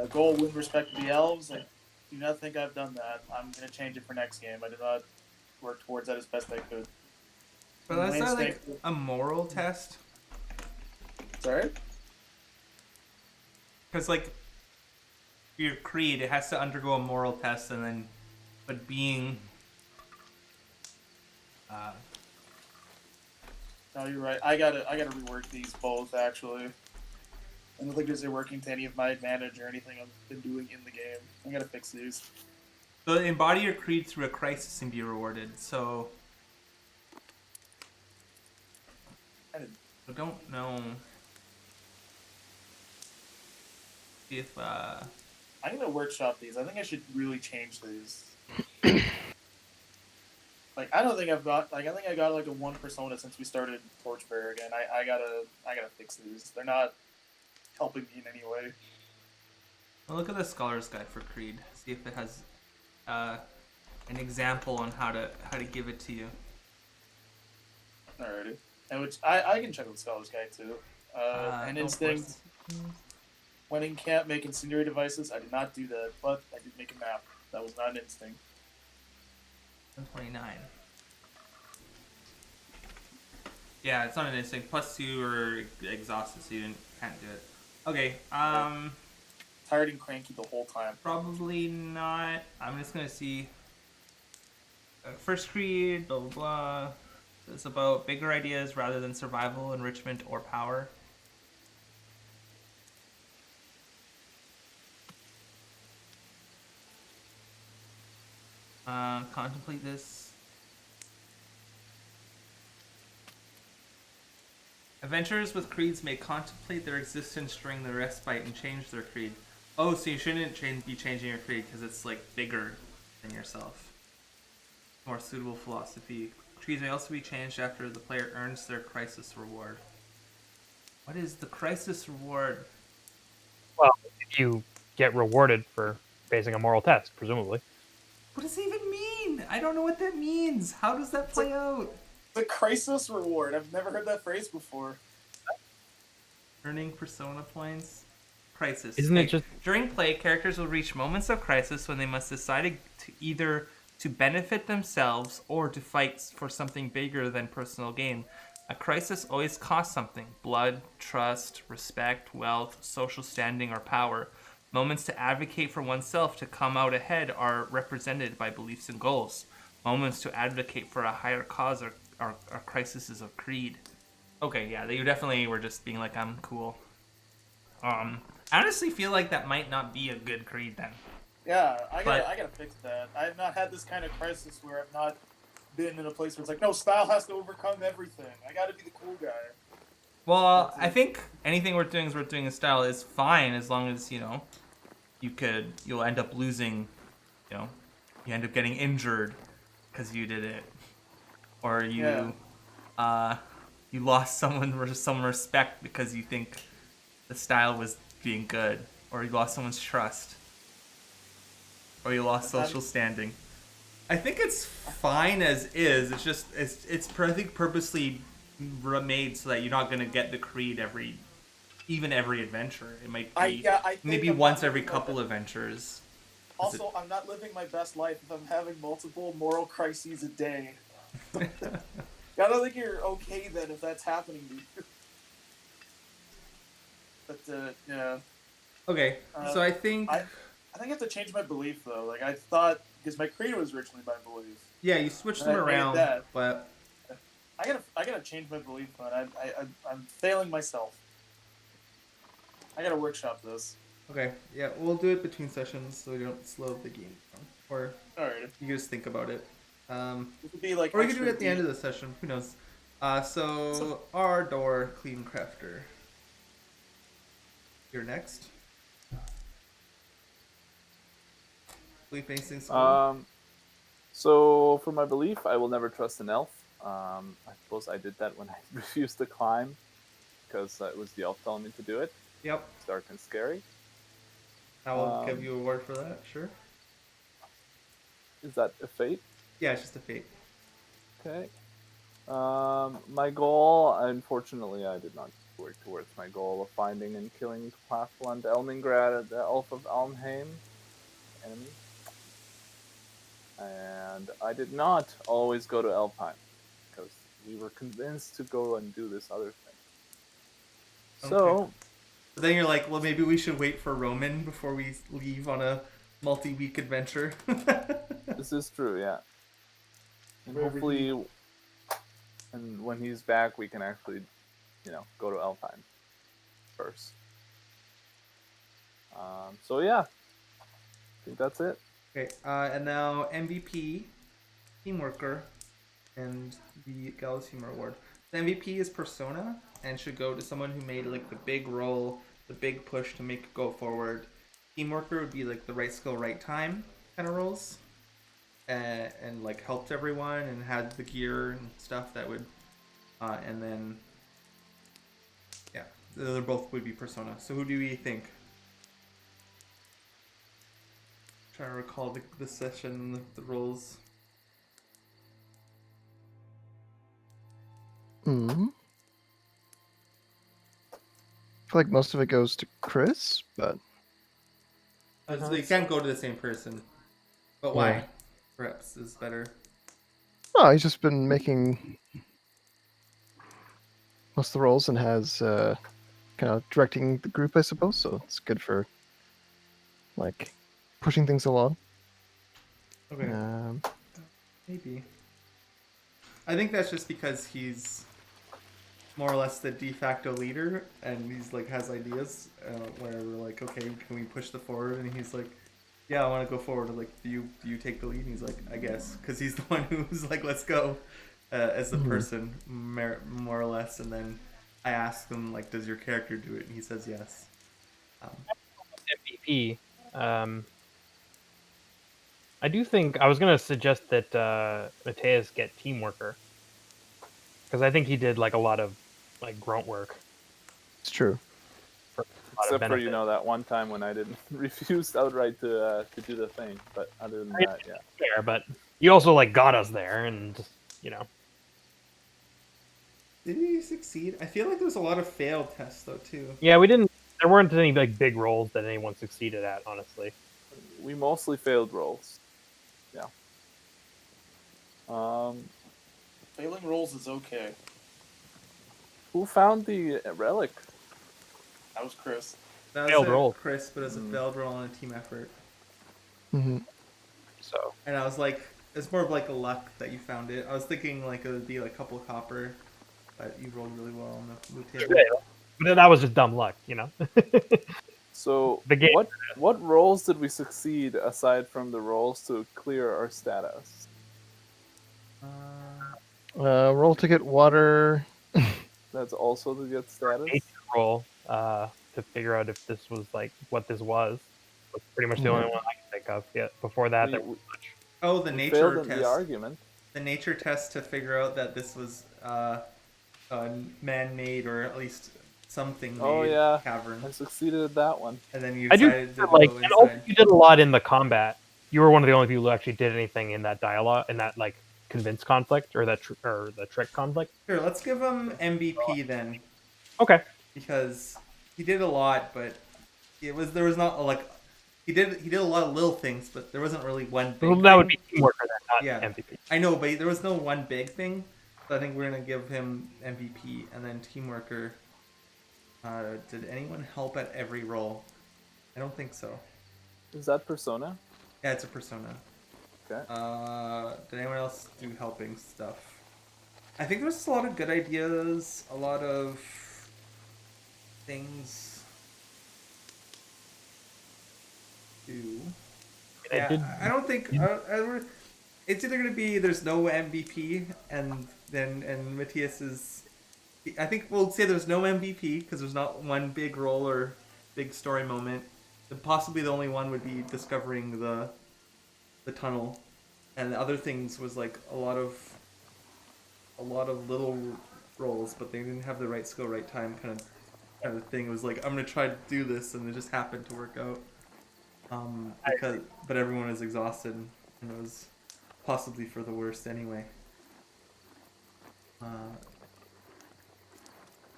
Speaker 4: Goal: win respect to the elves. I do not think I've done that. I'm going to change it for next game. I did not work towards that as best I could.
Speaker 1: But that's not like
Speaker 4: Instinct-
Speaker 1: a moral test,
Speaker 4: Sorry?
Speaker 1: because like your creed, it has to undergo a moral test, and then, but being
Speaker 4: No, you're right. I gotta rework these both, actually. I don't think these are working to any of my advantage or anything I've been doing in the game. I gotta fix these.
Speaker 1: so embody your creed through a crisis and be rewarded. So
Speaker 4: I didn't-
Speaker 1: I don't know if
Speaker 4: I'm gonna workshop these. I think I should really change these. Like, I don't think I've got I think I got like a one persona since we started Torchbearer again. I gotta fix these. They're not helping me in any way.
Speaker 1: Well, look at the Scholar's Guide for Creed. See if it has an example on how to give it to you.
Speaker 4: Alrighty. And which I can check with Scholar's Guide too. And
Speaker 1: Go
Speaker 4: Instinct,
Speaker 1: force.
Speaker 4: when in camp, make incendiary devices. I did not do that, but I did make a map. That was not an Instinct.
Speaker 1: 129. Yeah, it's not an instinct. Plus you were exhausted, so you can't do it. Okay,
Speaker 4: Tired and cranky the whole time.
Speaker 1: probably not. I'm just gonna see. First creed, blah blah blah. It's about bigger ideas rather than survival, enrichment, or power. Contemplate this. Adventurers with creeds may contemplate their existence during the respite and change their creed. Oh, so you shouldn't be changing your creed because it's like bigger than yourself. More suitable philosophy. Creeds may also be changed after the player earns their crisis reward. What is the crisis reward?
Speaker 3: Well, if you get rewarded for facing a moral test, presumably.
Speaker 1: What does it even mean? I don't know what that means. How does that play out?
Speaker 4: The crisis reward. I've never heard that phrase before.
Speaker 1: Earning persona points. Crisis.
Speaker 3: Isn't it just
Speaker 1: During play, characters will reach moments of crisis when they must decide to either to benefit themselves or to fight for something bigger than personal gain. A crisis always costs something: blood, trust, respect, wealth, social standing, or power. Moments to advocate for oneself to come out ahead are represented by beliefs and goals. Moments to advocate for a higher cause are crises of creed. Okay, yeah, you definitely were just being like, I'm cool. I honestly feel like that might not be a good creed then.
Speaker 4: Yeah, I gotta fix that. I have not had this kind of crisis where I've not been in a place where it's like, no, style has to overcome everything. I gotta be the cool guy.
Speaker 1: Well, I think anything worth doing in style is fine as long as, you'll end up losing, you end up getting injured because you did it. Or you lost some respect because you think the style was being good. Or you lost someone's trust. Or you lost social standing. I think it's fine as is. It's just it's I think purposely made so that you're not gonna get the creed every adventure. It might be maybe once every couple adventures.
Speaker 4: Also, I'm not living my best life if I'm having multiple moral crises a day. I don't think you're okay then if that's happening to you. But yeah.
Speaker 1: Okay, so I think
Speaker 4: I think I have to change my belief though. Like I thought, because my creed was originally my belief.
Speaker 1: yeah, you switched them around, but
Speaker 4: I gotta change my belief, man. I'm failing myself. I gotta workshop this.
Speaker 1: okay, yeah, we'll do it between sessions so we don't slow the game down. Or
Speaker 4: Alright.
Speaker 1: you can just think about it.
Speaker 4: It could be like,
Speaker 1: or you can do it at the end of the session. Who knows? So our door clean crafter. You're next. Belief basing school.
Speaker 5: So for my belief, I will never trust an elf. I suppose I did that when I refused to climb because it was the elf telling me to do it.
Speaker 1: Yep.
Speaker 5: It's dark and scary.
Speaker 1: I will give you a word for that. Sure.
Speaker 5: Is that a fate?
Speaker 1: Yeah, it's just a fate.
Speaker 5: Okay. My goal, unfortunately, I did not work towards my goal of finding and killing Claflund Elmingrad, the Elf of Almheim, enemy. And I did not always go to Elfheim because we were convinced to go and do this other thing. So,
Speaker 1: Okay. But then you're like, well, maybe we should wait for Roman before we leave on a multi-week adventure.
Speaker 5: this is true, yeah. And hopefully, and when he's back, we can actually, go to Elfheim first. So yeah, I think that's it.
Speaker 1: Okay, and now MVP, Team Worker, and the Gallows Humor Award. The MVP is Persona, and should go to someone who made like the big roll, the big push to make it go forward. Team Worker would be like the right skill, right time kind of roles, and like helped everyone and had the gear and stuff that would, and then yeah, the other both would be Persona. So who do we think? Trying to recall the session, the roles.
Speaker 2: Hmm. I feel like most of it goes to Chris, but
Speaker 1: So you can't go to the same person. But
Speaker 2: Yeah.
Speaker 1: why? Perhaps is better.
Speaker 2: no, he's just been making most of the roles and has kind of directing the group, I suppose. So it's good for like pushing things along.
Speaker 1: Okay. Maybe. I think that's just because he's more or less the de facto leader, and he's like has ideas where we're like, okay, can we push the forward? And he's like, yeah, I want to go forward. Like, do you take the lead? And he's like, I guess, because he's the one who's like, let's go, as the person, more or less. And then I ask him like, does your character do it? And he says yes.
Speaker 3: MVP. I do think I was going to suggest that Mateus get team worker, because I think he did like a lot of like grunt work.
Speaker 2: It's true.
Speaker 3: For a lot of
Speaker 5: Except for
Speaker 3: benefit.
Speaker 5: that one time when I didn't refused outright to do the thing. But other than that, yeah.
Speaker 3: Fair, but you also like got us there, and you know.
Speaker 1: Did he succeed? I feel like there was a lot of failed tests though too.
Speaker 3: Yeah, we didn't. There weren't any like big roles that anyone succeeded at, honestly.
Speaker 5: We mostly failed rolls. Yeah.
Speaker 4: Failing rolls is okay.
Speaker 5: Who found the relic?
Speaker 4: That was Chris.
Speaker 1: That
Speaker 3: Failed
Speaker 1: was
Speaker 3: roll.
Speaker 1: Chris, but as a failed roll and a team effort.
Speaker 2: Hmm.
Speaker 3: So
Speaker 1: And I was like, it's more of like a luck that you found it. I was thinking like it would be like a couple copper, but you rolled really well on the loot table.
Speaker 3: but that was just dumb luck, you know.
Speaker 5: So
Speaker 3: The game-
Speaker 5: what roles did we succeed aside from the roles to clear our status?
Speaker 2: Roll to get water.
Speaker 5: That's also to get status.
Speaker 3: Nature roll to figure out if this was like what this was pretty much the only one I can think of. Yeah, before that, there wasn't much.
Speaker 1: Oh, the
Speaker 5: We
Speaker 1: nature
Speaker 5: failed in
Speaker 1: test.
Speaker 5: the argument.
Speaker 1: The nature test to figure out that this was man-made or at least something made
Speaker 5: Oh, yeah.
Speaker 1: cavern.
Speaker 5: I succeeded at that one.
Speaker 1: And then you
Speaker 3: I do
Speaker 1: decided to
Speaker 3: like,
Speaker 1: go
Speaker 3: and also
Speaker 1: inside.
Speaker 3: you did a lot in the combat. You were one of the only people who actually did anything in that dialogue, in that like convince conflict or that or the trick conflict.
Speaker 1: Here, let's give him MVP then,
Speaker 3: Okay.
Speaker 1: because he did a lot, but there was not like he did a lot of little things, but there wasn't really one big
Speaker 3: Well, that would
Speaker 1: thing.
Speaker 3: be teamwork for that, not
Speaker 1: Yeah.
Speaker 3: MVP.
Speaker 1: I know, but there was no one big thing. So I think we're gonna give him MVP and then team worker. Did anyone help at every role? I don't think so.
Speaker 5: Is that Persona?
Speaker 1: Yeah, it's a persona.
Speaker 5: Okay.
Speaker 1: Did anyone else do helping stuff? I think there's a lot of good ideas, a lot of things to do.
Speaker 3: I
Speaker 1: Yeah,
Speaker 3: did-
Speaker 1: I don't think it's either gonna be there's no MVP and Matthias is. I think we'll say there's no MVP because there's not one big role or big story moment. And possibly the only one would be discovering the tunnel, and the other things was like a lot of little roles, but they didn't have the right skill, right time kind of thing. It was like I'm gonna try to do this, and it just happened to work out. But everyone was exhausted, and it was possibly for the worst anyway.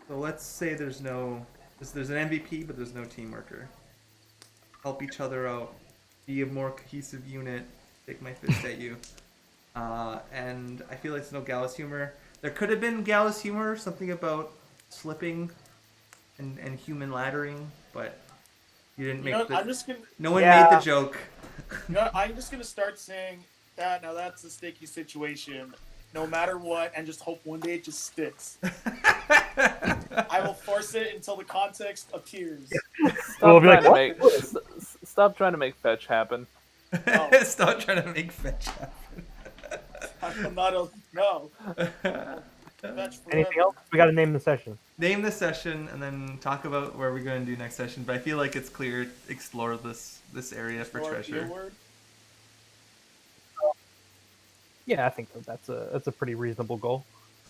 Speaker 1: So let's say there's an MVP, but there's no team worker. Help each other out. Be a more cohesive unit. Take my fist at you. And I feel like there's no Gallus humor. There could have been Gallus humor, something about slipping and human laddering, but you didn't make
Speaker 4: I'm just gonna.
Speaker 1: no one
Speaker 3: Yeah.
Speaker 1: made the joke.
Speaker 4: I'm just gonna start saying that. Now that's a sticky situation. No matter what, and just hope one day it just sticks. I will force it until the context appears.
Speaker 3: We'll be like,
Speaker 5: Stop trying to make fetch happen.
Speaker 4: No.
Speaker 1: Stop trying to make fetch happen.
Speaker 4: I'm not a no. That's
Speaker 3: anything
Speaker 4: forever.
Speaker 3: else? We got to name the session.
Speaker 1: Name the session and then talk about where we're going to do next session. But I feel like it's clear. Explore this area for
Speaker 4: Or
Speaker 1: treasure.
Speaker 4: your word?
Speaker 3: Yeah, I think that's a pretty reasonable goal.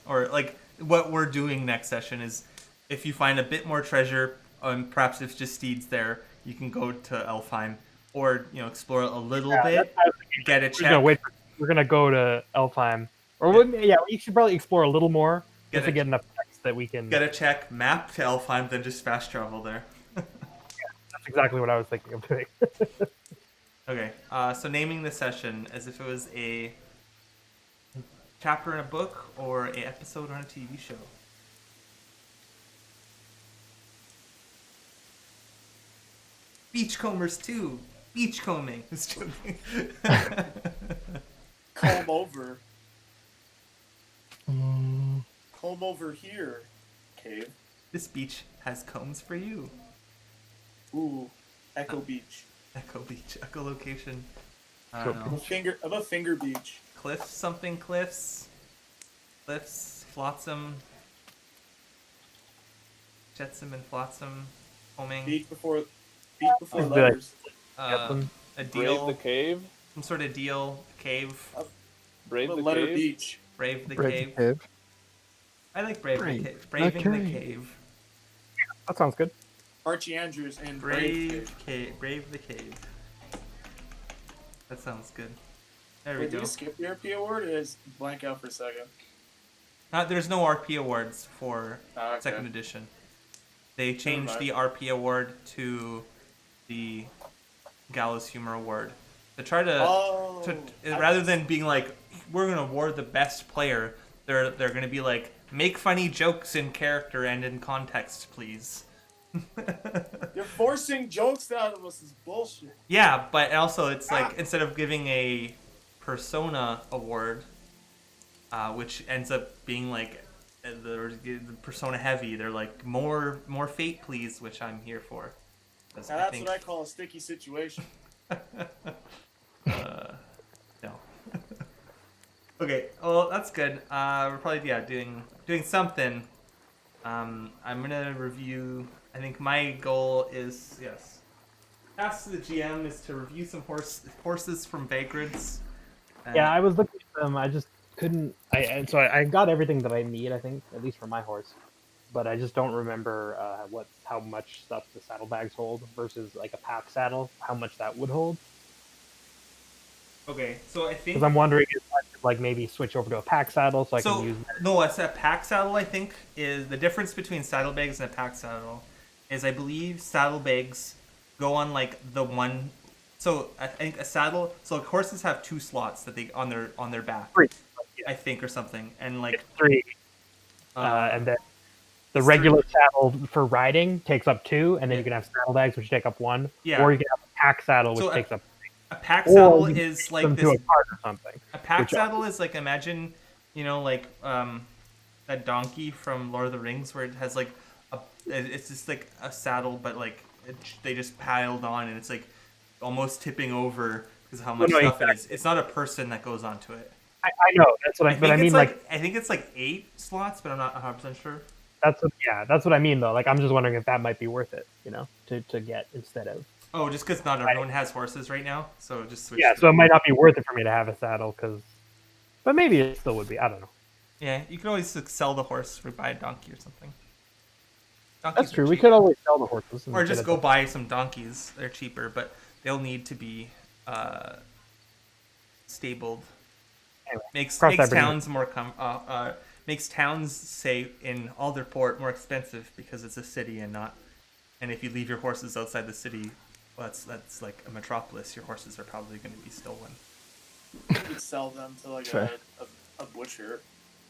Speaker 1: Or like what we're doing next session is, if you find a bit more treasure, perhaps if just steeds there, you can go to Elfheim, or explore a little bit, get a check.
Speaker 3: We're gonna go to Elfheim, or we should probably explore a little more, Just to get enough text that we can.
Speaker 1: Gotta check map to Elfheim, then just fast travel there.
Speaker 3: That's exactly what I was thinking of doing.
Speaker 1: Okay, so naming the session as if it was a chapter in a book or an episode on a TV show. Beachcombers 2. Beachcombing. Just joking.
Speaker 4: Comb over.
Speaker 2: Mm,
Speaker 4: Comb over here. Cave.
Speaker 1: This beach has combs for you.
Speaker 4: Ooh. Echo Beach.
Speaker 1: Echo beach. Echolocation. I
Speaker 2: Cool.
Speaker 1: don't know.
Speaker 4: I'm a finger beach.
Speaker 1: Cliffs something cliffs. Cliffs. Flotsam. Jetsam and flotsam. Combing.
Speaker 4: Beach before
Speaker 3: I'd be like,
Speaker 4: letters.
Speaker 1: A
Speaker 5: Brave
Speaker 1: deal.
Speaker 5: the cave.
Speaker 1: Some sort of deal. Cave.
Speaker 5: Brave the
Speaker 4: Letter
Speaker 5: cave.
Speaker 4: beach.
Speaker 1: Brave the
Speaker 2: Brave
Speaker 1: cave.
Speaker 2: Cave.
Speaker 1: I like Brave the
Speaker 2: Brave
Speaker 1: Cave.
Speaker 2: the
Speaker 1: Braving the
Speaker 2: cave.
Speaker 1: cave.
Speaker 3: that sounds good.
Speaker 4: Archie Andrews and Brave
Speaker 1: Brave cave. Brave the cave. That sounds good. There we
Speaker 4: Wait, did
Speaker 1: go.
Speaker 4: we skip the RP award? Or is blank out for a second?
Speaker 1: There's no RP awards for
Speaker 4: Ah, okay.
Speaker 1: second edition. They changed
Speaker 4: mind.
Speaker 1: the RP award to the Gallows Humor Award. To try to,
Speaker 4: Oh.
Speaker 1: rather than being like, we're gonna award the best player, they're gonna be like, make funny jokes in character and in context, please.
Speaker 4: You're forcing jokes out of us is bullshit.
Speaker 1: Yeah, but also it's like instead of giving a persona award, which ends up being like the persona heavy, they're like more fate, please, which I'm here for.
Speaker 4: Now that's what I call a sticky situation.
Speaker 1: No. Okay, well that's good. We're probably doing something. I'm gonna review. I think my goal is task to the GM is to review some horses from Vagrants.
Speaker 3: Yeah, I was looking at them. I just couldn't. I got everything that I need. I think, at least for my horse, but I just don't remember how much stuff the saddlebags hold versus like a pack saddle. How much that would hold.
Speaker 1: Okay, so I think
Speaker 3: Because I'm wondering if I could like maybe switch over to a pack saddle so I can use.
Speaker 1: No, it's a pack saddle. I think is the difference between saddlebags and a pack saddle is I believe saddlebags go on like the one. So I think a saddle. So horses have 2 slots that they on their back.
Speaker 3: 3.
Speaker 1: I think or something, and like
Speaker 3: 3. And then the regular saddle for riding takes up 2, and then you can have saddlebags which take up 1.
Speaker 1: Yeah.
Speaker 3: Or you can have a pack saddle which
Speaker 1: So
Speaker 3: takes up.
Speaker 1: a pack
Speaker 3: Or
Speaker 1: saddle
Speaker 3: you can
Speaker 1: is
Speaker 3: hook
Speaker 1: like
Speaker 3: them
Speaker 1: this.
Speaker 3: to a cart or something.
Speaker 1: A pack
Speaker 3: which-
Speaker 1: saddle is like imagine, like that donkey from Lord of the Rings where it has like it's just like a saddle, but like they just piled on and it's like almost tipping over because of how much stuff it is. It's not a person that goes onto it.
Speaker 3: I know that's what but I mean like
Speaker 1: I think it's like 8 slots, but I'm not 100% sure.
Speaker 3: that's what I mean though. Like I'm just wondering if that might be worth it, to get instead of.
Speaker 1: Oh, just because not everyone has horses right now, so just switch.
Speaker 3: Yeah, so it might not be worth it for me to have a saddle but maybe it still would be. I don't know.
Speaker 1: Yeah, you can always like, sell the horse or buy a donkey or something. Donkeys
Speaker 3: That's
Speaker 1: are
Speaker 3: true. We
Speaker 1: cheap.
Speaker 3: could always sell the horses. and
Speaker 1: Or
Speaker 3: get
Speaker 1: just
Speaker 3: it
Speaker 1: go
Speaker 3: done.
Speaker 1: buy some donkeys. They're cheaper, but they'll need to be stabled.
Speaker 3: Anyway,
Speaker 1: Makes
Speaker 3: cross that bridge.
Speaker 1: towns more makes towns, say in Alderport, more expensive because it's a city and not. And if you leave your horses outside the city, well, that's like a metropolis. Your horses are probably going to be stolen.
Speaker 4: You could sell them to like
Speaker 2: Fair.
Speaker 4: a butcher.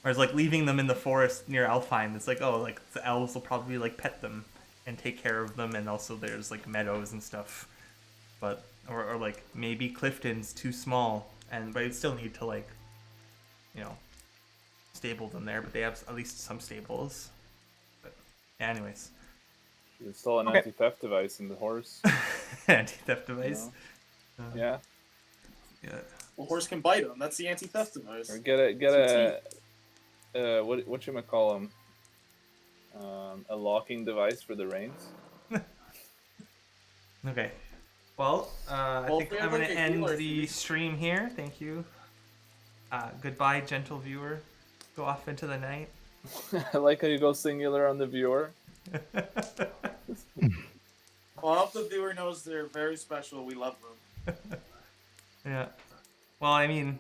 Speaker 1: Whereas like leaving them in the forest near Alfheim, it's like like the elves will probably like pet them and take care of them, and also there's like meadows and stuff. But or like maybe Clifton's too small, but you'd still need to like, stable them there. But they have at least some stables. But anyways,
Speaker 5: You install an
Speaker 3: Okay.
Speaker 5: anti-theft device in the horse.
Speaker 1: anti-theft device.
Speaker 5: Yeah.
Speaker 1: Yeah.
Speaker 4: Well, horse can bite them. That's the anti-theft device.
Speaker 5: Or get a what you might call them? A locking device for the reins.
Speaker 1: Okay. Well, I
Speaker 4: Well,
Speaker 1: think
Speaker 4: if we
Speaker 1: I'm
Speaker 4: have,
Speaker 1: going
Speaker 4: like,
Speaker 1: to
Speaker 4: a
Speaker 1: end
Speaker 4: healer,
Speaker 1: the stream here. Thank you. Goodbye, gentle viewer. Go off into the night.
Speaker 5: I like how you go singular on the viewer.
Speaker 4: Well, I hope the viewer knows they're very special. We love them.
Speaker 1: Yeah. Well, I mean,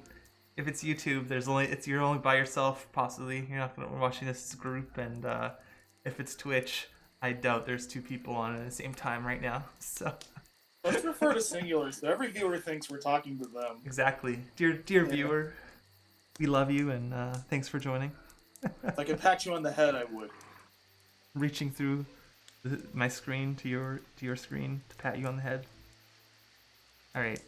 Speaker 1: if it's YouTube, you're only by yourself. Possibly, you're not gonna be watching this as a group. And if it's Twitch, I doubt there's 2 people on it at the same time right now. So
Speaker 4: Let's refer to singulars. So every viewer thinks we're talking to them.
Speaker 1: exactly, dear viewer, we love you and thanks for joining.
Speaker 4: If I could pat you on the head, I would.
Speaker 1: Reaching through my screen to your screen to pat you on the head. All right.